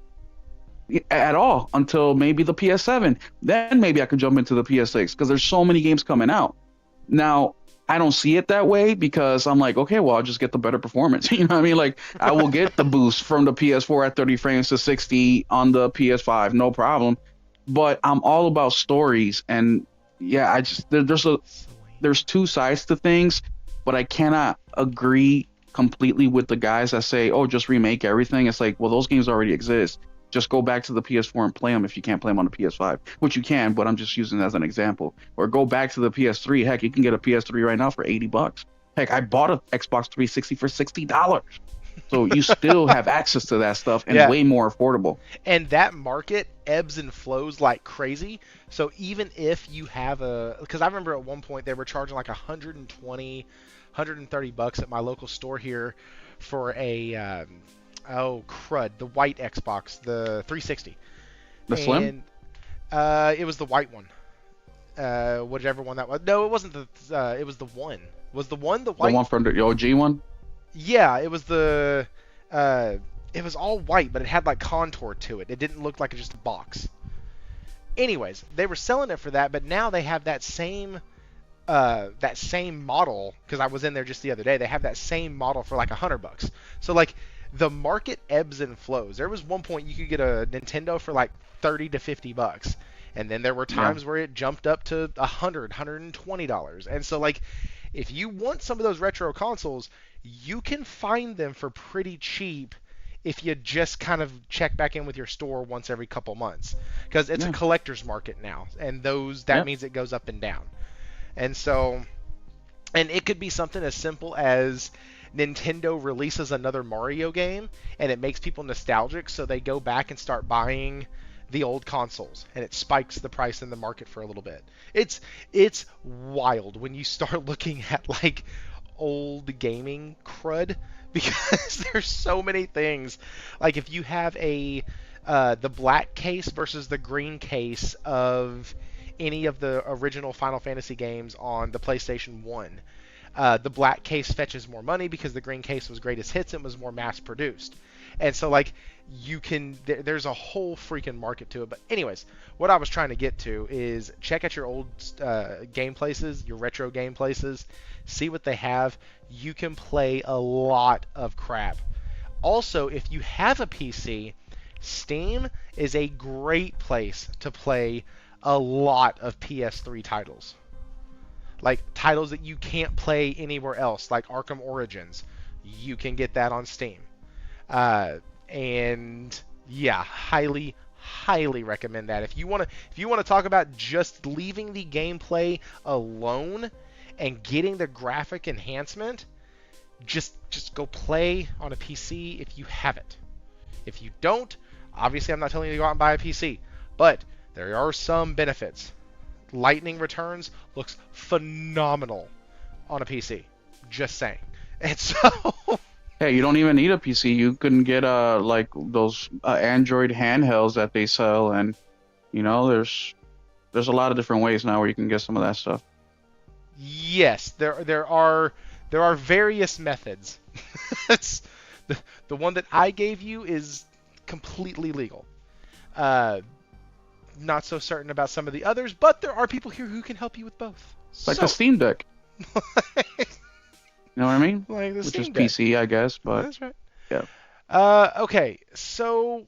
at all, until maybe the PS7. Then maybe I could jump into the PS6, because there's so many games coming out. Now, I don't see it that way, because I'm like, okay, well, I'll just get the better performance. You know what I mean? Like, I will get the boost from the PS4 at 30 frames to 60 on the PS5, no problem. But I'm all about stories, and yeah, there's two sides to things, but I cannot agree completely with the guys that say, oh, just remake everything. It's like, well, those games already exist. Just go back to the PS4 and play them if you can't play them on the PS5, which you can, but I'm just using it as an example. Or go back to the PS3. Heck, you can get a PS3 right now for $80. Heck, I bought an Xbox 360 for $60. So you still have access to that stuff and Yeah. way more affordable. And that market ebbs and flows like crazy. So even if you have because I remember at one point they were charging like 120, $130 at my local store here for a the white Xbox, the 360. The Slim? It was the white one. Whatever one that was. No, it wasn't the. It was the one. Was the one the white? The one from the OG one? Yeah, it was the. It was all white, but it had like contour to it. It didn't look like just a box. Anyways, they were selling it for that, but now they have that same model. Because I was in there just the other day. They have that same model for like $100. So like the market ebbs and flows. There was one point you could get a Nintendo for like $30 to $50. And then there were times where it jumped up to $100, $120. And so, like, if you want some of those retro consoles, you can find them for pretty cheap if you just kind of check back in with your store once every couple months. Because it's a collector's market now. And that means it goes up and down. And so, and it could be something as simple as Nintendo releases another Mario game, and it makes people nostalgic, so they go back and start buying the old consoles, and it spikes the price in the market for a little bit. It's wild when you start looking at like old gaming crud, because there's so many things. Like if you have the black case versus the green case of any of the original Final Fantasy games on the PlayStation 1, the black case fetches more money because the green case was greatest hits and was more mass produced. And so like there's a whole freaking market to it. But anyways, what I was trying to get to is check out your old game places, your retro game places, see what they have. You can play a lot of crap. Also, if you have a PC, Steam is a great place to play a lot of PS3 titles. Like titles that you can't play anywhere else, like Arkham Origins. You can get that on Steam. And yeah, highly recommend that. If you want to talk about just leaving the gameplay alone and getting the graphic enhancement, just go play on a PC if you have it. If you don't, obviously I'm not telling you to go out and buy a PC, but there are some benefits. Lightning Returns looks phenomenal on a PC. Just saying. And so Hey, you don't even need a PC. You can get like those Android handhelds that they sell, and there's a lot of different ways now where you can get some of that stuff. Yes, there are various methods. It's the one that I gave you is completely legal. Not so certain about some of the others, but there are people here who can help you with both. Like the Steam Deck. You know what I mean? Like the Which Steam is Deck. PC, I guess, but That's right. yeah. Okay, so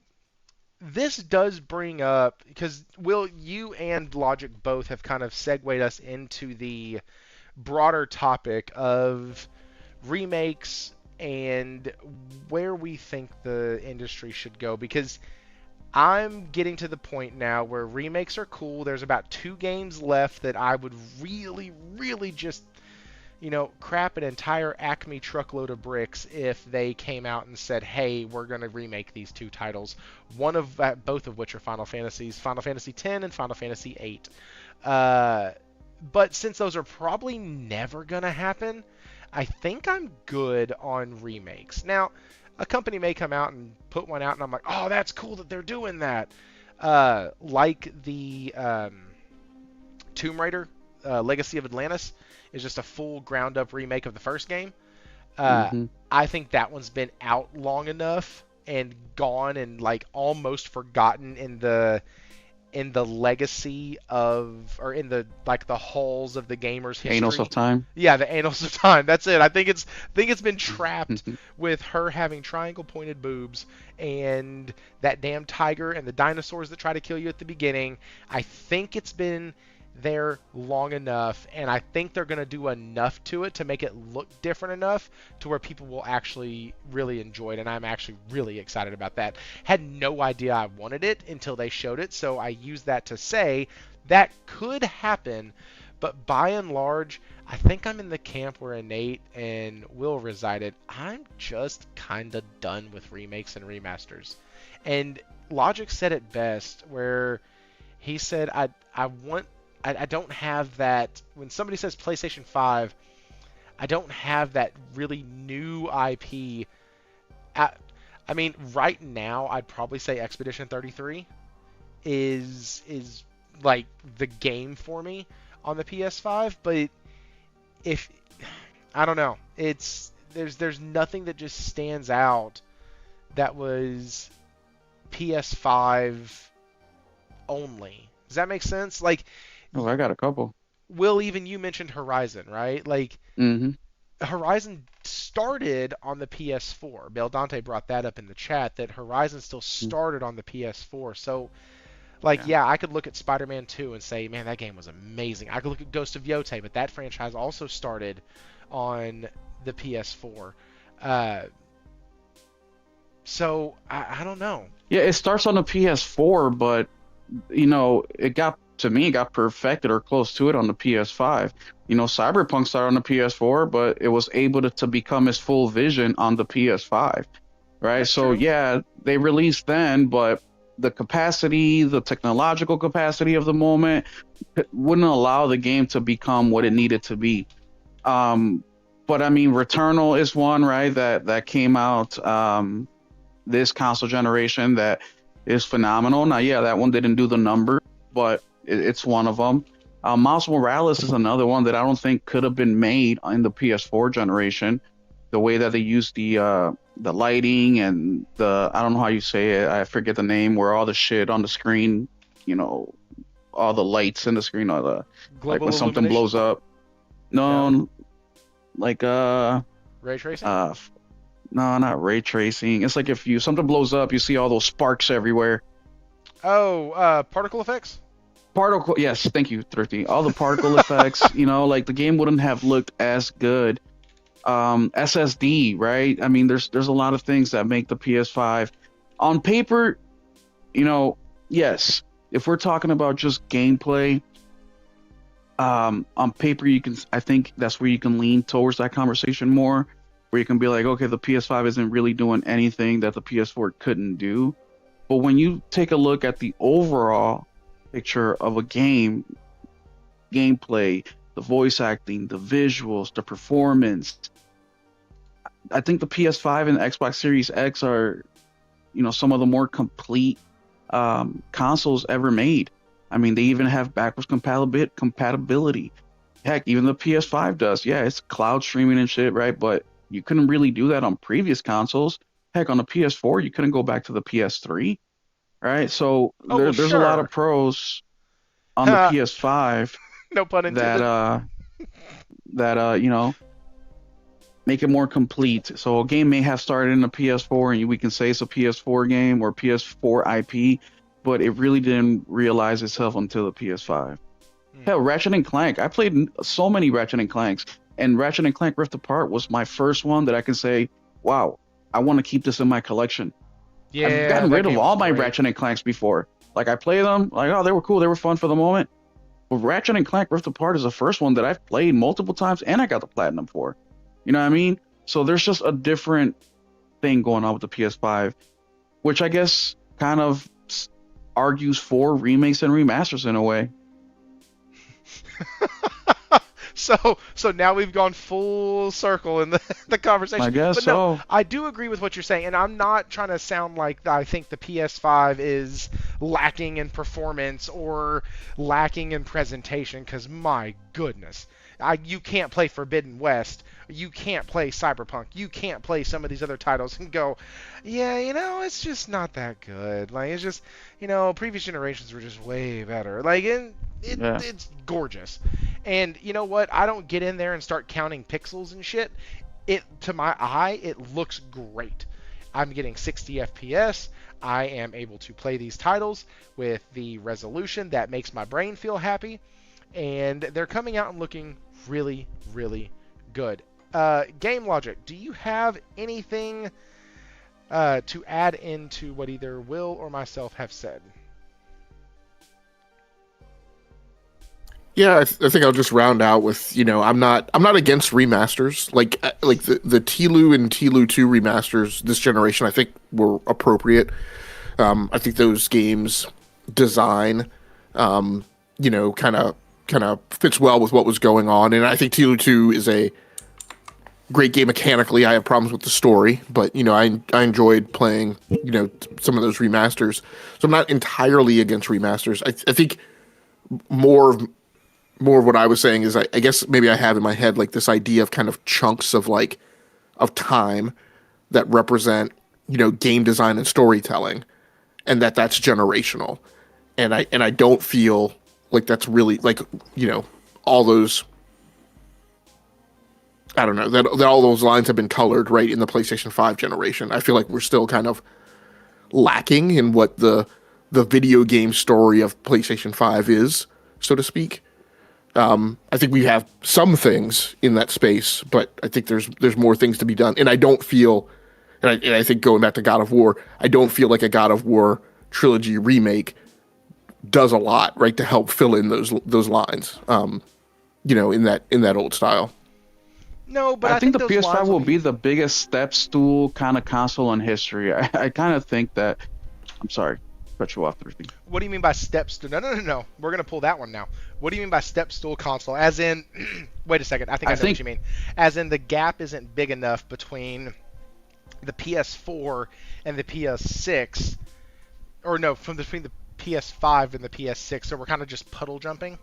this does bring up, because Will, you and Logic both have kind of segued us into the broader topic of remakes and where we think the industry should go, because I'm getting to the point now where remakes are cool. There's about 2 games left that I would really, really just crap an entire Acme truckload of bricks if they came out and said, hey, we're going to remake these 2 titles. Both of which are Final Fantasies, Final Fantasy X and Final Fantasy VIII. But since those are probably never going to happen, I think I'm good on remakes. Now, a company may come out and put one out, and I'm like, oh, that's cool that they're doing that. Like the Tomb Raider, Legacy of Atlantis, is just a full ground-up remake of the first game. I think that one's been out long enough and gone and like almost forgotten in the legacy of, or in the like the halls of the gamer's history. Annals of Time. Yeah, the annals of time. That's it. I think it's been trapped with her having triangle-pointed boobs and that damn tiger and the dinosaurs that try to kill you at the beginning. I think it's been there long enough, and I think they're going to do enough to it to make it look different enough to where people will actually really enjoy it, and I'm actually really excited about that. Had no idea I wanted it until they showed it, so I used that to say that could happen, But by and large, I think I'm in the camp where Nate and Will resided. I'm just kind of done with remakes and remasters. And Logic said it best, where he said, I don't have that. When somebody says PlayStation 5, I don't have that really new IP. I mean, right now, I'd probably say Expedition 33 is like the game for me on the PS5. But if I don't know, there's nothing that just stands out that was PS5 only. Does that make sense? Like, Oh, I got a couple. Will, even you mentioned Horizon, right? Like, Mm-hmm. Horizon started on the PS4. Bill Dante brought that up in the chat, that Horizon still started on the PS4. So, like, yeah, I could look at Spider-Man 2 and say, man, that game was amazing. I could look at Ghost of Yotei, but that franchise also started on the PS4. So, I don't know. Yeah, it starts on the PS4, but it got perfected or close to it on the PS5. Cyberpunk started on the PS4, but it was able to become its full vision on the PS5, right? That's So true. yeah, they released then, but the capacity, the technological capacity of the moment wouldn't allow the game to become what it needed to be. But I mean, Returnal is one, right? That came out this console generation that is phenomenal. Now, yeah, that one didn't do the number, but it's one of them. Miles Morales is another one that I don't think could have been made in the PS4 generation. The way that they used the lighting and I don't know how you say it, I forget the name, where all the shit on the screen, all the lights in the screen, all the like Global when something illumination? blows up. No, like Ray tracing? no, not ray tracing. It's like if something blows up, you see all those sparks everywhere. Oh, particle effects? Particle, yes, thank you, Thrifty. All the particle effects, like the game wouldn't have looked as good. SSD, right? I mean, there's a lot of things that make the PS5 on paper, yes. If we're talking about just gameplay, on paper, I think that's where you can lean towards that conversation more, where you can be like, okay, the PS5 isn't really doing anything that the PS4 couldn't do. But when you take a look at the overall picture of a gameplay, the voice acting, the visuals, the performance, I think the PS5 and Xbox Series X are, some of the more complete consoles ever made. I mean, they even have backwards compatibility. Heck, even the PS5 does. Yeah, it's cloud streaming and shit, right? But you couldn't really do that on previous consoles. Heck, on the PS4, you couldn't go back to the PS3, right? So Oh, well, there's a lot of sure. pros on the PS5 No pun intended. that make it more complete. So a game may have started in a PS4, and we can say it's a PS4 game or PS4 IP, but it really didn't realize itself until the PS5. Hell, Ratchet and Clank. I played so many Ratchet and Clanks, and Ratchet and Clank Rift Apart was my first one that I can say, wow, I want to keep this in my collection. Yeah, I've gotten that rid of game all was my great. Ratchet and Clanks before. Like, I play them, like, oh, they were cool, they were fun for the moment. But Ratchet and Clank Rift Apart is the first one that I've played multiple times, and I got the platinum for. You know what I mean? So there's just a different thing going on with the PS5, which I guess kind of argues for remakes and remasters in a way. So now we've gone full circle in the conversation. I guess but so. No, I do agree with what you're saying, and I'm not trying to sound like I think the PS5 is lacking in performance or lacking in presentation, because my goodness, you can't play Forbidden West, you can't play Cyberpunk, you can't play some of these other titles and go, yeah, it's just not that good. Like, it's just, previous generations were just way better. Like, it's gorgeous. And you know what? I don't get in there and start counting pixels and shit. To my eye, it looks great. I'm getting 60 FPS. I am able to play these titles with the resolution that makes my brain feel happy. And they're coming out and looking really, really good. Game Logic, do you have anything to add into what either Will or myself have said? Yeah, I think I'll just round out with, I'm not against remasters. Like the Tlu and Tlu 2 remasters this generation I think were appropriate. I think those games design kind of fits well with what was going on, and I think Tlu 2 is a great game mechanically. I have problems with the story, but I enjoyed playing some of those remasters. So I'm not entirely against remasters. I think more of what I was saying is I guess maybe I have in my head like this idea of kind of chunks of time that represent game design and storytelling, and that's generational, and I don't feel like that's really all those. I don't know that all those lines have been colored right in the PlayStation 5 generation. I feel like we're still kind of lacking in what the video game story of PlayStation 5 is, so to speak. I think we have some things in that space, but I think there's more things to be done. And I don't feel, and I think going back to God of War, I don't feel like a God of War trilogy remake does a lot, right, to help fill in those lines, in that old style. No, but I think the those PS5 lines will be the biggest step stool kind of console in history. I kind of think that. I'm sorry, cut you off, Thursday. What do you mean by step stool? No. We're gonna pull that one now. What do you mean by step stool console? As in, wait a second. I know what you mean. As in, the gap isn't big enough between the PS4 and the PS6, or no, between the PS5 and the PS6. So we're kind of just puddle jumping.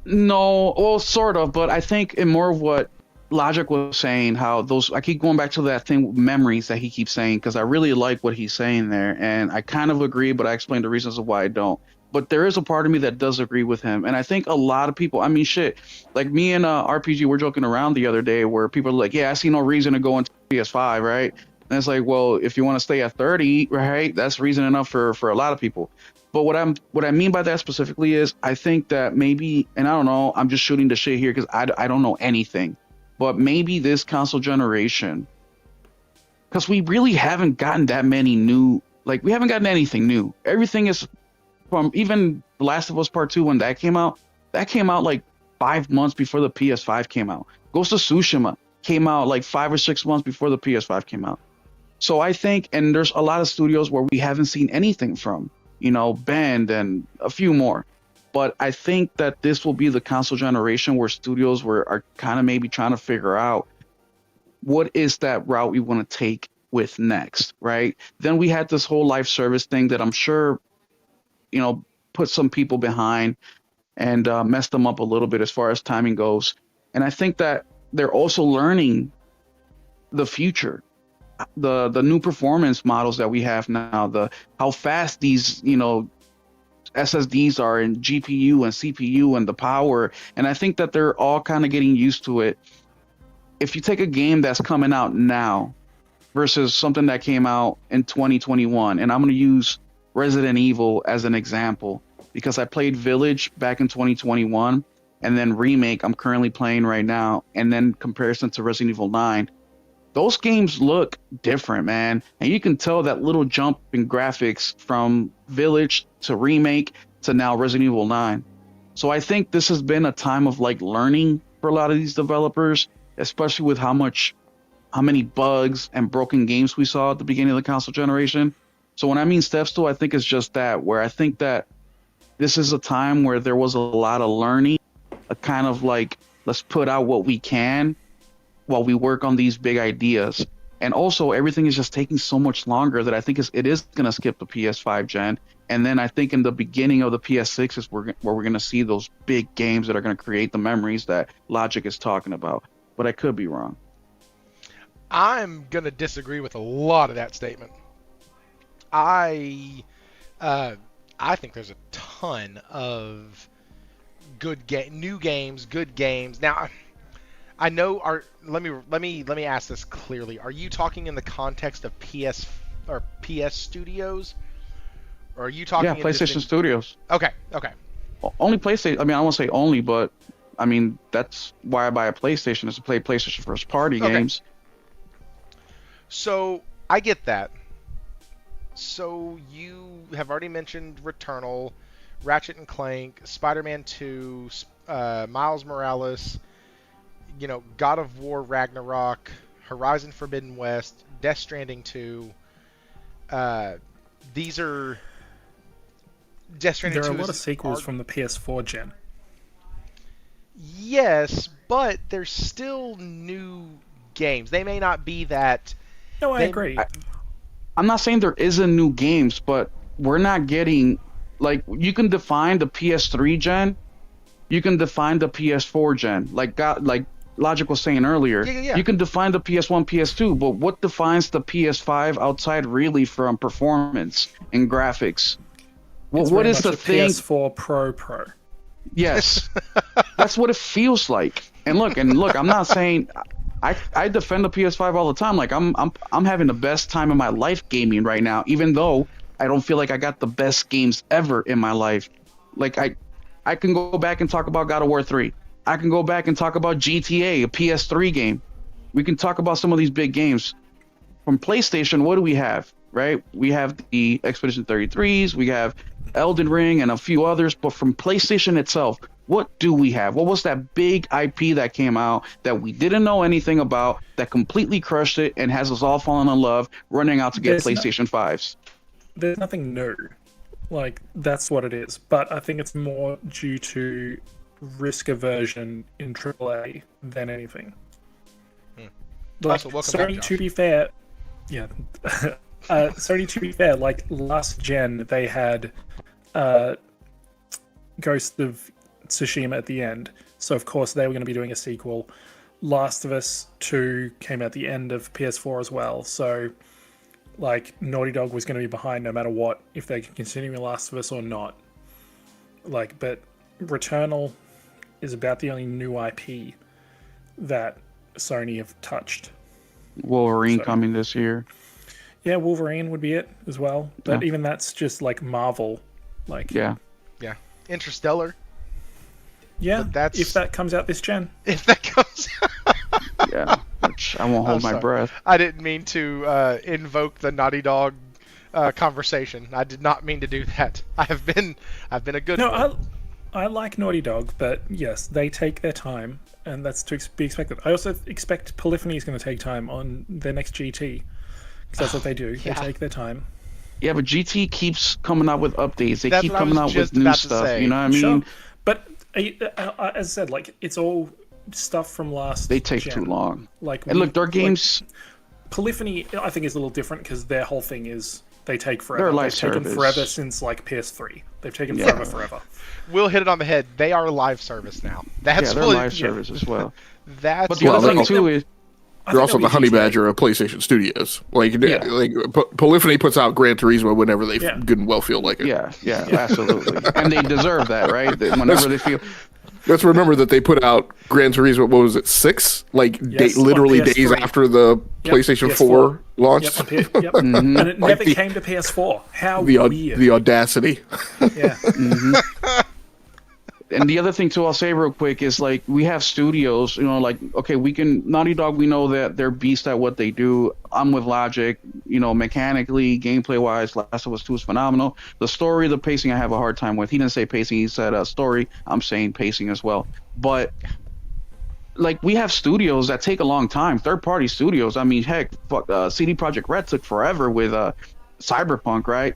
No, well, sort of, but I think in more of what Logic was saying, how those, I keep going back to that thing, memories that he keeps saying, because I really like what he's saying there, and I kind of agree, but I explained the reasons of why I don't. But there is a part of me that does agree with him, and I think a lot of people, I mean, shit, like me and RPG were joking around the other day where people are like, yeah, I see no reason to go into PS5, right? And it's like, well, if you want to stay at 30, right, that's reason enough for a lot of people. But what I mean by that specifically is I think that maybe, and I don't know, I'm just shooting the shit here because I don't know anything, but maybe this console generation, because we really haven't gotten that many new, like we haven't gotten anything new. Everything is from even The Last of Us Part 2 when that came out like 5 months before the PS5 came out. Ghost of Tsushima came out like 5 or 6 months before the PS5 came out. So I think, and there's a lot of studios where we haven't seen anything from. Bend and a few more. But I think that this will be the console generation where studios are kind of maybe trying to figure out what is that route we want to take with next, right? Then we had this whole live service thing that I'm sure, put some people behind and messed them up a little bit as far as timing goes. And I think that they're also learning the future. The new performance models that we have now, how fast these SSDs are and GPU and CPU and the power, and I think that they're all kind of getting used to it. If you take a game that's coming out now versus something that came out in 2021, and I'm going to use Resident Evil as an example because I played Village back in 2021, and then Remake I'm currently playing right now, and then comparison to Resident Evil 9. Those games look different, man. And you can tell that little jump in graphics from Village to Remake to now Resident Evil 9. So I think this has been a time of learning for a lot of these developers, especially with how many bugs and broken games we saw at the beginning of the console generation. So when I mean steps to, I think it's just that, where I think that this is a time where there was a lot of learning, a kind of let's put out what we can while we work on these big ideas. And also everything is just taking so much longer that I think it is going to skip the PS5 gen. And then I think in the beginning of the PS6 is where we're going to see those big games that are going to create the memories that Logic is talking about. But I could be wrong. I'm going to disagree with a lot of that statement. I think there's a ton of new games, good games. Now, I know. Let me ask this clearly. Are you talking in the context of PS Studios, or are you talking? Yeah, PlayStation Studios. Okay. Only PlayStation. I mean, I won't say only, but I mean that's why I buy a PlayStation is to play PlayStation first party games. So I get that. So you have already mentioned Returnal, Ratchet and Clank, Spider-Man 2, Miles Morales, God of War Ragnarok, Horizon Forbidden West, Death Stranding 2. These are Death Stranding There are 2 a lot is of sequels from the PS4 gen. Yes, but they're still new games. They may not be that. No, I They- agree. I'm not saying there isn't new games, but we're not getting like you can define the PS3 gen, you can define the PS4 gen. Like Logic was saying earlier, Yeah. you can define the PS1, PS2, but what defines the PS5 outside really from performance and graphics? It's What very is much the a thing? PS4 Pro. Yes, that's what it feels like. And look, I'm not saying I defend the PS5 all the time. Like I'm having the best time of my life gaming right now, even though I don't feel like I got the best games ever in my life. Like I can go back and talk about God of War 3. I can go back and talk about GTA, a PS3 game. We can talk about some of these big games. From PlayStation, what do we have? Right? We have the Expedition 33s, we have Elden Ring and a few others, but from PlayStation itself, what do we have? What was that big IP that came out that we didn't know anything about, that completely crushed it and has us all falling in love, running out to get There's no- PlayStation 5s? There's nothing new. Like, that's what it is. But I think it's more due to risk aversion in AAA than anything. Like, Also, welcome back, Sony, Josh. to be fair, yeah. Sony, to be fair, like last gen, they had Ghost of Tsushima at the end. So, of course, they were going to be doing a sequel. Last of Us 2 came at the end of PS4 as well. So, like, Naughty Dog was going to be behind no matter what, if they could continue Last of Us or not. Like, but Returnal is about the only new IP that Sony have touched. Wolverine So- coming this year. Yeah, Wolverine would be it as well. But Yeah. even that's just like Marvel. Like, Yeah. Yeah. Interstellar. yeah, But that's- if that comes out this gen. If that comes. Yeah. Which I won't hold my sorry. breath. I didn't mean to invoke the Naughty Dog conversation. I did not mean to do that. I've been a good boy. No, I like Naughty Dog, but yes, they take their time, and that's to be expected. I also expect Polyphony is going to take time on their next GT, because that's what they do. Yeah. They take their time. Yeah, but GT keeps coming out with updates. They That's keep what I coming was out just with new about to stuff. say. You know what I mean? Sure, but as I said, like it's all stuff from last. They take gen. too long. Like, And look, their like, games. Polyphony, I think, is a little different because their whole thing is they take forever. They're a They've live taken service. forever since like PS3. They've taken Yeah. forever. We'll hit it on the head. They are live service now. That's Yeah, they're what, live service as well. That's But the Well, other thing they're- too is They're also the honey GTA. badger of PlayStation Studios. Like, Yeah. Polyphony puts out Gran Turismo whenever they Yeah. good and well feel like it. yeah, absolutely. And they deserve that, right? Whenever they feel Let's remember that they put out Gran Turismo. What was it? 6? Like Yes, literally on days PS3. after the Yep, PlayStation PS4. 4 launched. Yep, yep. And it never the- came to PS4. How The weird. audacity. Yeah. and the other thing too, I'll say real quick is like we have studios, like okay, we can Naughty Dog. We know that they're beasts at what they do. I'm with Logic, mechanically, gameplay wise, Last of Us 2 is phenomenal. The story, the pacing, I have a hard time with. He didn't say pacing, he said story. I'm saying pacing as well. But like we have studios that take a long time, third-party studios. I mean, heck, CD Projekt Red took forever with Cyberpunk, right?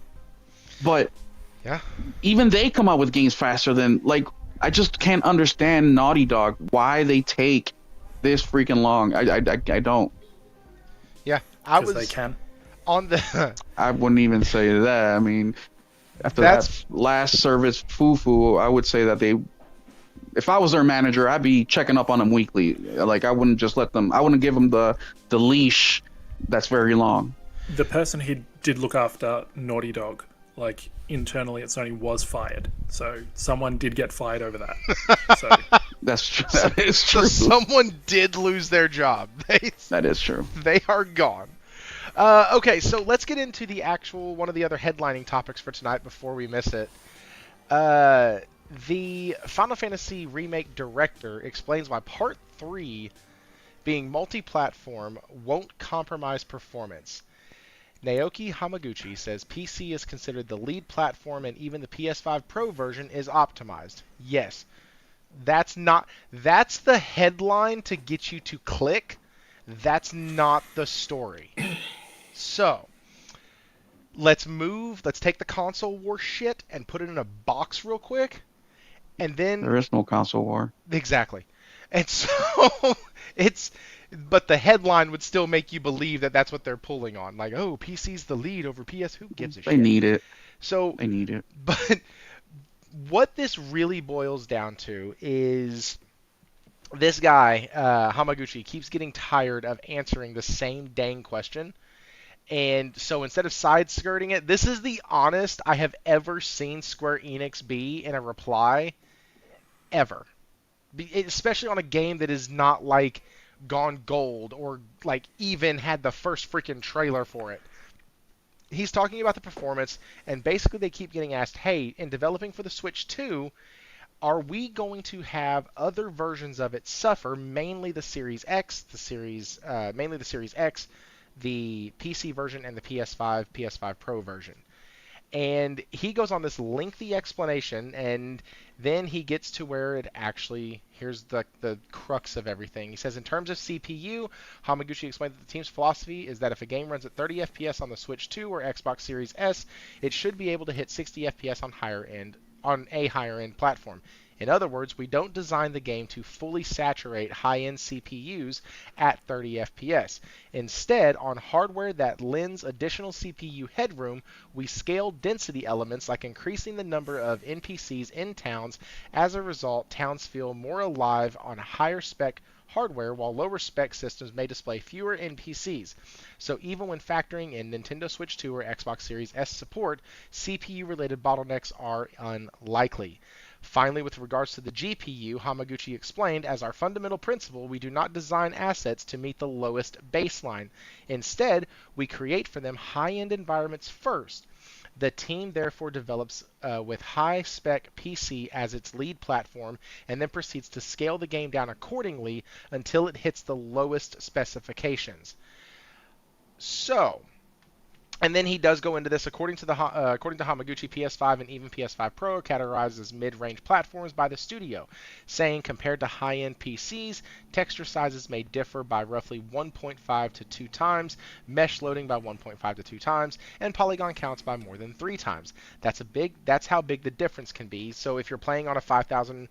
But yeah. even they come out with games faster than I just can't understand Naughty Dog why they take this freaking long. I don't. Yeah. I Because was they can. on the. I wouldn't even say that. I mean, after That's- that last service foo-foo, I would say that if I was their manager, I'd be checking up on them weekly. Like I wouldn't just let them. I wouldn't give them the leash that's very long. The person who did look after Naughty Dog, like internally at Sony, was fired. So someone did get fired over that. So That is So true. someone did lose their job. That is true. They are gone. Okay, so let's get into the actual one of the other headlining topics for tonight before we miss it. The Final Fantasy Remake director explains why Part 3, being multi-platform, won't compromise performance. Naoki Hamaguchi says PC is considered the lead platform and even the PS5 Pro version is optimized. Yes. That's the headline to get you to click. That's not the story. So, let's take the console war shit and put it in a box real quick. And then There is no console war. exactly. And so but the headline would still make you believe that that's what they're pulling on. Like, oh, PC's the lead over PS. Who gives a shit? They need it. So They need it. But what this really boils down to is this guy, Hamaguchi, keeps getting tired of answering the same dang question. And so instead of side skirting it, this is the honest I have ever seen Square Enix be in a reply ever. Especially on a game that is not like gone gold or like even had the first freaking trailer for it. He's talking about the performance, and basically they keep getting asked, hey, in developing for the Switch 2, are we going to have other versions of it suffer, mainly the Series X, mainly the Series X, the PC version, and the PS5 Pro version? And he goes on this lengthy explanation, and then he gets to where it actually, here's the crux of everything. He says, in terms of CPU, Hamaguchi explained that the team's philosophy is that if a game runs at 30 FPS on the Switch 2 or Xbox Series S, it should be able to hit 60 FPS on a higher end platform. In other words, we don't design the game to fully saturate high-end CPUs at 30 FPS. Instead, on hardware that lends additional CPU headroom, we scale density elements like increasing the number of NPCs in towns. As a result, towns feel more alive on higher spec hardware, while lower spec systems may display fewer NPCs. So even when factoring in Nintendo Switch 2 or Xbox Series S support, CPU-related bottlenecks are unlikely. Finally, with regards to the GPU, Hamaguchi explained, as our fundamental principle, we do not design assets to meet the lowest baseline. Instead, we create for them high-end environments first. The team therefore develops with high-spec PC as its lead platform and then proceeds to scale the game down accordingly until it hits the lowest specifications. So, and then he does go into this. According to Hamaguchi, PS5 and even PS5 Pro are categorized as mid-range platforms by the studio, saying compared to high-end PCs, texture sizes may differ by roughly 1.5 to 2 times, mesh loading by 1.5 to 2 times, and polygon counts by more than 3 times. That's how big the difference can be. So if you're playing on a $5,000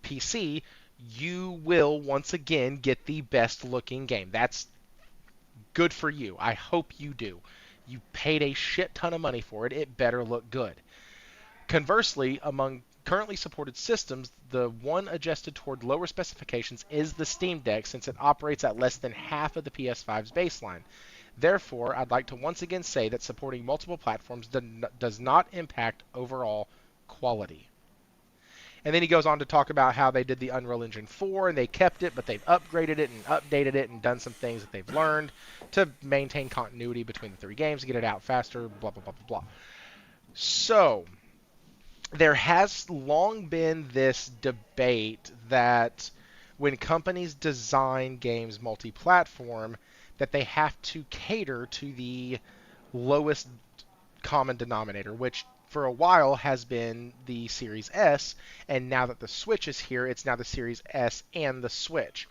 PC, you will once again get the best-looking game. That's good for you. I hope you do. You paid a shit ton of money for it. It better look good. Conversely, among currently supported systems, the one adjusted toward lower specifications is the Steam Deck, since it operates at less than half of the PS5's baseline. Therefore, I'd like to once again say that supporting multiple platforms does not impact overall quality. And then he goes on to talk about how they did the Unreal Engine 4 and they kept it, but they've upgraded it and updated it and done some things that they've learned to maintain continuity between the 3 games, get it out faster, blah, blah, blah, blah, blah. So, there has long been this debate that when companies design games multi-platform, that they have to cater to the lowest common denominator, which for a while has been the Series S, and now that the Switch is here, it's now the Series S and the Switch.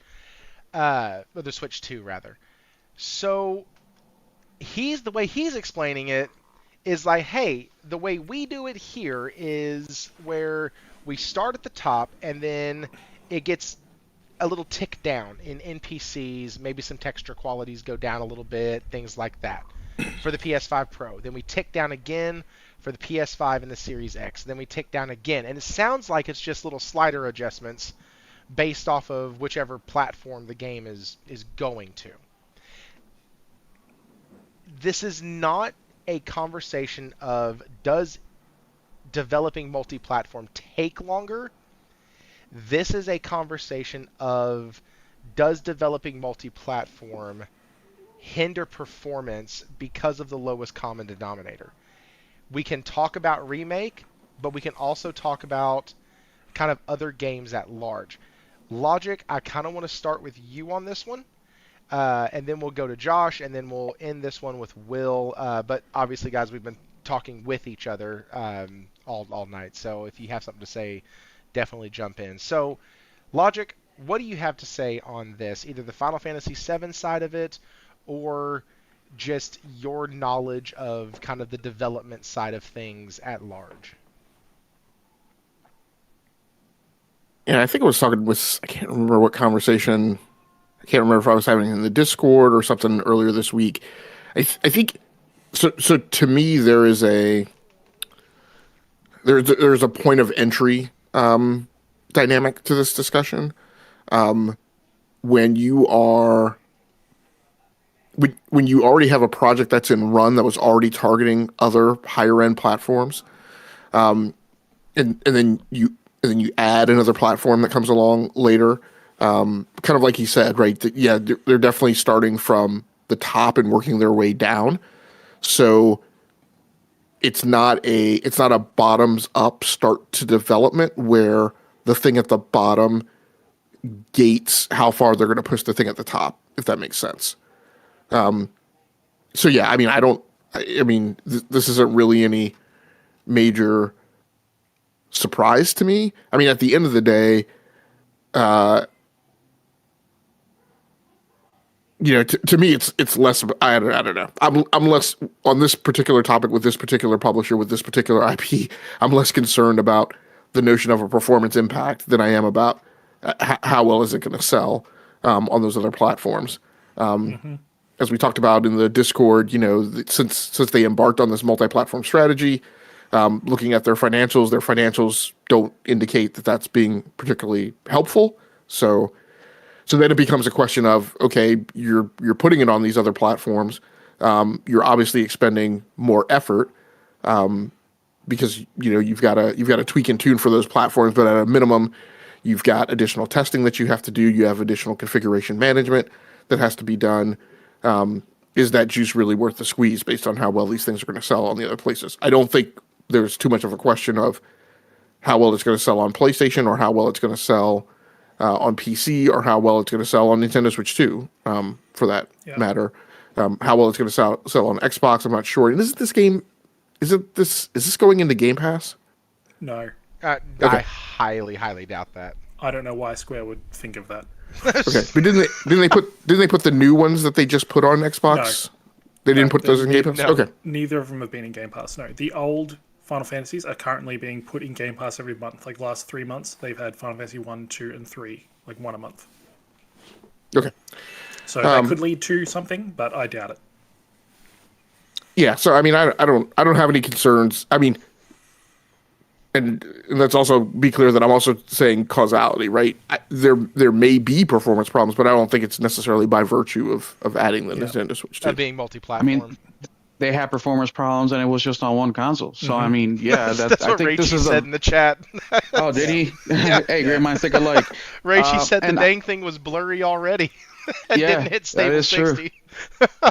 Or the Switch 2, rather. So, the way he's explaining it is like, hey, the way we do it here is where we start at the top, and then it gets a little tick down in NPCs, maybe some texture qualities go down a little bit, things like that. For the PS5 Pro. Then we tick down again for the PS5 and the Series X. Then we tick down again. And it sounds like it's just little slider adjustments based off of whichever platform the game is going to. This is not a conversation of does developing multi-platform take longer? This is a conversation of does developing multi-platform hinder performance because of the lowest common denominator. We can talk about Remake, but we can also talk about kind of other games at large. Logic, I kind of want to start with you on this one. and then we'll go to Josh, and then we'll end this one with Will. But obviously, guys, we've been talking with each other all night, so if you have something to say, definitely jump in. So, Logic, what do you have to say on this? Either the Final Fantasy VII side of it, or just your knowledge of kind of the development side of things at large. Yeah, I think I was talking with, I can't remember what conversation. I can't remember if I was having it in the Discord or something earlier this week. I think so. So to me, there's a point of entry dynamic to this discussion. When you are when you already have a project that's in run that was already targeting other higher end platforms, and then you add another platform that comes along later. Kind of like he said, right? Yeah, they're definitely starting from the top and working their way down. So it's not a bottoms up start to development where the thing at the bottom gates how far they're going to push the thing at the top, if that makes sense. So yeah, I mean, this isn't really any major surprise to me. I mean, at the end of the day, to me, it's less. I don't know. I'm less on this particular topic with this particular publisher with this particular IP. I'm less concerned about the notion of a performance impact than I am about how well is it going to sell on those other platforms. As we talked about in the Discord, since they embarked on this multi-platform strategy, looking at their financials don't indicate that that's being particularly helpful. So then it becomes a question of, okay, you're putting it on these other platforms. You're obviously expending more effort because you've got to tweak and tune for those platforms. But at a minimum, you've got additional testing that you have to do. You have additional configuration management that has to be done. Is that juice really worth the squeeze based on how well these things are going to sell on the other places? I don't think there's too much of a question of how well it's going to sell on PlayStation or how well it's going to sell on PC or how well it's going to sell on Nintendo Switch 2, for that matter. How well it's going to sell on Xbox, I'm not sure. And is this going into Game Pass? No. Okay. I highly doubt that. I don't know why Square would think of that. Okay, but didn't they put the new ones that they just put on Xbox? No. They didn't put those in Game Pass? No. Okay. Neither of them have been in Game Pass. No, the old Final Fantasies are currently being put in Game Pass every month. Like the last 3 months, they've had Final Fantasy 1, 2, and 3, like one a month. Okay. So that could lead to something, but I doubt it. Yeah, so I mean, I don't have any concerns. I mean, and let's also be clear that I'm also saying causality, right? There may be performance problems, but I don't think it's necessarily by virtue of adding the Nintendo Switch 2. Of being multi-platform. I mean, they had performance problems, and it was just on one console. So I mean, yeah, that's I what think this Raichi is said in the chat. Oh, did he? Hey, great minds think alike. Raichi said the and dang thing was blurry already, and didn't hit stable that is 60.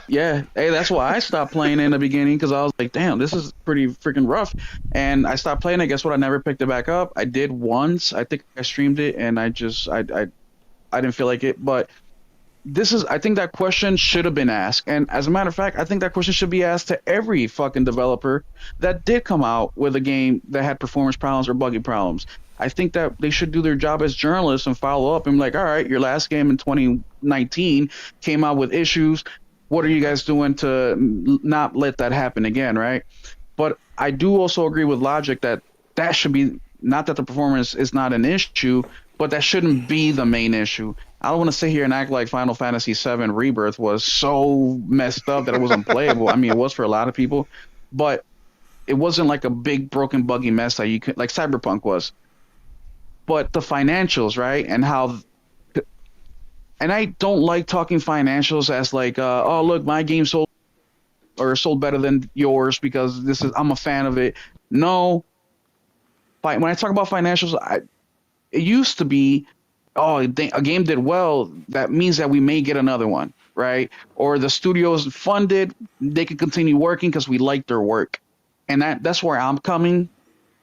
Yeah, hey, that's why I stopped playing in the beginning, because I was like, damn, this is pretty freaking rough. And I stopped playing it. Guess what? I never picked it back up. I did once. I think I streamed it, and I didn't feel like it. But I think that question should have been asked. And as a matter of fact, I think that question should be asked to every fucking developer that did come out with a game that had performance problems or buggy problems. I think that they should do their job as journalists and follow up and be like, all right, your last game in 2019 came out with issues. What are you guys doing to not let that happen again, right? But I do also agree with Logic that should be, not that the performance is not an issue, but that shouldn't be the main issue. I don't want to sit here and act like Final Fantasy VII Rebirth was so messed up that it was unplayable. I mean, it was for a lot of people, but it wasn't like a big broken buggy mess that you could, like Cyberpunk was. But the financials, right? And I don't like talking financials as like, oh, look, my game sold better than yours because I'm a fan of it. No. When I talk about financials, it used to be, oh, a game did well, that means that we may get another one, right? Or the studio's funded, they can continue working because we like their work. And that's where I'm coming,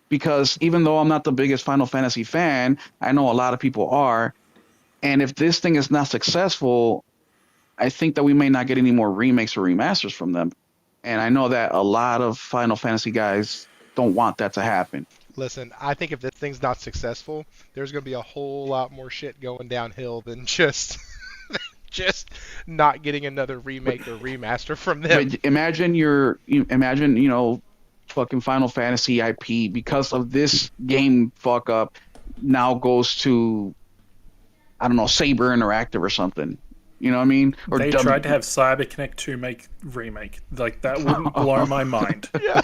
because even though I'm not the biggest Final Fantasy fan, I know a lot of people are. And if this thing is not successful, I think that we may not get any more remakes or remasters from them. And I know that a lot of Final Fantasy guys don't want that to happen. Listen, I think if this thing's not successful, there's going to be a whole lot more shit going downhill than just just not getting another remake or remaster from them. But imagine fucking Final Fantasy IP because of this game fuck up now goes to, I don't know, Saber Interactive or something. You know what I mean? Or they tried to have CyberConnect 2 make remake. Like, that wouldn't blow my mind. Yeah.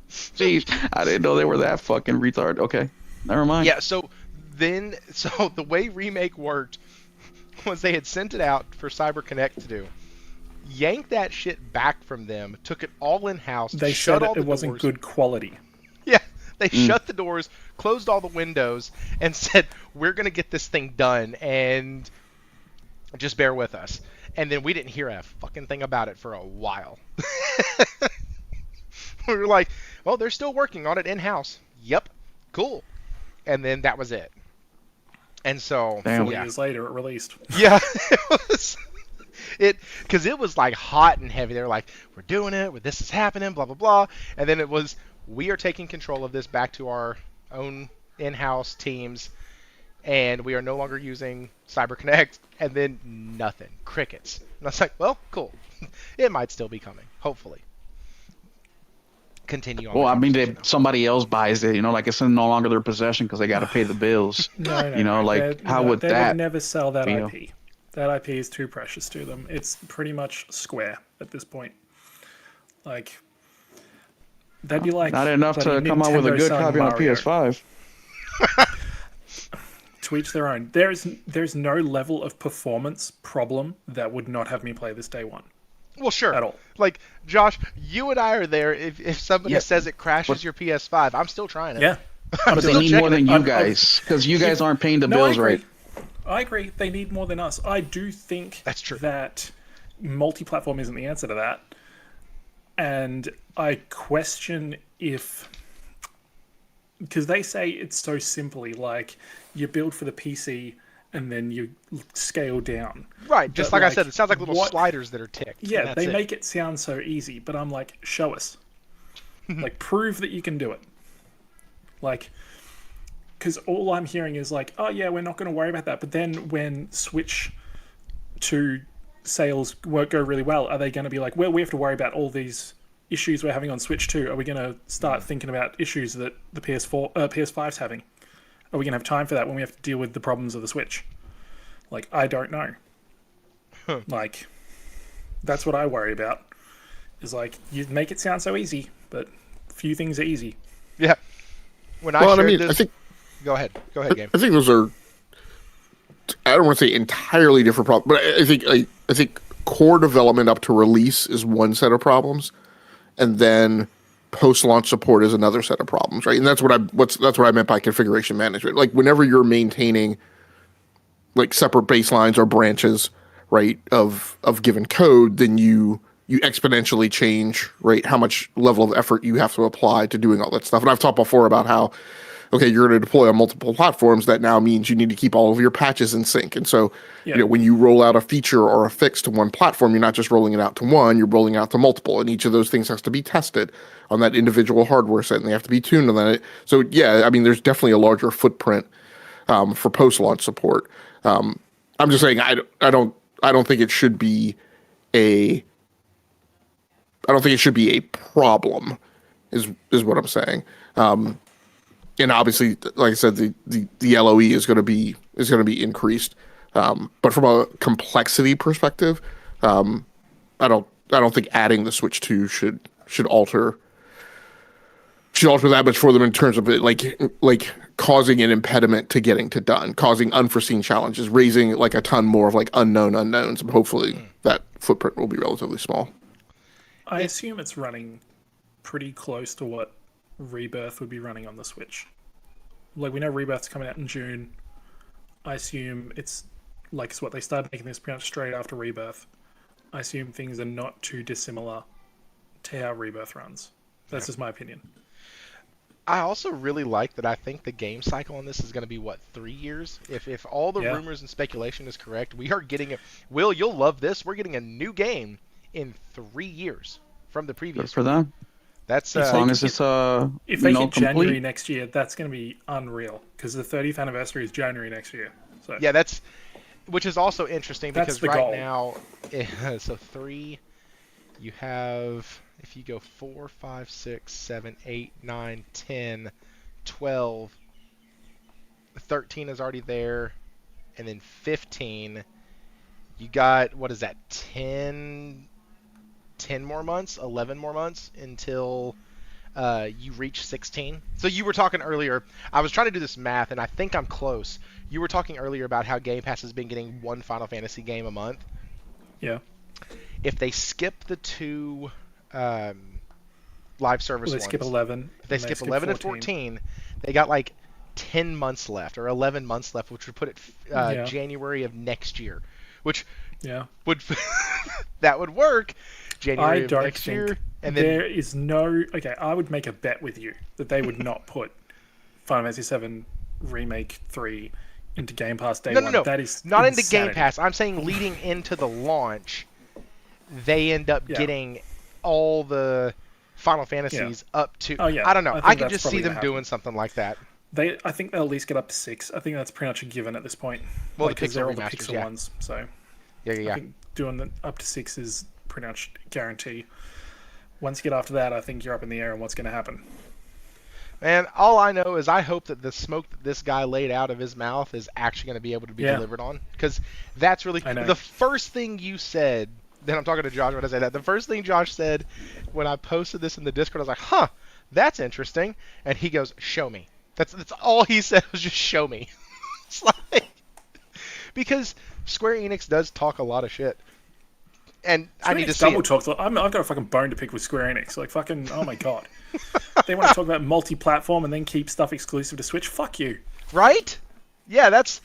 Jeez, I didn't know they were that fucking retarded. Okay, never mind. Yeah, so the way Remake worked was they had sent it out for CyberConnect to do. Yanked that shit back from them, took it all in-house. They shut said all the it wasn't doors. good quality. Yeah, they shut the doors, closed all the windows, and said, we're going to get this thing done, and just bear with us. And then we didn't hear a fucking thing about it for a while. We were like, well, they're still working on it in-house. Yep, cool. And then that was it. And so, 4 years later, it released. Yeah, because it was like hot and heavy. They were like, we're doing it, this is happening, blah, blah, blah. And then it was, we are taking control of this back to our own in-house teams, and we are no longer using CyberConnect. And then nothing, crickets. And I was like, well, cool. It might still be coming, hopefully. Continue on. Well, I mean, somebody else buys it, like it's no longer their possession because they got to pay the bills. No. How would they that? would never sell that feel? IP. That IP is too precious to them. It's pretty much Square at this point. Like, that'd be like Not enough to come out with a good copy on PS5. To each their own. There's no level of performance problem that would not have me play this day one. Well, sure. At all. Like, Josh, you and I are there. If somebody says it crashes your PS5, I'm still trying it. Yeah. But they need more than you guys because you guys aren't paying the bills right. I agree. They need more than us. I do think that's true. That multi-platform isn't the answer to that. And I question if... Because they say it's so simply, like, you build for the PC and then you scale down. Right, just like I said, it sounds like little sliders that are ticked. Yeah, they make it sound so easy, but I'm like, show us. Like, prove that you can do it. Like, because all I'm hearing is like, oh yeah, we're not going to worry about that. But then when Switch 2 sales won't go really well, are they going to be like, well, we have to worry about all these issues we're having on Switch 2? Are we going to start thinking about issues that the PS5's having? Are we going to have time for that when we have to deal with the problems of the Switch? Like, I don't know. Like, that's what I worry about. Is like, you make it sound so easy, but few things are easy. Yeah. I think... Go ahead, Gabe. I think those are... I don't want to say entirely different problems, but I think core development up to release is one set of problems, and then post-launch support is another set of problems, right? And that's what I meant by configuration management. Like, whenever you're maintaining like separate baselines or branches, right, of given code, then you exponentially change, right, how much level of effort you have to apply to doing all that stuff. And I've talked before about how, okay, you're going to deploy on multiple platforms. That now means you need to keep all of your patches in sync. And so, when you roll out a feature or a fix to one platform, you're not just rolling it out to one, you're rolling out to multiple. And each of those things has to be tested on that individual hardware set, and they have to be tuned on that. So, yeah, I mean, there's definitely a larger footprint for post-launch support. I'm just saying, I don't think it should be a problem, is what I'm saying. And obviously, like I said, the LOE is going to be increased. But from a complexity perspective, I don't think adding the Switch 2 should alter that much for them in terms of it, like causing an impediment to getting to done, causing unforeseen challenges, raising like a ton more of like unknown unknowns. And hopefully that footprint will be relatively small. I assume it's running pretty close to what Rebirth would be running on the Switch. Like, we know Rebirth's coming out in June. I assume it's like what they started making this pretty much straight after Rebirth. I assume things are not too dissimilar to how Rebirth runs. That's just my opinion. I also really like that. I think the game cycle on this is going to be what, 3 years? If all the Yeah. rumors and speculation is correct, we are getting a. Will, you'll love this. We're getting a new game in 3 years from the Good previous for one. them. That's As long as it's If they hit January complete. next year, that's going to be unreal because the 30th anniversary is January next year. So yeah, that's which is also interesting That's because the right goal. now, so 3, you have if you go 4, 5, 6, 7, 8, 9, 10, 12, 13 is already there, and then 15. You got, what is that, 10 more months, 11 more months until you reach 16. So you were talking earlier, I was trying to do this math, and I think I'm close. You were talking earlier about how Game Pass has been getting one Final Fantasy game a month. yeah, If they skip the 2 live service well, they ones, skip 11. if they skip 11 and 14, they got like 10 months left, or 11 months left, which would put it Yeah. January of next year, which Yeah, would that would work. January I of don't next think year, and then there is no. Okay, I would make a bet with you that they would not put Final Fantasy VII Remake 3 into Game Pass day one. no, That is not into insanity. Game Pass. I'm saying leading into the launch, they end up Yeah. getting all the Final Fantasies up to. Oh, yeah. I don't know. I think I could that's just see probably them gonna doing happen. something like that. I think they'll at least get up to 6. I think that's pretty much a given at this point. Well, the because they're Pixel all the remasters, Pixel yeah. ones. So Yeah, I yeah. think doing the up to 6 is pretty much guarantee. Once you get after that, I think you're up in the air on what's going to happen. Man, all I know is I hope that the smoke that this guy laid out of his mouth is actually going to be able to be Yeah. delivered on. Because that's really... I know. The first thing you said... Then I'm talking to Josh when I say that. The first thing Josh said when I posted this in the Discord, I was like, huh, that's interesting. And he goes, show me. That's all he said was just show me. It's like... Because Square Enix does talk a lot of shit. And I need to see double it. talk. I've got a fucking bone to pick with Square Enix. Like fucking, oh my god, they want to talk about multi-platform and then keep stuff exclusive to Switch. Fuck you. Right? Yeah, that's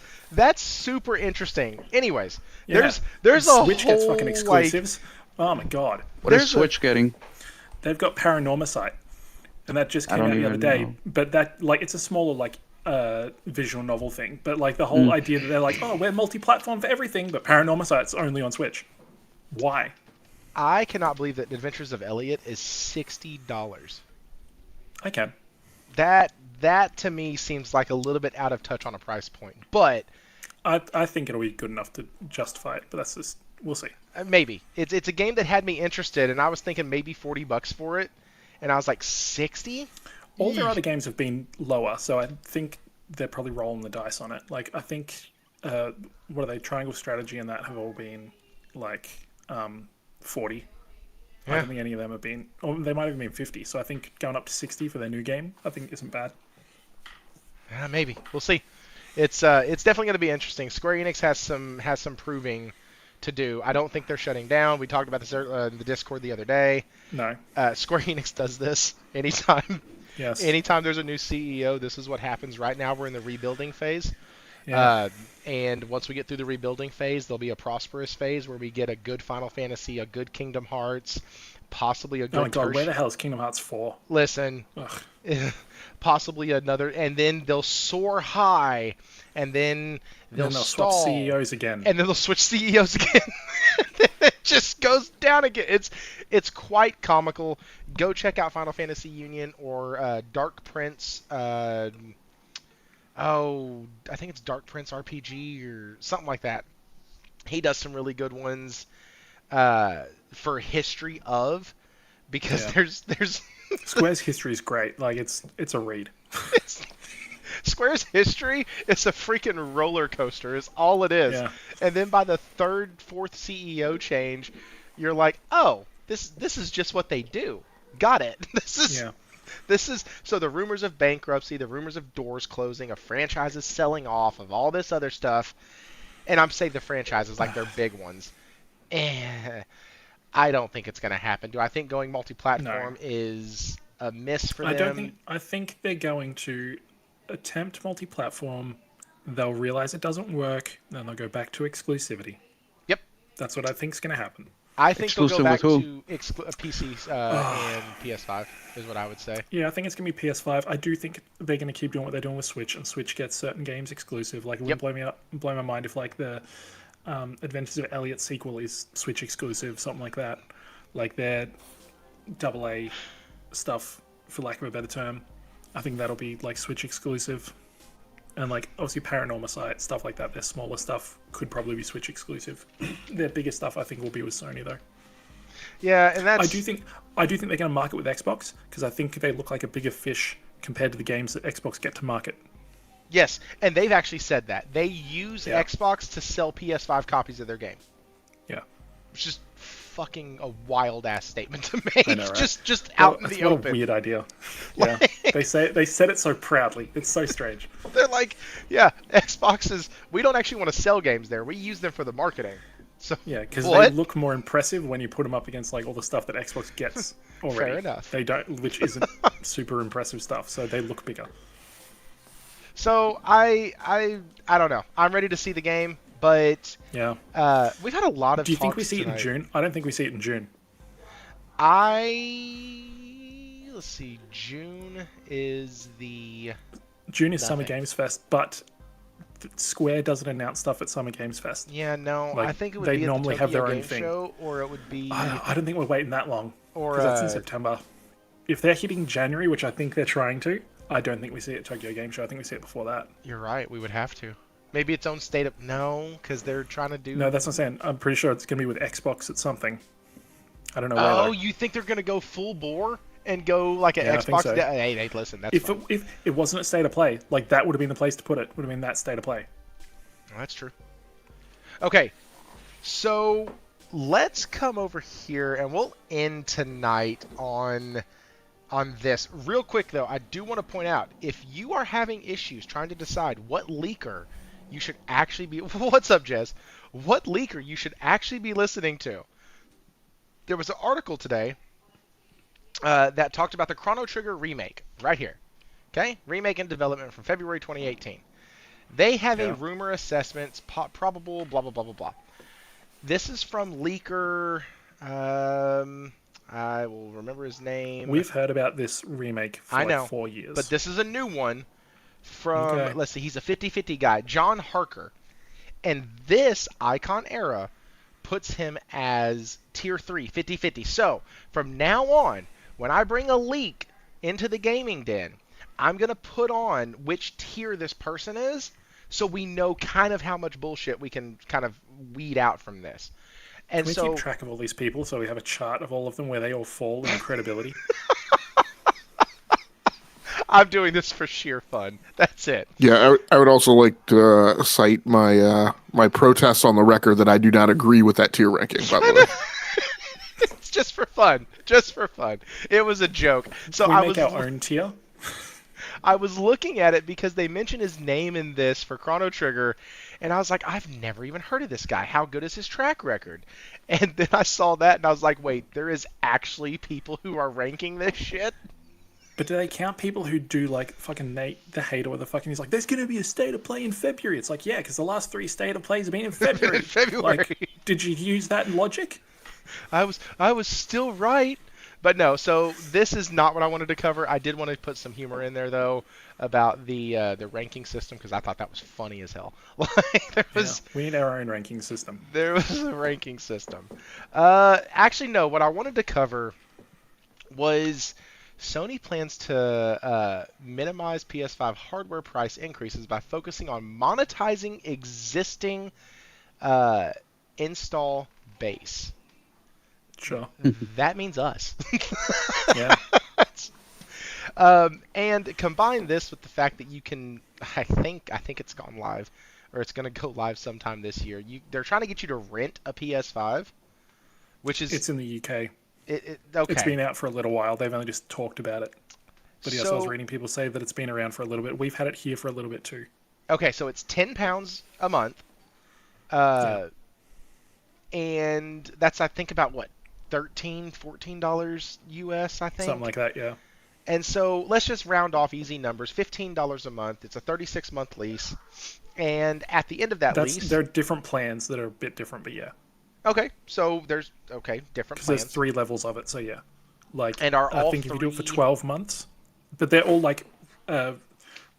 super interesting. Anyways, Yeah. there's a Switch whole gets fucking like, exclusives. Oh my god, What is there's a- Switch getting? they've got Paranormasight, and that just I came don't out the other even day. know. But that like it's a smaller like visual novel thing. But like the whole idea that they're like, oh, we're multi-platform for everything, but Paranormasight's only on Switch. Why? I cannot believe that Adventures of Elliot is $60. I can. That to me seems like a little bit out of touch on a price point, but I think it'll be good enough to justify it. But that's just we'll see. maybe it's a game that had me interested, and I was thinking maybe $40 for it, and I was like 60. All their other games have been lower, so I think they're probably rolling the dice on it. Like I think, what are they? Triangle Strategy and that have all been like 40. I Yeah. don't think any of them have been, or they might have been 50. So I think going up to 60 for their new game, I think isn't bad. Maybe we'll see. It's definitely going to be interesting. Square Enix has some proving to do. I don't think they're shutting down. We talked about this in the Discord the other day. No. Square Enix does this anytime. Yes. Anytime there's a new CEO, this is what happens. Right now, we're in the rebuilding phase. Yeah. And once we get through the rebuilding phase, there'll be a prosperous phase where we get a good Final Fantasy, a good Kingdom Hearts, possibly a good. Oh my god, where the hell is Kingdom Hearts 4? Listen, Ugh. possibly another, and then they'll soar high, and then they'll Then they'll stall, swap CEOs again. and then they'll switch CEOs again. Then it just goes down again. It's quite comical. Go check out Final Fantasy Union or Dark Prince. I think it's Dark Prince RPG or something like that. He does some really good ones for history of, because Yeah. there's Square's history is great. Like it's a read. Square's history is a freaking roller coaster. Is all it is. Yeah. And then by the third, fourth CEO change, you're like, oh, this is just what they do. Got it. Yeah. This is so the rumors of bankruptcy, the rumors of doors closing, of franchises selling off, of all this other stuff, and I'm saying the franchises like they're big ones. I don't think it's going to happen. Do I think going multi-platform is a miss for them? I think they're going to attempt multi-platform. They'll realize it doesn't work, then they'll go back to exclusivity. Yep. That's what I think's going to happen. I think they'll go Exclusive back with who? to PCs and PS5 is what I would say. Yeah, I think it's going to be PS5. I do think they're going to keep doing what they're doing with Switch, and Switch gets certain games exclusive. Like, it wouldn't blow my mind if, like, the Adventures of Elliot sequel is Switch exclusive, something like that. Like, their AA stuff, for lack of a better term. I think that'll be, like, Switch exclusive. And, like, obviously Paranormal Sight, stuff like that, their smaller stuff could probably be Switch exclusive. Their bigger stuff, I think, will be with Sony, though. Yeah, and that's... I do think they're going to market with Xbox, because I think they look like a bigger fish compared to the games that Xbox get to market. Yes, and they've actually said that. They use Xbox to sell PS5 copies of their game. Yeah. Which is fucking a wild-ass statement to make. I know, right? Just out in the what open. What a weird idea. Yeah. They said it so proudly. It's so strange. They're like, yeah, Xbox is... We don't actually want to sell games there. We use them for the marketing. So, yeah, because they look more impressive when you put them up against like all the stuff that Xbox gets already. Fair enough. They don't, which isn't super impressive stuff, so they look bigger. So I don't know. I'm ready to see the game, but yeah, we've had a lot of. Do you think we talks see it in tonight. June? I don't think we see it in June. Let's see. June is the. June is Summer Games Fest, but Square doesn't announce stuff at Summer Games Fest. Yeah, no. Like, I think it would they be normally at the have their Tokyo own Game thing. Show, or it would be. I don't think we're waiting that long. Or because that's in September. If they're hitting January, which I think they're trying to, I don't think we see it at Tokyo Game Show. I think we see it before that. You're right. We would have to. Maybe its own state of because they're trying to do. No, that's what I'm saying. I'm pretty sure it's going to be with Xbox at something. I don't know where. Oh, you think they're going to go full bore and go like an Yeah, I Xbox? think so. Hey, listen. That's fine. If it wasn't a state of play, like that would have been the place to put it. Would have been that state of play. Well, that's true. Okay, so let's come over here and we'll end tonight on this. Real quick though, I do want to point out if you are having issues trying to decide what leaker you should actually be what's up, Jess? What leaker you should actually be listening to? There was an article today that talked about the Chrono Trigger remake right here. Okay, remake in development from February 2018. They have a rumor assessments, probable, blah, blah, blah, blah, blah. This is from leaker, I will remember his name. We've heard about this remake for like 4 years. But this is a new one from, let's see, he's a 50-50 guy, John Harker. And this Icon Era puts him as Tier 3, 50-50. So, from now on, when I bring a leak into the gaming den, I'm going to put on which tier this person is, so we know kind of how much bullshit we can kind of weed out from this. And Can we keep track of all these people so we have a chart of all of them where they all fall in credibility? I'm doing this for sheer fun. That's it. Yeah, I would also like to cite my my protest on the record that I do not agree with that tier ranking, by the way. It's just for fun. Just for fun. It was a joke. So Can we make our own tier? I was looking at it because they mentioned his name in this for Chrono Trigger, and I was like, I've never even heard of this guy. How good is his track record? And then I saw that, and I was like, wait, there is actually people who are ranking this shit? But do they count people who do, like, fucking Nate the Hater, where the fucking he's like, there's going to be a state of play in February? It's like, yeah, because the last 3 state of plays have been in February. February. Like, did you use that logic? I was still right. But no, so this is not what I wanted to cover. I did want to put some humor in there, though, about the ranking system, because I thought that was funny as hell. We need our own ranking system. There was a ranking system. Actually, no, what I wanted to cover was Sony plans to minimize PS5 hardware price increases by focusing on monetizing existing install base. Sure. That means us. Yeah. And combine this with the fact that you can, I think it's gone live, or it's going to go live sometime this year. They're trying to get you to rent a PS5, which is... It's in the UK. Okay. It's been out for a little while. They've only just talked about it. But yes, I was reading people say that it's been around for a little bit. We've had it here for a little bit too. Okay, so it's £10 a month. And that's, I think, about what? $14 US, I think. Something like that, yeah. And so let's just round off easy numbers. $15 a month. It's a 36-month lease. And at the end of that lease... There are different plans that are a bit different, but yeah. Okay, so there's different because there's plans. 3 levels of it. So yeah, like And are I all think if you do it for three 12 months, but they're all like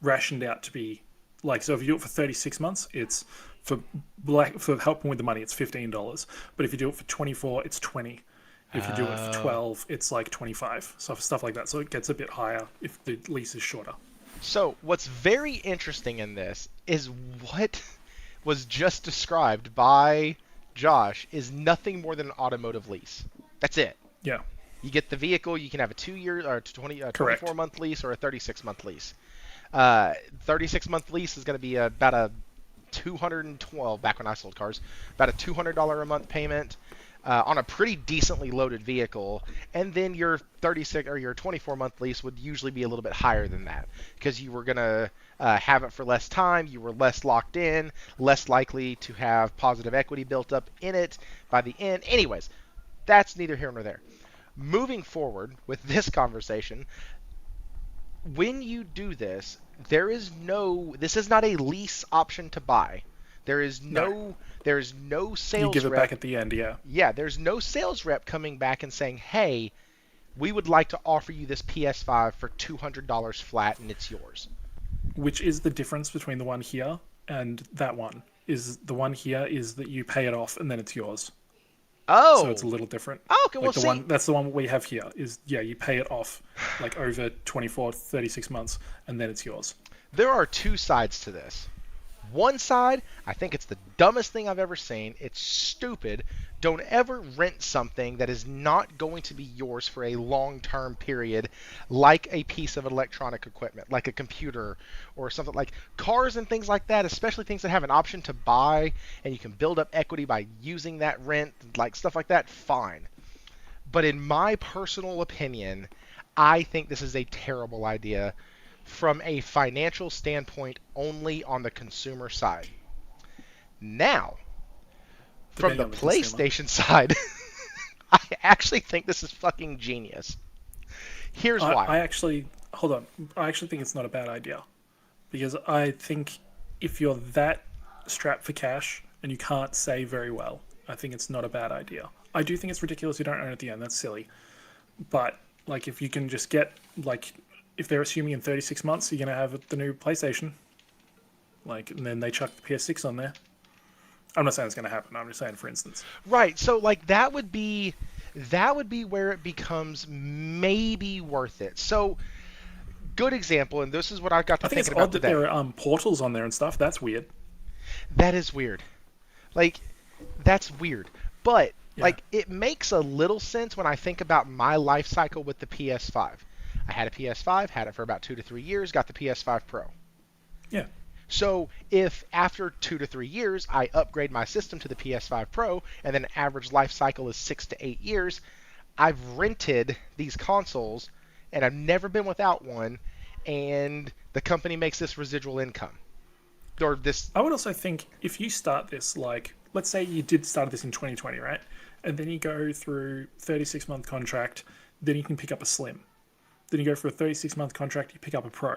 rationed out to be like, so if you do it for 36 months, it's for helping with the money, it's $15. But if you do it for 24, it's 20. If you do it for 12, it's like 25. So stuff like that. So it gets a bit higher if the lease is shorter. So what's very interesting in this is what was just described by Josh is nothing more than an automotive lease. That's it. Yeah, You get the vehicle, you can have a 2 year or 24 correct. month lease or a 36-month lease. 36-month lease is going to be about a 212 back when I sold cars, about a $200 a month payment on a pretty decently loaded vehicle, and then your 36 or your 24-month lease would usually be a little bit higher than that because you were going to have it for less time, you were less locked in, less likely to have positive equity built up in it by the end. Anyways, that's neither here nor there. Moving forward with this conversation, when you do this, this is not a lease option to buy. There is No. no You sales give it rep. back at the end, yeah. Yeah, there's no sales rep coming back and saying, "Hey, we would like to offer you this PS5 for $200 flat and it's yours." Which is the difference between the one here and that one. Is the one here is that you pay it off and then it's yours. So Oh. it's a little different. Oh, okay, well, Like the see. one that's the one we have here is, yeah, you pay it off like over 24, 36 months and then it's yours. There are two sides to this. One side, I think it's the dumbest thing I've ever seen. It's stupid. Don't ever rent something that is not going to be yours for a long-term period, like a piece of electronic equipment, like a computer or something like cars and things like that, especially things that have an option to buy and you can build up equity by using that rent, like stuff like that, fine. But in my personal opinion, I think this is a terrible idea from a financial standpoint only on the consumer side. Now, from Depending the on the consumer. PlayStation side, I actually think this is fucking genius. Here's why. I actually hold on. I actually think it's not a bad idea because I think if you're that strapped for cash and you can't save very well, I think it's not a bad idea. I do think it's ridiculous you don't own it at the end. That's silly. But like if you can just get like if they're assuming in 36 months you're gonna have the new PlayStation, like and then they chuck the PS6 on there. I'm not saying it's gonna happen. I'm just saying for instance. Right, so like that would be where it becomes maybe worth it. So good example, and this is what I got to I think it's thinking about odd that today. there are portals on there and stuff. That's weird. That is weird. Like, that's weird. But, Yeah. like, it makes a little sense when I think about my life cycle with the PS5. I had a PS5, had it for about 2 to 3 years, got the PS5 Pro. Yeah. So, if after 2 to 3 years I upgrade my system to the PS5 Pro, and then average life cycle is 6 to 8 years, I've rented these consoles, and I've never been without one, and the company makes this residual income. Or this. I would also think if you start this, like, let's say you did start this in 2020, right? And then you go through 36-month contract, then you can pick up a Slim. Then you go for a 36-month contract, you pick up a Pro.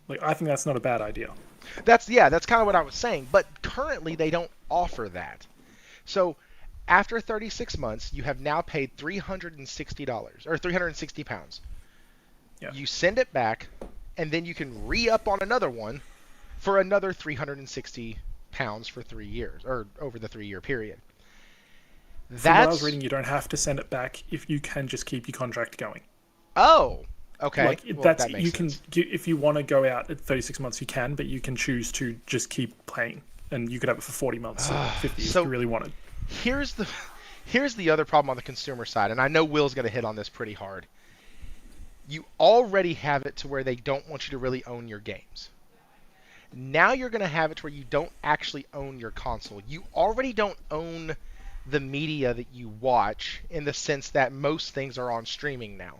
Like, I think that's not a bad idea. That's kind of what I was saying. But currently they don't offer that. So after 36 months, you have now paid $360 or £360. Yeah. You send it back, and then you can re-up on another one for another £360 for 3 years or over the 3-year period. From what I was That's reading, you don't have to send it back if you can just keep your contract going. oh, okay. Like Well, that's that makes you can sense. if you want to go out at 36 months, you can, but you can choose to just keep playing, and you could have it for 40 months or 50 So- if you really wanted. Here's the other problem on the consumer side, and I know Will's going to hit on this pretty hard. You already have it to where they don't want you to really own your games. Now you're going to have it to where you don't actually own your console. You already don't own the media that you watch in the sense that most things are on streaming now.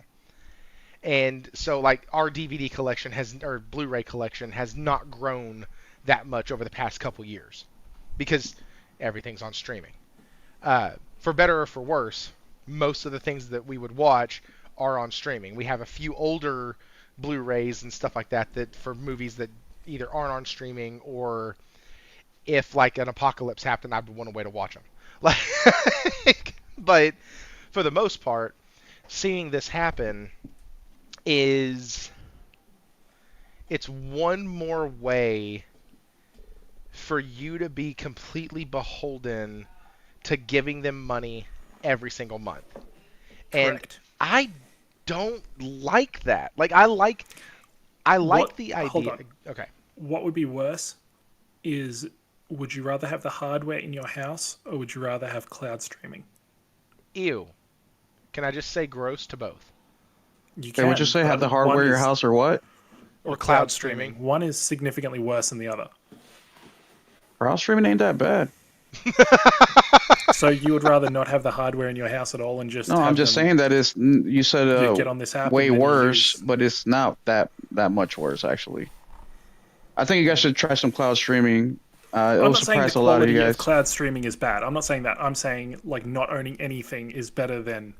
And so like our DVD collection or Blu-ray collection has not grown that much over the past couple years because everything's on streaming. For better or for worse, most of the things that we would watch are on streaming. We have a few older Blu-rays and stuff like that for movies that either aren't on streaming or if like an apocalypse happened, I'd want a way to watch them. Like, but for the most part, seeing this happen is it's one more way for you to be completely beholden to giving them money every single month. And Correct. I don't like that. Like I like the idea. Hold on. Okay. What would be worse is, would you rather have the hardware in your house, or would you rather have cloud streaming? Ew. Can I just say gross to both? You Hey, would you say but have the hardware one in your is- house or what? Or cloud streaming. One is significantly worse than the other. Cloud streaming ain't that bad. So you would rather not have the hardware in your house at all and just No, have I'm just them- saying that is you said You get on this app way and then you worse, use- but it's not that much worse actually. I think you guys should try some cloud streaming. I'm It'll not saying the surprise a lot of quality you of guys. cloud streaming is bad. I'm not saying that. I'm saying like not owning anything is better than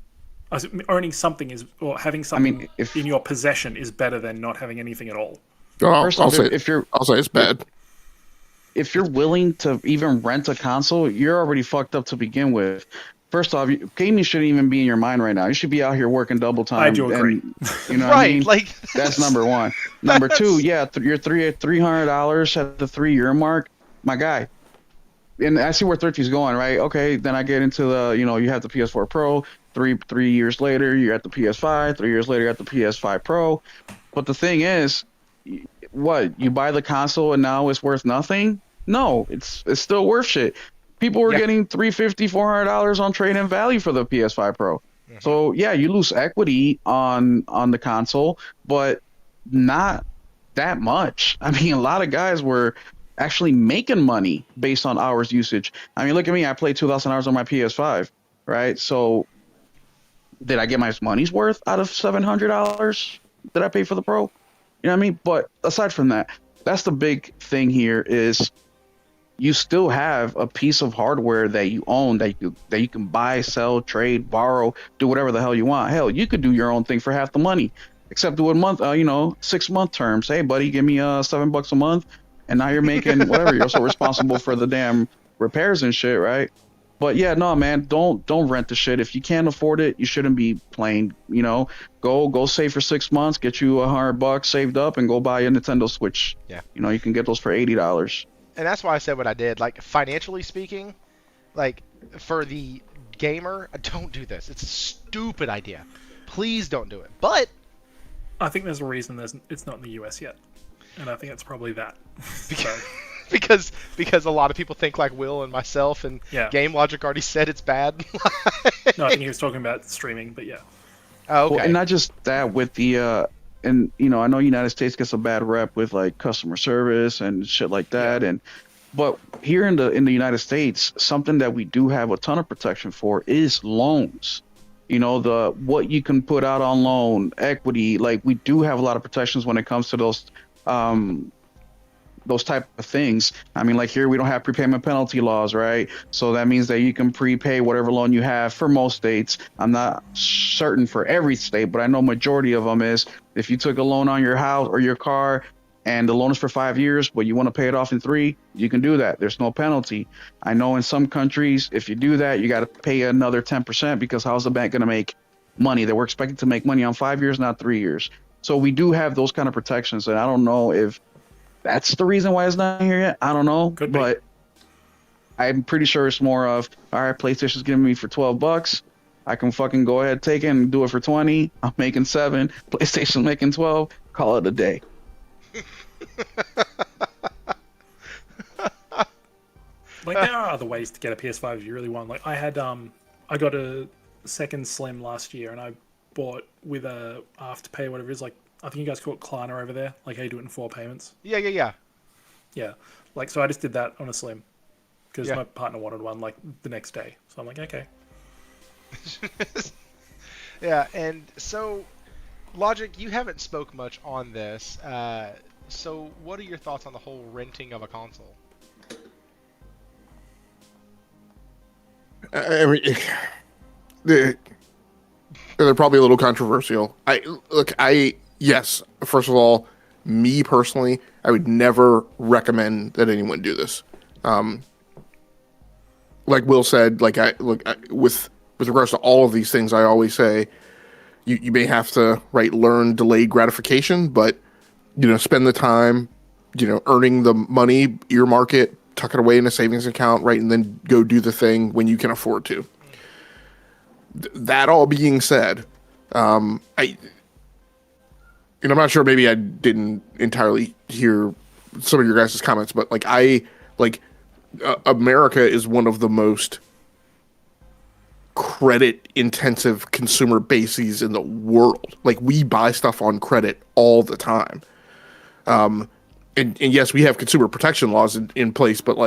owning something is, or having something if- in your possession is better than not having anything at all. Oh, First I'll off, say if it's bad. you're willing to even rent a console, you're already fucked up to begin with. First off, gaming shouldn't even be in your mind right now. You should be out here working double time. I do agree. You know what I Right, mean? like That's number one. Number two, yeah, you're $300 at the 3-year mark, my guy. And I see where Thrifty's going, right? Okay, then I get into the, you have the PS4 Pro. 3 years later, you're at the PS5. 3 years later, you're at the PS5 Pro. But the thing is, what, you buy the console and now it's worth nothing? No, it's still worth shit. People were getting $350, $400 on trade-in value for the PS5 Pro. Mm-hmm. So yeah, you lose equity on the console, but not that much. I mean, a lot of guys were actually making money based on hours usage. I mean, look at me. I played 2,000 hours on my PS5, right? So did I get my money's worth out of $700 that I paid for the Pro? You know what I mean? But aside from that, that's the big thing here is you still have a piece of hardware that you own that you can buy, sell, trade, borrow, do whatever the hell you want. Hell, you could do your own thing for half the money, except do a month, 6-month terms. Hey, buddy, give me $7 a month, and now you're making whatever. You're also responsible for the damn repairs and shit, right? But yeah, no, man, don't rent the shit. If you can't afford it, you shouldn't be playing. Go save for 6 months, get you $100 saved up, and go buy a Nintendo Switch. Yeah, you can get those for $80. And that's why I said what I did. Like, financially speaking, like, for the gamer, don't do this. It's a stupid idea. Please don't do it. But I think there's a reason it's not in the US yet, and I think it's probably that. because a lot of people think like Will and myself, and Game Logic already said it's bad. No, I think he was talking about streaming, but yeah. Oh, okay. Well, and not just that, with the and I know United States gets a bad rep with like customer service and shit like that, but here in the United States, something that we do have a ton of protection for is loans. The what you can put out on loan, equity. Like, we do have a lot of protections when it comes to those type of things. I mean, like, here we don't have prepayment penalty laws, right? So that means that you can prepay whatever loan you have for most states. I'm not certain for every state, but I know majority of them is, if you took a loan on your house or your car and the loan is for 5 years, but you want to pay it off in 3, you can do that. There's no penalty. I know in some countries, if you do that, you got to pay another 10%, because how's the bank going to make money? They were expected to make money on 5 years, not 3 years. So we do have those kind of protections, and I don't know if that's the reason why it's not here yet. I don't know, but I'm pretty sure it's more of, all right, PlayStation's giving me for $12. I can fucking go ahead, take it and do it for 20. I'm making 7. PlayStation's making 12. Call it a day. Like, there are other ways to get a PS5 if you really want. Like, I got a second Slim last year, and I bought with a Afterpay, whatever it is, like, I think you guys call it Klarna over there. Like, how you do it in 4 payments. Yeah. Yeah. Like, so I just did that on a Slim. Because my partner wanted one, like, the next day. So I'm like, okay. Yeah, and so, Logic, you haven't spoke much on this. So what are your thoughts on the whole renting of a console? I mean, they're probably a little controversial. Yes, first of all, me personally, I would never recommend that anyone do this. Like Will said, with regards to all of these things, I always say you may have to learn delayed gratification, but spend the time, earning the money, earmark it, tuck it away in a savings account, right, and then go do the thing when you can afford to. That all being said, I'm not sure. Maybe I didn't entirely hear some of your guys' comments, but America is one of the most credit intensive consumer bases in the world. Like, we buy stuff on credit all the time. And yes, we have consumer protection laws in place, but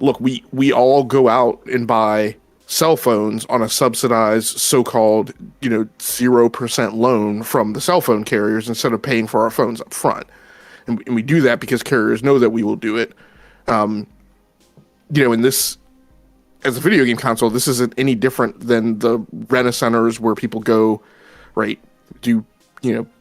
look, we all go out and buy cell phones on a subsidized so-called 0% loan from the cell phone carriers instead of paying for our phones up front. And we do that because carriers know that we will do it. In this, as a video game console, this isn't any different than the rent-a-centers where people go, right,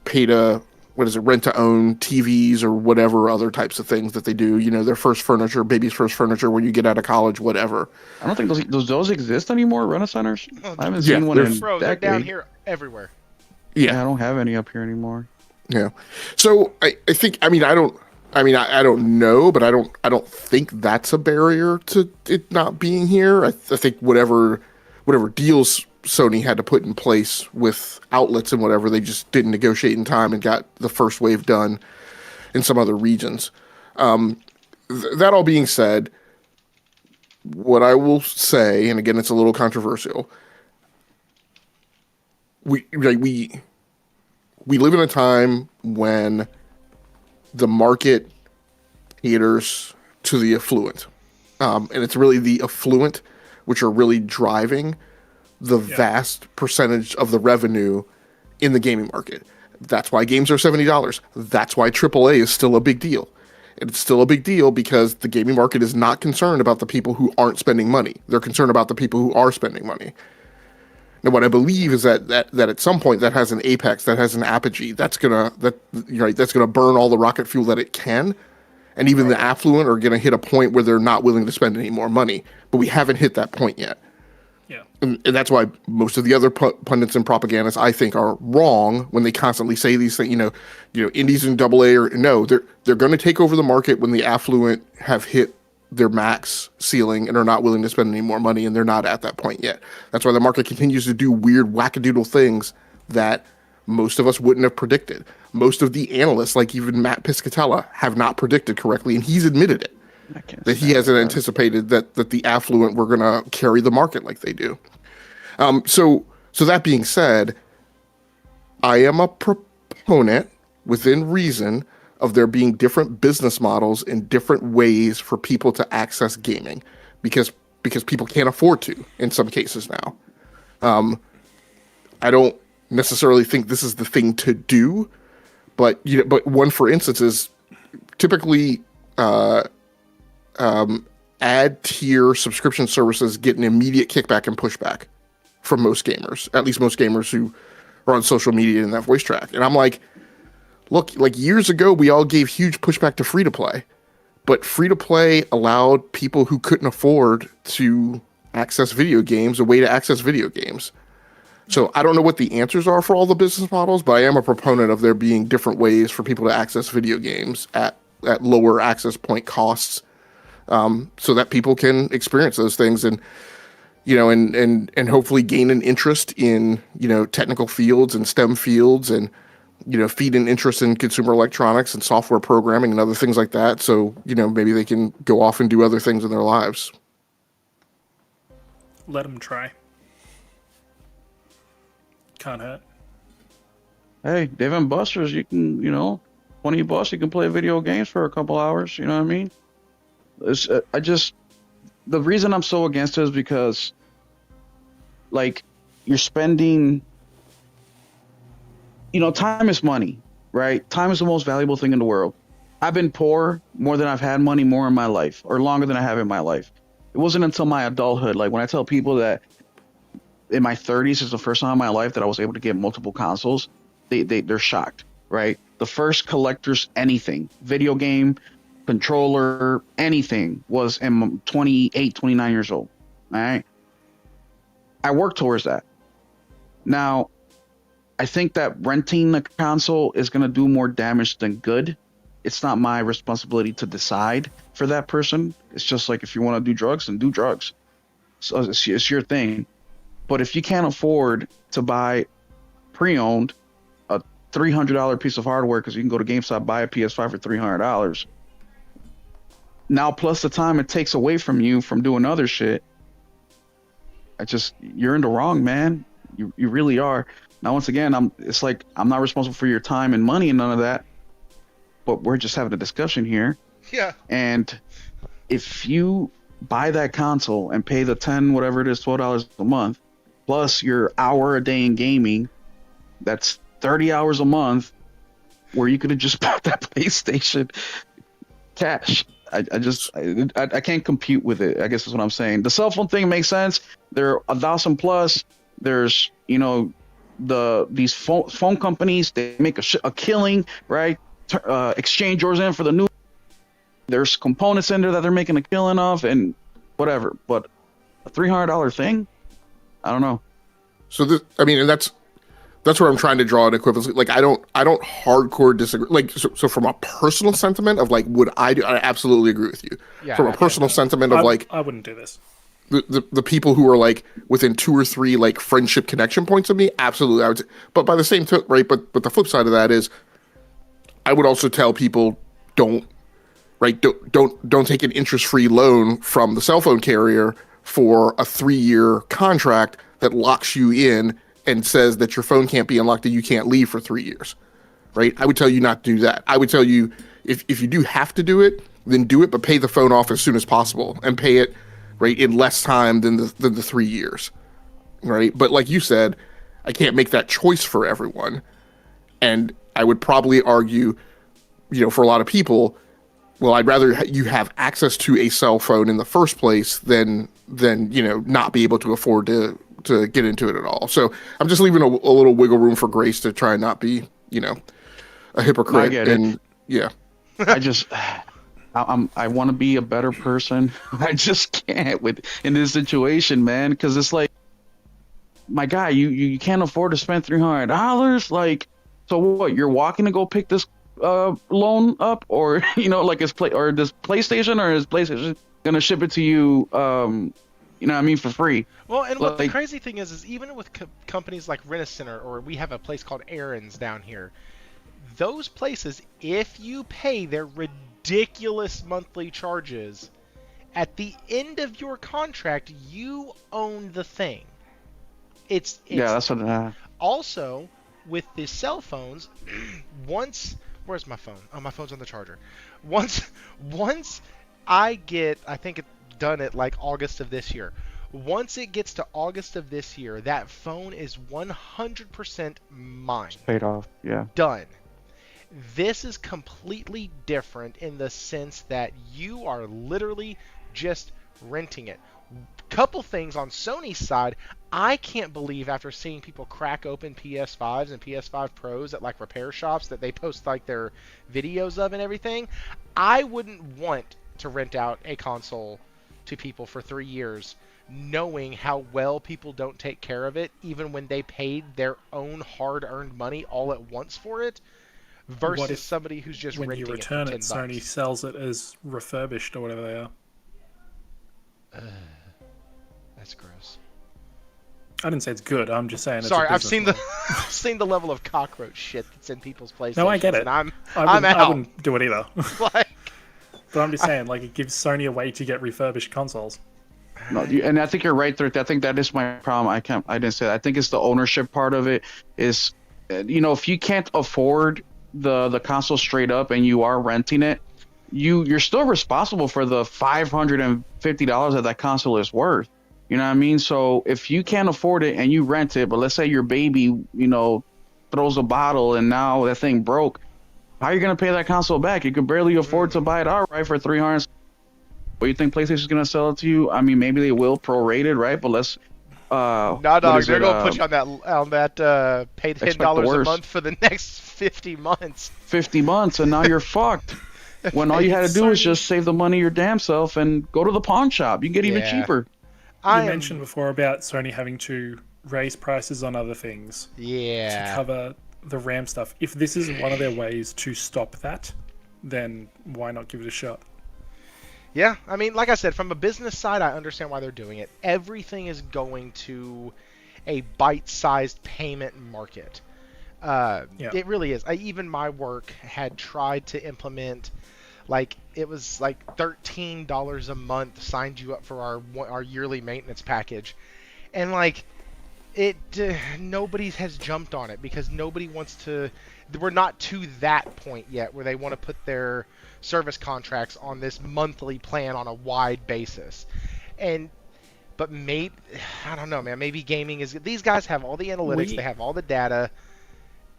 pay to, rent to own TVs or whatever other types of things that they do, their first furniture, baby's first furniture when you get out of college, whatever. I don't think those exist anymore, rent-a-centers. Oh, I haven't seen one in Bro, they're down here everywhere. Yeah, I don't have any up here anymore. Yeah. So I think, I don't know, but I don't think that's a barrier to it not being here. I think whatever deals Sony had to put in place with outlets and whatever, they just didn't negotiate in time and got the first wave done in some other regions. That all being said, what I will say, and again, it's a little controversial, we live in a time when the market caters to the affluent. And it's really the affluent which are really driving the vast percentage of the revenue in the gaming market. That's why games are $70. That's why AAA is still a big deal. And it's still a big deal because the gaming market is not concerned about the people who aren't spending money. They're concerned about the people who are spending money. Now, what I believe is that at some point that has an apex, that has an apogee, that's gonna burn all the rocket fuel that it can, and even the affluent are gonna hit a point where they're not willing to spend any more money. But we haven't hit that point yet. Yeah, and that's why most of the other pundits and propagandists, I think, are wrong when they constantly say these things. Indies and AA they're going to take over the market when the affluent have hit their max ceiling and are not willing to spend any more money, and they're not at that point yet. That's why the market continues to do weird wackadoodle things that most of us wouldn't have predicted. Most of the analysts, like even Matt Piscatella, have not predicted correctly, and he's admitted it. That he hasn't anticipated that the affluent were going to carry the market like they do. So that being said, I am a proponent, within reason, of there being different business models and different ways for people to access gaming, because people can't afford to in some cases now. I don't necessarily think this is the thing to do, but one, for instance, is typically ad tier subscription services get an immediate kickback and pushback from most gamers, at least most gamers who are on social media and that voice track. And I'm like, look, years ago, we all gave huge pushback to free-to-play, but free-to-play allowed people who couldn't afford to access video games a way to access video games. So I don't know what the answers are for all the business models, but I am a proponent of there being different ways for people to access video games at lower access point costs, so that people can experience those things and hopefully gain an interest in, technical fields and STEM fields, and, feed an interest in consumer electronics and software programming and other things like that. So, maybe they can go off and do other things in their lives. Let them try. Can't hurt. Hey, Dave and Buster's, you can, $20, you can play video games for a couple hours. You know what I mean? The reason I'm so against it is because, you're spending, time is money, right? Time is the most valuable thing in the world. I've been poor more than I've had money more in my life, or longer than I have in my life. It wasn't until my adulthood, when I tell people that in my 30s is the first time in my life that I was able to get multiple consoles, they're shocked, right? The first collector's anything, video game, controller, anything was in 28, 29 years old. All right. I work towards that. Now, I think that renting the console is going to do more damage than good. It's not my responsibility to decide for that person. It's just like if you want to do drugs, then do drugs. So it's your thing. But if you can't afford to buy pre-owned a $300 piece of hardware because you can go to GameStop, buy a PS5 for $300, now plus the time it takes away from you from doing other shit, you're in the wrong, man. You really are. Now, once again, it's like I'm not responsible for your time and money and none of that, but we're just having a discussion here. Yeah. And if you buy that console and pay the $12 a month, plus your hour a day in gaming, that's 30 hours a month where you could have just bought that PlayStation cash. I can't compute with it. I guess that's what I'm saying. The cell phone thing makes sense. They're 1,000 plus. There's, these phone companies, they make a killing, right? Exchange yours in for the new. There's components in there that they're making a killing of and whatever. But a $300 thing, I don't know. So and that's where I'm trying to draw an equivalency. Like I don't hardcore disagree. Like so from a personal sentiment of like, would I do? I absolutely agree with you. Yeah, from a personal sentiment of like, I wouldn't do this. The people who are like within 2 or 3 like friendship connection points of me, absolutely I would. But by the same token, right? But the flip side of that is, I would also tell people don't take an interest-free loan from the cell phone carrier for a 3-year contract that locks you in and says that your phone can't be unlocked and you can't leave for 3 years, right? I would tell you not to do that. I would tell you if you do have to do it, then do it, but pay the phone off as soon as possible and pay it right in less time than the 3 years, right? But like you said, I can't make that choice for everyone, and I would probably argue, for a lot of people, well, I'd rather you have access to a cell phone in the first place than not be able to afford to get into it at all. So I'm just leaving a little wiggle room for grace to try and not be, a hypocrite. I get it. Yeah. I want to be a better person. I just can't in this situation, man. Because it's like, my guy, you can't afford to spend $300. Like, so what? You're walking to go pick this loan up, or like this PlayStation, or is PlayStation gonna ship it to you? For free. Well, and what the crazy thing is even with companies like Rent-A-Center, or we have a place called Ayers down here, those places, if you pay their ridiculous monthly charges, at the end of your contract, you own the thing. It's that's what. Also, with the cell phones, where's my phone? Oh, my phone's on the charger. Once I think it's done it like August of this year. Once it gets to August of this year, that phone is 100% mine. It's paid off, yeah. Done. This is completely different in the sense that you are literally just renting it. Couple things on Sony's side, I can't believe after seeing people crack open PS5s and PS5 Pros at like repair shops that they post like their videos of and everything, I wouldn't want to rent out a console to people for 3 years knowing how well people don't take care of it even when they paid their own hard-earned money all at once for it versus somebody who's just renting it for $10. When you return it, Sony sells it as refurbished or whatever they are. That's gross. I didn't say it's good. I'm just saying. Sorry, I've seen the level of cockroach shit that's in people's PlayStations. No, I get it. And I'm out. I wouldn't do it either. Like, but I'm just saying, like, it gives Sony a way to get refurbished consoles. No, and I think you're right there. I think that is my problem. I didn't say that. I think it's the ownership part of it. Is if you can't afford the console straight up and you are renting it, you're still responsible for the $550 that console is worth. You know what I mean? So if you can't afford it and you rent it, but let's say your baby, throws a bottle and now that thing broke, how are you going to pay that console back? You could barely afford to buy it outright for $300. What, you think PlayStation's going to sell it to you? I mean, maybe they will prorated, right? But let's... no, dog, they're going to put you on that pay $10 a month for the next 50 months. 50 months, and now you're fucked. when all you had to do was Sony- just save the money your damn self and go to the pawn shop. You can get even Yeah. cheaper. You mentioned before about Sony having to raise prices on other things to Yeah. cover the RAM stuff. If this is one of their ways to stop that, then why not give it a shot? Yeah, I mean, like I said, from a business side, I understand why they're doing it. Everything is going to a bite-sized payment market. It really is. Even my work had tried to implement, like, it was like $13 a month signed you up for our yearly maintenance package, and like nobody has jumped on it because nobody wants to. We're not to that point yet where they want to put their service contracts on this monthly plan on a wide basis, but maybe I don't know, man. Maybe gaming is. These guys have all the analytics. They have all the data.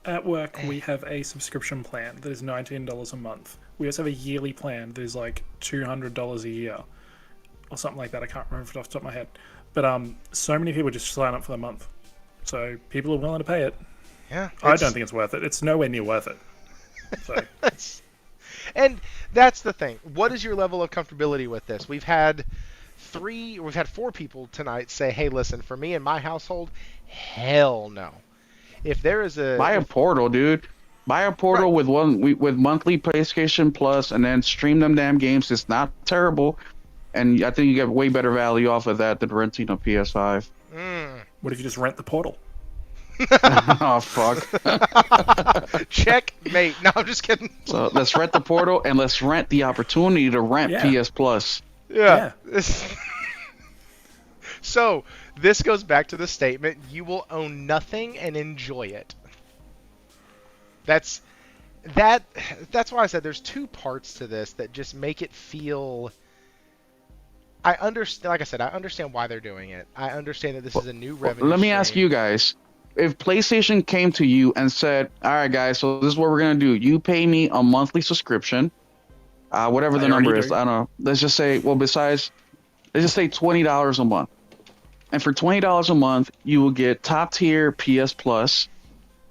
At work, we have a subscription plan that is $19 a month. We also have a yearly plan that is like $200 a year, or something like that. I can't remember it off the top of my head. But so many people just sign up for the month, so people are willing to pay it. Yeah, I don't think it's worth it. It's nowhere near worth it. So. And that's the thing. What is your level of comfortability with this? We've had 4 people tonight say, "Hey, listen, for me and my household, hell no." If there is Buy a portal, dude. Buy a portal Right. with monthly PlayStation Plus, and then stream them damn games. It's not terrible, and I think you get way better value off of that than renting a PS5. What if you just rent the portal? Oh fuck! Checkmate. No, I'm just kidding. So let's rent the portal, and let's rent the opportunity to rent Yeah. PS Plus. Yeah. So this goes back to the statement: you will own nothing and enjoy it. That's why I said there's 2 parts to this that just make it feel. I understand. Like I said, I understand why they're doing it. I understand that this is a new revenue. Let me ask stream. you guys: if PlayStation came to you and said, "All right, guys, so this is what we're gonna do. You pay me a monthly subscription, whatever the number is. do. I don't know. Let's just say, let's just say $20 a month. And for $20 a month, you will get top tier PS Plus.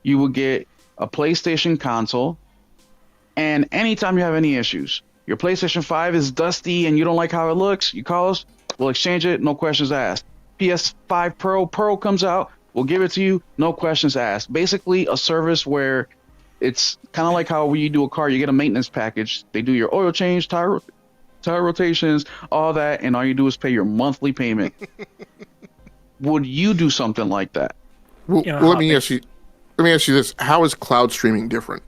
You will get a PlayStation console. And anytime you have any issues, your PlayStation 5 is dusty and you don't like how it looks, you call us, we'll exchange it, no questions asked. PS5 Pro comes out, we'll give it to you, no questions asked. Basically, a service where it's kind of like how when you do a car, you get a maintenance package. They do your oil change, tire rotations, all that, and all you do is pay your monthly payment. Would you do something like that? Well, You know, let me ask you this: how is cloud streaming different?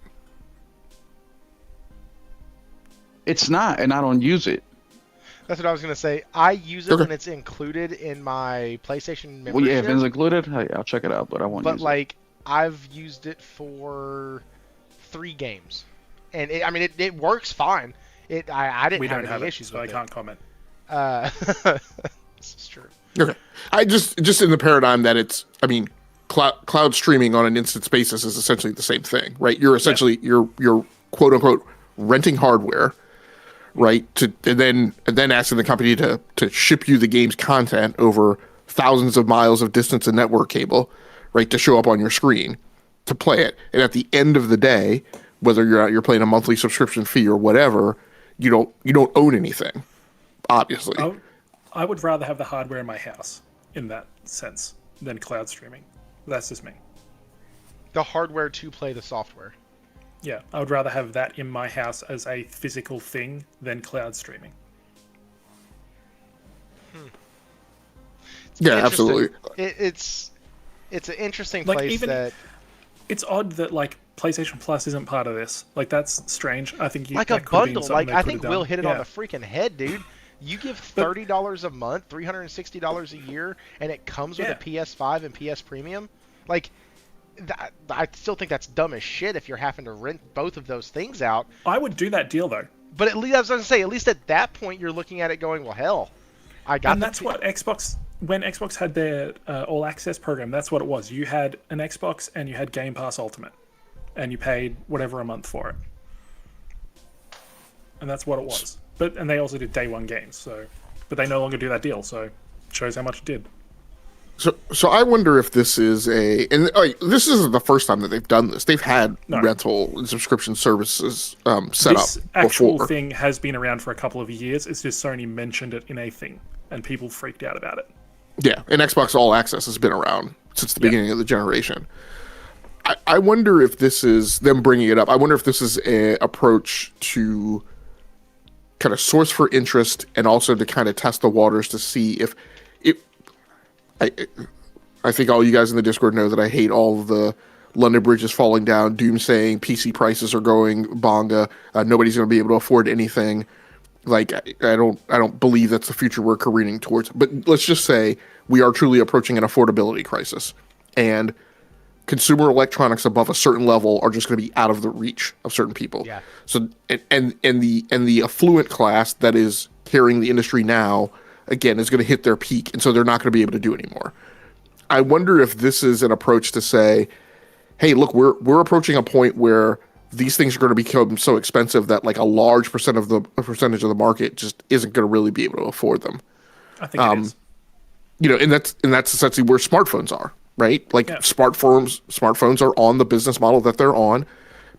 It's not, and I don't use it. That's what I was gonna say. I use it Okay. when it's included in my PlayStation membership. Well, yeah, if it's included, I'll check it out, but I won't But use like, I've used it for 3 games, and it works fine. I didn't We have don't any have it, issues so I with can't comment. This is true. Okay, I just in the paradigm that it's, I mean, cloud streaming on an instance basis is essentially the same thing, right? You're essentially you're quote unquote renting hardware, right? And then asking the company to ship you the game's content over thousands of miles of distance and network cable, right, to show up on your screen to play it. And at the end of the day, whether you're playing a monthly subscription fee or whatever, you don't own anything, obviously. I would rather have the hardware in my house in that sense than cloud streaming. That's just me. The hardware to play the software. Yeah, I would rather have that in my house as a physical thing than cloud streaming. Yeah, Interesting. absolutely. It's an interesting Like, place even- that. It's odd that like PlayStation Plus isn't part of this. Like that's strange. I think Like a that could have been bundle. something Like they I could think have Will done. hit it Yeah. on the freaking head, dude. You give $30 a month, $360 a year, and it comes with Yeah. a PS5 and PS Premium. Like, I still think that's dumb as shit if you're having to rent both of those things out. I would do that deal though. But at least I was going to say, at least at that point, you're looking at it going, well, hell, I got. And that's what Xbox, when Xbox had their All Access program, that's what it was. You had an Xbox and you had Game Pass Ultimate, and you paid whatever a month for it, and that's what it was. And they also did day one games. So, but they no longer do that deal. So, it shows how much it did. So I wonder if this is this isn't the first time that they've done this. They've had rental and subscription services set This up actual before. thing has been around for a couple of years. It's just Sony mentioned it in a thing, and people freaked out about it. Yeah, and Xbox All Access has been around since the beginning of the generation. I wonder if this is them bringing it up. I wonder if this is an approach to kind of source for interest and also to kind of test the waters to see if I think all you guys in the Discord know that I hate all of the London bridges falling down, doomsaying, PC prices are going bonga, nobody's going to be able to afford anything. Like, I don't believe that's the future we're careening towards. But let's just say we are truly approaching an affordability crisis, and consumer electronics above a certain level are just going to be out of the reach of certain people. Yeah. So and the affluent class that is carrying the industry now, again, is going to hit their peak, and so they're not going to be able to do it anymore. I wonder if this is an approach to say, hey, look, we're approaching a point where these things are going to become so expensive that like a large percentage of the market just isn't going to really be able to afford them. I think it is. And that's essentially where smartphones are, right? Like smartphones are on the business model that they're on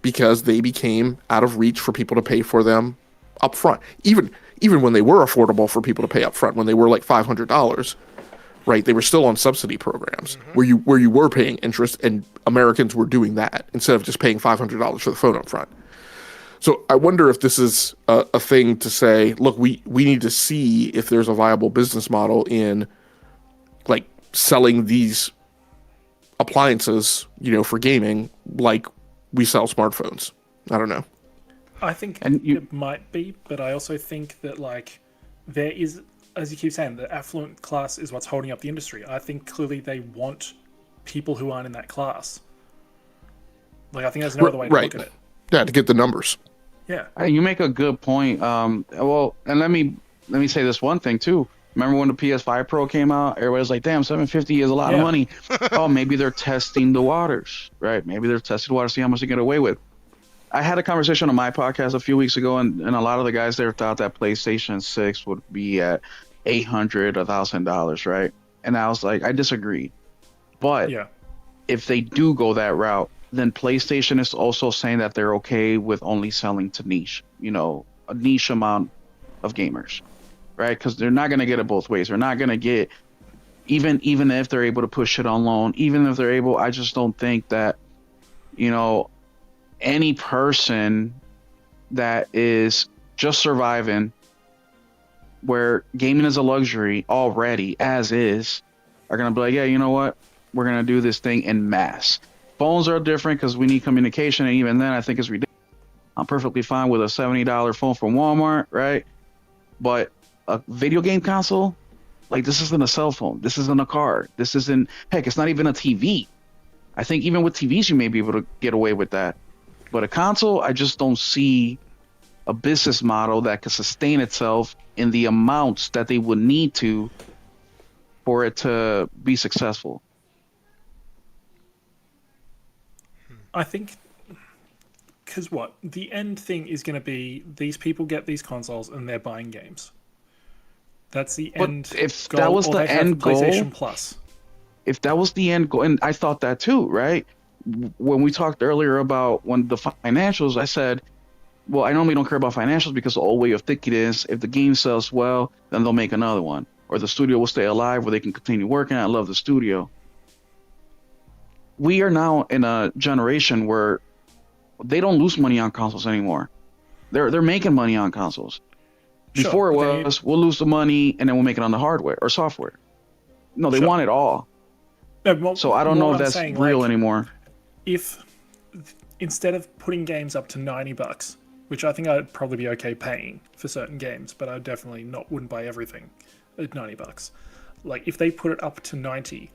because they became out of reach for people to pay for them up front. Even when they were affordable for people to pay up front, when they were like $500, right? They were still on subsidy programs where you were paying interest, and Americans were doing that instead of just paying $500 for the phone up front. So I wonder if this is a thing to say, look, we need to see if there's a viable business model in like selling these appliances, for gaming, like we sell smartphones. I don't know. I think it might be, but I also think that like there is, as you keep saying, the affluent class is what's holding up the industry. I think clearly they want people who aren't in that class. Like, I think there's no other way to look at it. Yeah, to get the numbers. Yeah. You make a good point. Well, and let me say this one thing too. Remember when the PS5 Pro came out? Everybody was like, damn, $750 is a lot of money. Oh, maybe they're testing the waters, right? Maybe they're testing the waters, see how much they get away with. I had a conversation on my podcast a few weeks ago, and a lot of the guys there thought that PlayStation 6 would be at $800, $1,000, right? And I was like, I disagree. But if they do go that route, then PlayStation is also saying that they're okay with only selling to niche, a niche amount of gamers, right? Because they're not going to get it both ways. They're not going to get, even if they're able to push it on loan, even if they're able, I just don't think that, any person that is just surviving, where gaming is a luxury already, as is, are going to be like, yeah, you know what? We're going to do this thing in mass. Phones are different because we need communication, and even then, I think it's ridiculous. I'm perfectly fine with a $70 phone from Walmart, right? But a video game console, like, this isn't a cell phone. This isn't a car. This isn't, heck, it's not even a TV. I think even with TVs, you may be able to get away with that. But a console, I just don't see a business model that can sustain itself in the amounts that they would need to for it to be successful. I think, because the end thing is going to be these people get these consoles and they're buying games. That's the end goal. If that was the end goal, PlayStation Plus. If that was the end goal, and I thought that too, right? When we talked earlier about when the financials, I said, well, I normally don't care about financials because the old way of thinking is if the game sells well, then they'll make another one. Or the studio will stay alive where they can continue working. I love the studio. We are now in a generation where they don't lose money on consoles anymore. They're making money on consoles. Before it was, we'll lose the money and then we'll make it on the hardware or software. No, they want it all. No, so I don't know if that's real anymore. If instead of putting games up to $90, which I think I'd probably be okay paying for certain games, but I definitely wouldn't buy everything at $90. Like, if they put it up to 90,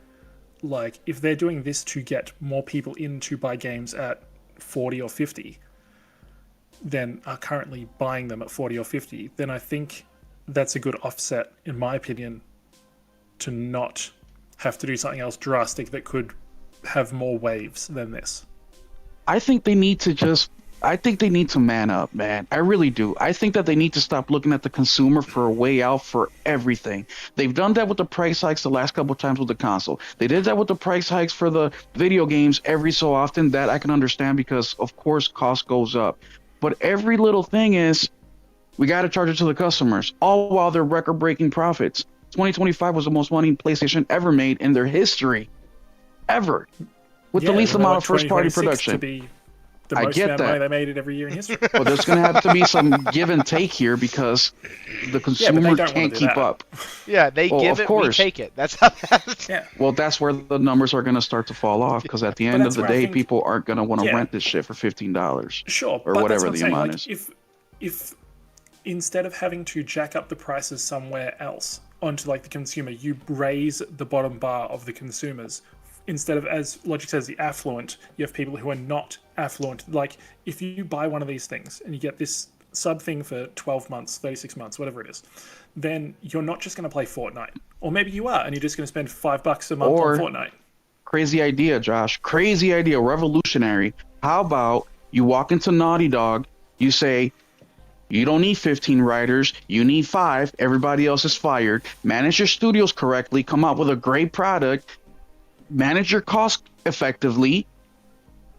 like, if they're doing this to get more people in to buy games at 40 or 50, then are currently buying them at 40 or 50, then I think that's a good offset, in my opinion, to not have to do something else drastic that could have more waves than this. I think they need to just I think they need to man up, man. I really do. I think that they need to stop looking at the consumer for a way out for everything. They've done that with the price hikes the last couple of times with the console. They did that with the price hikes for the video games every so often. That I can understand because, of course, cost goes up. But every little thing is we got to charge it to the customers, all while they're record-breaking profits. 2025 was the most money PlayStation ever made in their history, ever, with the least amount of first-party production. To be the I most get amount of money that. they made it every year in history. But there's going to have to be some give and take here because the consumer don't can't wanna do keep that. up. Yeah, they Well, give of it, course. we take it. That's how that's... Yeah. Well, that's where the numbers are going to start to fall off because at the end of that's the where I day, think- people aren't going to want to Yeah. rent this shit for $15 Sure, or but whatever that's what I'm the saying. amount Like, is. if instead of having to jack up the prices somewhere else onto like the consumer, you raise the bottom bar of the consumers. Instead of, as Logic says, the affluent, you have people who are not affluent. Like, if you buy one of these things and you get this sub thing for 12 months, 36 months, whatever it is, then you're not just going to play Fortnite. Or maybe you are, and you're just going to spend $5 a month Or- on Fortnite. Crazy idea, Josh. Crazy idea. Revolutionary. How about you walk into Naughty Dog, you say, you don't need 15 writers, you need 5, everybody else is fired. Manage your studios correctly, come out with a great product, manage your costs effectively,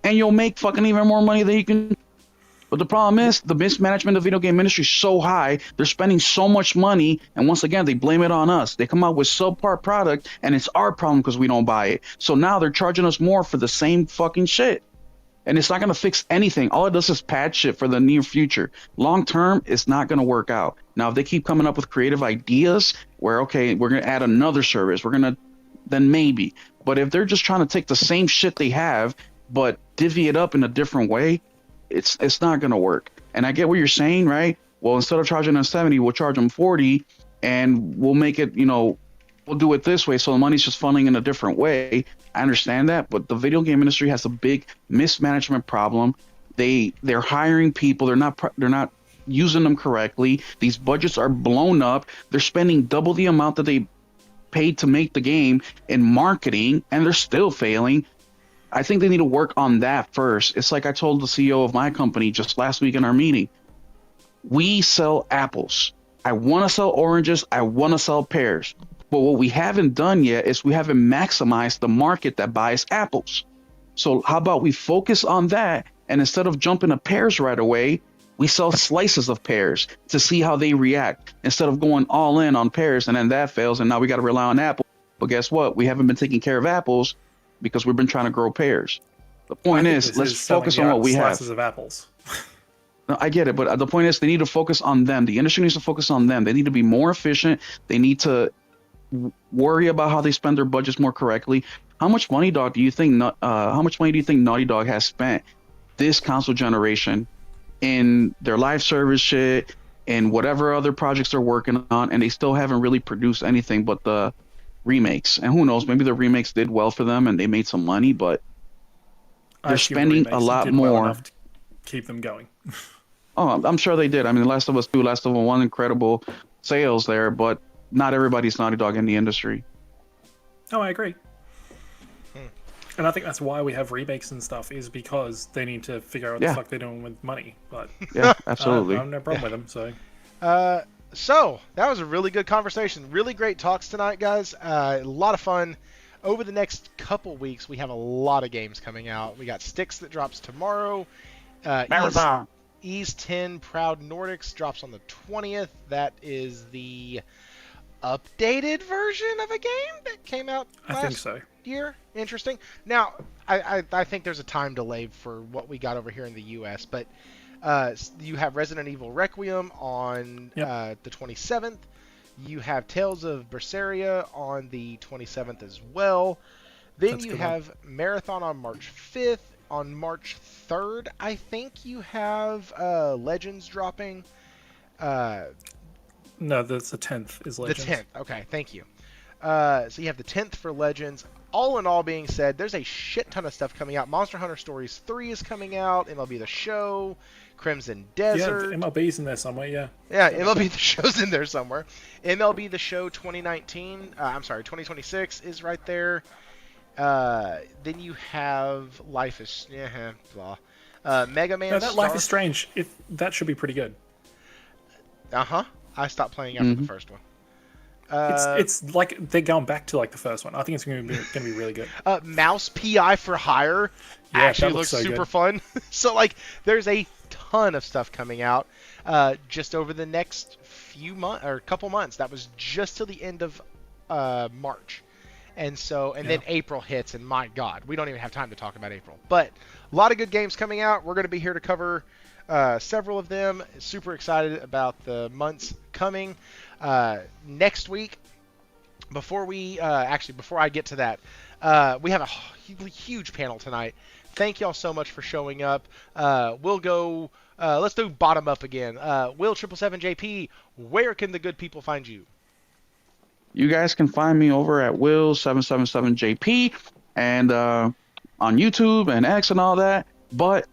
and you'll make fucking even more money than you can. But the problem is the mismanagement of the video game industry is so high, they're spending so much money, and once again, they blame it on us. They come out with subpar product, and it's our problem because we don't buy it. So now they're charging us more for the same fucking shit. And it's not going to fix anything. All it does is pad shit for the near future. Long term, it's not going to work out. Now, if they keep coming up with creative ideas where, okay, we're going to add another service, then maybe. But if they're just trying to take the same shit they have, but divvy it up in a different way, it's not going to work. And I get what you're saying, right? Well, instead of charging them 70, we'll charge them 40 and we'll make it, we'll do it this way. So the money's just funneling in a different way. I understand that, but the video game industry has a big mismanagement problem. They're hiring people. They're not using them correctly. These budgets are blown up. They're spending double the amount that they paid to make the game in marketing, and they're still failing. I think they need to work on that first. It's like I told the CEO of my company just last week in our meeting. We sell apples. I want to sell oranges. I want to sell pears. But what we haven't done yet is we haven't maximized the market that buys apples. So how about we focus on that, and instead of jumping to pears right away, we sell slices of pears to see how they react instead of going all in on pears and then that fails and now we got to rely on apples. But guess what? We haven't been taking care of apples because we've been trying to grow pears. The point is, let's focus on what we have. Slices of apples. No, I get it, but the point is they need to focus on them. The industry needs to focus on them. They need to be more efficient. They need to worry about how they spend their budgets more correctly. How much money do you think Naughty Dog has spent this console generation in their live service shit and whatever other projects they're working on, and they still haven't really produced anything but the remakes? And who knows, maybe the remakes did well for them and they made some money, but they're spending a lot more. Well enough to keep them going. Oh, I'm sure they did. I mean, Last of Us 2, Last of Us 1, incredible sales there, but not everybody's Naughty Dog in the industry. Oh, I agree. And I think that's why we have remakes and stuff, is because they need to figure out what the fuck they're doing with money. But yeah, absolutely. I have no problem with them. So that was a really good conversation. Really great talks tonight, guys. A lot of fun. Over the next couple weeks, we have a lot of games coming out. We got Styx that drops tomorrow. Marathon. Ease 10 Proud Nordics drops on the 20th. That is the updated version of a game that came out last year. Interesting. Now, I think there's a time delay for what we got over here in the U.S., but you have Resident Evil Requiem on the 27th. You have Tales of Berseria on the 27th as well. Then you have Marathon on March 5th. On March 3rd, I think you have Legends dropping. No, that's the 10th is Legends. The 10th. Okay, thank you. So you have the 10th for Legends. All in all being said, there's a shit ton of stuff coming out. Monster Hunter Stories 3 is coming out. MLB The Show. Crimson Desert. Yeah, MLB's in there somewhere, yeah. Yeah, MLB The Show's in there somewhere. MLB The Show 2026 is right there. Then you have Life is... blah. Mega Man No, that Life is Star. Strange. That should be pretty good. I stopped playing after the first one. It's like they're going back to like the first one. I think it's going to be really good. Mouse PI for Hire Yeah, actually that looks so super good. fun. So like, there's a ton of stuff coming out just over the next few months or couple months. That was just till the end of March. And then April hits, and my God, we don't even have time to talk about April. But a lot of good games coming out. We're going to be here to cover several of them. Super excited about the months coming. Next week, before I get to that, we have a huge panel tonight. Thank y'all so much for showing up. We'll go. Let's do bottom up again. Will 777JP, where can the good people find you? You guys can find me over at Will777JP and on YouTube and X and all that. But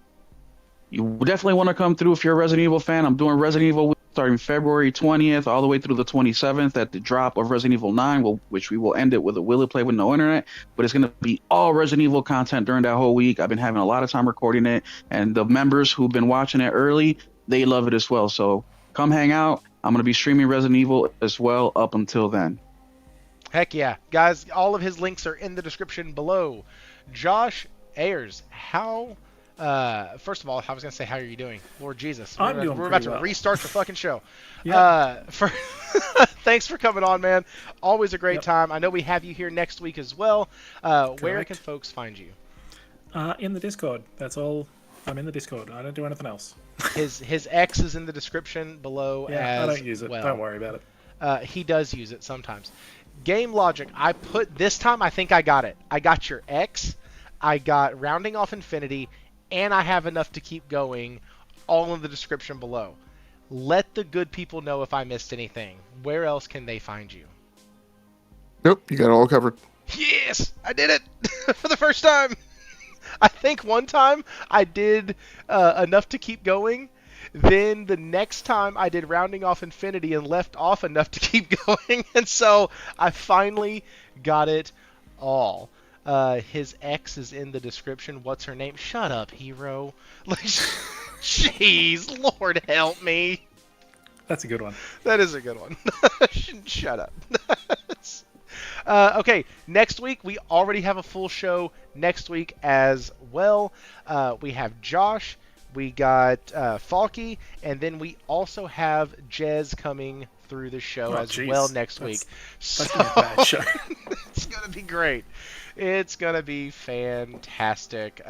you definitely want to come through if you're a Resident Evil fan. I'm doing Resident Evil Week starting February 20th all the way through the 27th at the drop of Resident Evil 9, which we will end it with a Will It Play with no internet. But it's going to be all Resident Evil content during that whole week. I've been having a lot of time recording it, and the members who've been watching it early, they love it as well. So come hang out. I'm going to be streaming Resident Evil as well up until then. Heck yeah. Guys, all of his links are in the description below. Josh Ayres, first of all, I was going to say, how are you doing? Lord Jesus. We're about to restart the fucking show. Yep. Thanks for coming on, man. Always a great time. I know we have you here next week as well. Where can folks find you? In the Discord. That's all. I'm in the Discord. I don't do anything else. His X is in the description below as I don't use it. well. Don't worry about it. He does use it sometimes. Game Logic, this time I think I got it. I got your X, I got Rounding Off Infinity, and I have enough to keep going, all in the description below. Let the good people know if I missed anything. Where else can they find you? Nope, you got it all covered. Yes, I did it for the first time. I think one time I did enough to keep going. Then the next time I did Rounding Off Infinity and left off enough to keep going. And so I finally got it all. His ex is in the description. What's her name? Shut up, hero. Like, jeez, Lord help me. That's a good one. That is a good one. Shut up. Okay, next week we already have a full show next week as well. We have Josh, we got Falky, and then we also have Jez coming through the show well next week. That's gonna be a bad show. It's gonna be great. It's gonna be fantastic.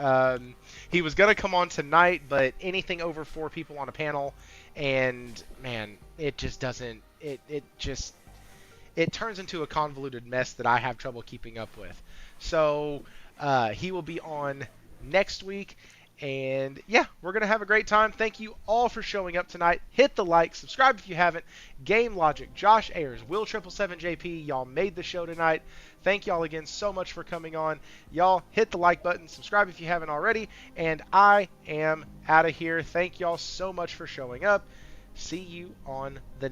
He was gonna come on tonight, but anything over 4 people on a panel, and man, it just doesn't. It turns into a convoluted mess that I have trouble keeping up with. So he will be on next week. And yeah, we're going to have a great time. Thank you all for showing up tonight. Hit the like, subscribe if you haven't. Game Logic, Josh Ayres, Will 777JP, y'all made the show tonight. Thank y'all again so much for coming on. Y'all hit the like button, subscribe if you haven't already. And I am out of here. Thank y'all so much for showing up. See you on the